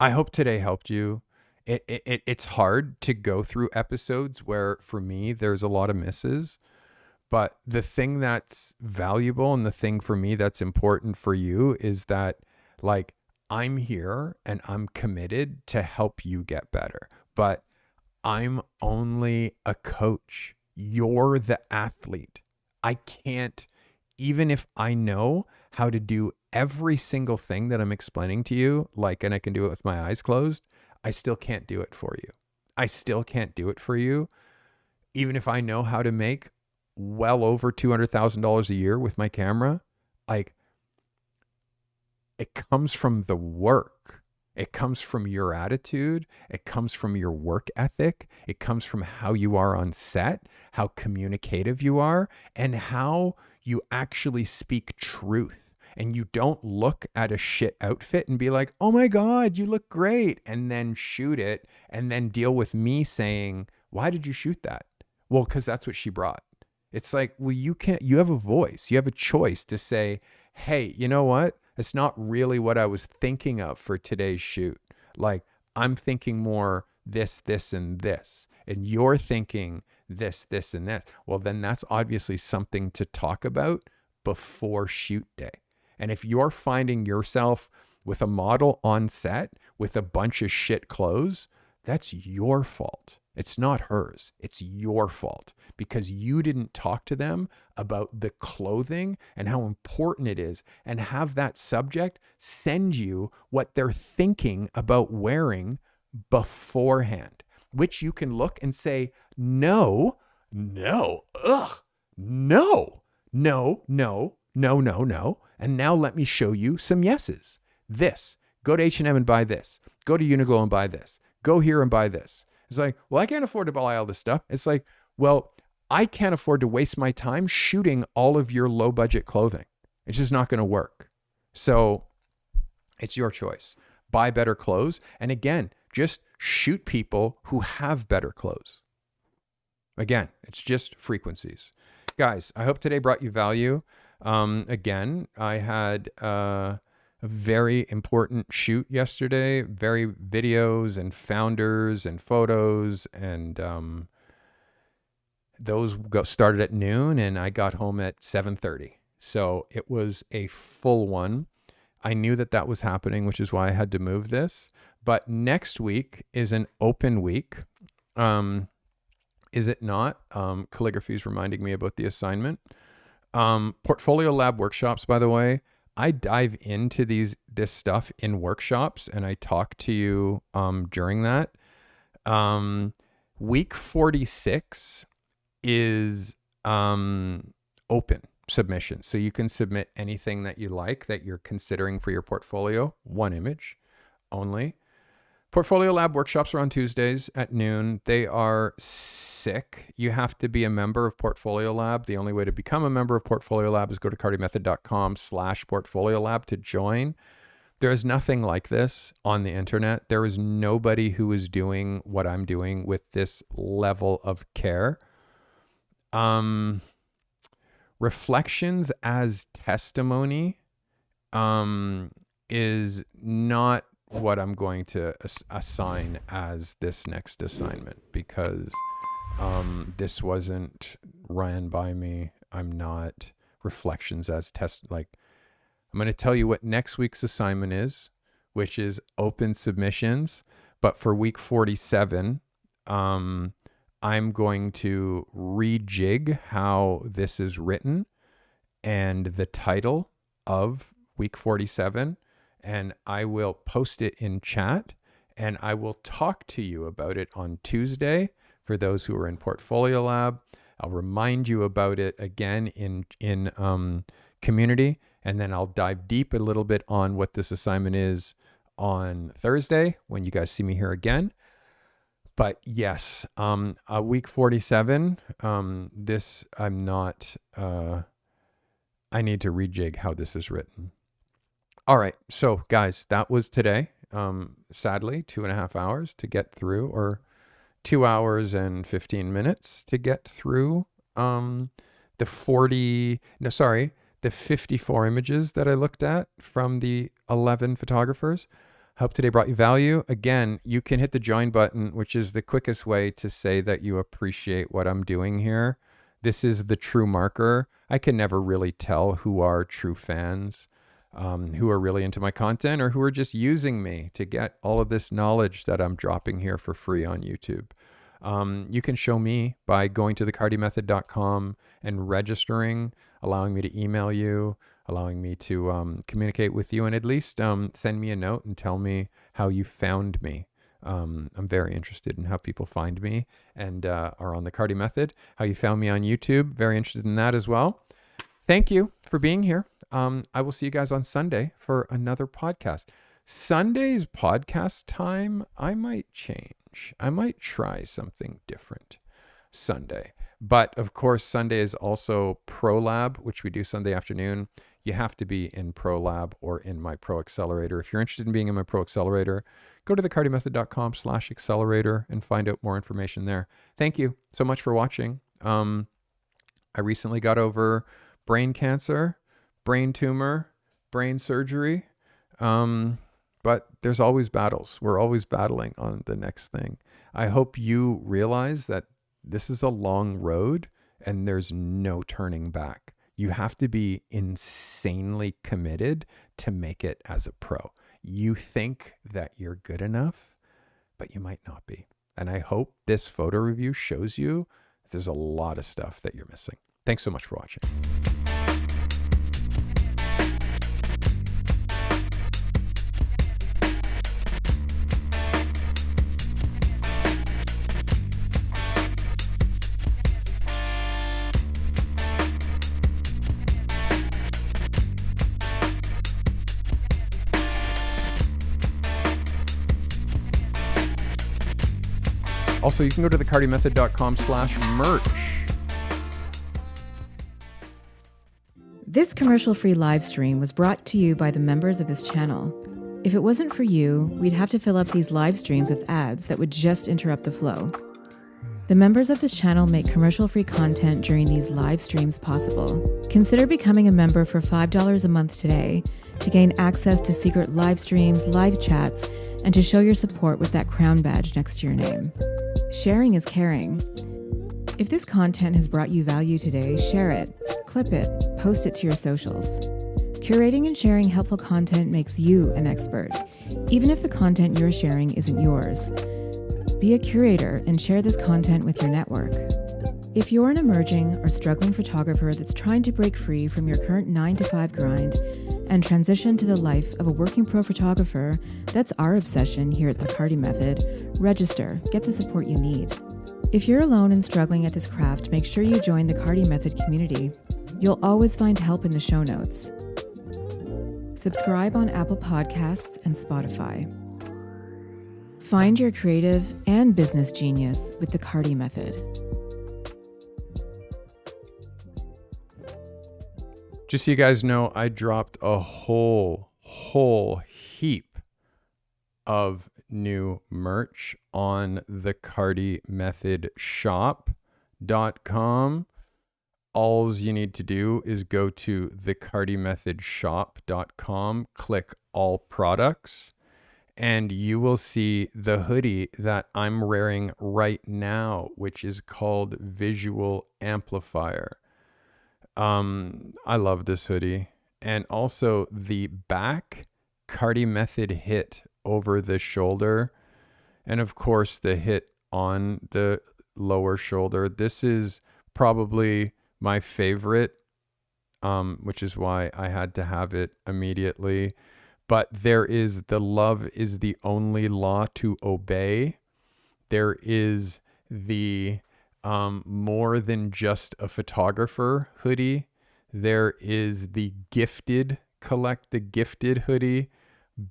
I hope today helped you. It's hard to go through episodes where, for me, there's a lot of misses. But the thing that's valuable and the thing for me that's important for you is that, like, I'm here and I'm committed to help you get better. But I'm only a coach. You're the athlete. I can't, even if I know how to do every single thing that I'm explaining to you, like, and I can do it with my eyes closed, I still can't do it for you. I still can't do it for you. Even if I know how to make well over $200,000 a year with my camera, like, it comes from the work. It comes from your attitude. It comes from your work ethic. It comes from how you are on set, how communicative you are, and how you actually speak truth. And you don't look at a shit outfit and be like, oh my God, you look great, and then shoot it and then deal with me saying, why did you shoot that? Well, because that's what she brought. It's like, well, you have a voice. You have a choice to say, hey, you know what? It's not really what I was thinking of for today's shoot. Like, I'm thinking more this, this, and this. And you're thinking this, this, and this. Well, then that's obviously something to talk about before shoot day. And if you're finding yourself with a model on set with a bunch of shit clothes, that's your fault. It's not hers. It's your fault because you didn't talk to them about the clothing and how important it is and have that subject send you what they're thinking about wearing beforehand, which you can look and say, no, no, ugh, no, no, no, no, no, no. And now let me show you some yeses. This, go to H&M and buy this. Go to Uniqlo and buy this. Go here and buy this. It's like, well, I can't afford to buy all this stuff. It's like, well, I can't afford to waste my time shooting all of your low budget clothing. It's just not going to work. So it's your choice. Buy better clothes. And again, just shoot people who have better clothes. Again, it's just frequencies. Guys, I hope today brought you value. Again, I had a very important shoot yesterday, very videos and founders and photos, and those started at noon and I got home at 7:30. So it was a full one. I knew that was happening, which is why I had to move this. But next week is an open week. Is it not? Calligraphy is reminding me about the assignment. Portfolio Lab workshops, by the way, I dive into this stuff in workshops and I talk to you during that. Week 46 is open submission. So you can submit anything that you like that you're considering for your portfolio, one image only. Portfolio Lab workshops are on Tuesdays at noon. They are sick. You have to be a member of Portfolio Lab. The only way to become a member of Portfolio Lab is go to cartymethod.com/Portfolio Lab to join. There is nothing like this on the internet. There is nobody who is doing what I'm doing with this level of care. Reflections as testimony is not what I'm going to assign as this next assignment because this wasn't ran by me. I'm not reflections as like, I'm going to tell you what next week's assignment is, which is open submissions. But for week 47, I'm going to rejig how this is written and the title of week 47. And I will post it in chat and I will talk to you about it on Tuesday for those who are in Portfolio Lab. I'll remind you about it again in community, and then I'll dive deep a little bit on what this assignment is on Thursday when you guys see me here again. But yes, week 47, this I'm not, I need to rejig how this is written. All right. So guys, that was today. Sadly, 2.5 hours to get through, or 2 hours and 15 minutes to get through, the the 54 images that I looked at from the 11 photographers. Hope today brought you value. Again, you can hit the join button, which is the quickest way to say that you appreciate what I'm doing here. This is the true marker. I can never really tell who are true fans, who are really into my content, or who are just using me to get all of this knowledge that I'm dropping here for free on YouTube. You can show me by going to thecartymethod.com and registering, allowing me to email you, allowing me to communicate with you, and at least send me a note and tell me how you found me. I'm very interested in how people find me and are on the Carty Method, how you found me on YouTube. Very interested in that as well. Thank you for being here. I will see you guys on Sunday for another podcast. Sunday's podcast time, I might change. I might try something different Sunday. But of course, Sunday is also Pro Lab, which we do Sunday afternoon. You have to be in Pro Lab or in my Pro Accelerator. If you're interested in being in my Pro Accelerator, go to thecartymethod.com/accelerator and find out more information there. Thank you so much for watching. I recently got over brain cancer, brain tumor, brain surgery. But there's always battles. We're always battling on the next thing. I hope you realize that this is a long road and there's no turning back. You have to be insanely committed to make it as a pro. You think that you're good enough, but you might not be. And I hope this photo review shows you there's a lot of stuff that you're missing. Thanks so much for watching. Also, you can go to thecartymethod.com/merch. This commercial-free live stream was brought to you by the members of this channel. If it wasn't for you, we'd have to fill up these live streams with ads that would just interrupt the flow. The members of this channel make commercial-free content during these live streams possible. Consider becoming a member for $5 a month today to gain access to secret live streams, live chats, and to show your support with that crown badge next to your name. Sharing is caring. If this content has brought you value today, share it, clip it, post it to your socials. Curating and sharing helpful content makes you an expert, even if the content you're sharing isn't yours. Be a curator and share this content with your network. If you're an emerging or struggling photographer that's trying to break free from your current 9-to-5 grind and transition to the life of a working pro photographer, that's our obsession here at the Carty Method. Register, get the support you need. If you're alone and struggling at this craft, make sure you join the Carty Method community. You'll always find help in the show notes. Subscribe on Apple Podcasts and Spotify. Find your creative and business genius with the Carty Method. Just so you guys know, I dropped a whole heap of new merch on the Carty Method shop.com. All you need to do is go to thecartymethodshop.com, click all products, and you will see the hoodie that I'm wearing right now, which is called Visual Amplifier. I love this hoodie. And also the back Carty Method hit over the shoulder. And of course the hit on the lower shoulder. This is probably my favorite, which is why I had to have it immediately. But there is the love is the only law to obey. There is the more than just a photographer hoodie. There is the gifted, collect the gifted hoodie,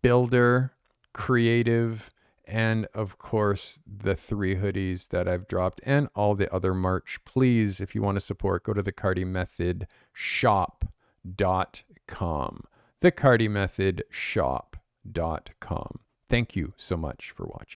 builder, creative, and of course the 3 hoodies that I've dropped and all the other merch. Please, if you want to support, go to thecartymethod.shop.com. thecartymethod.shop.com. Thank you so much for watching.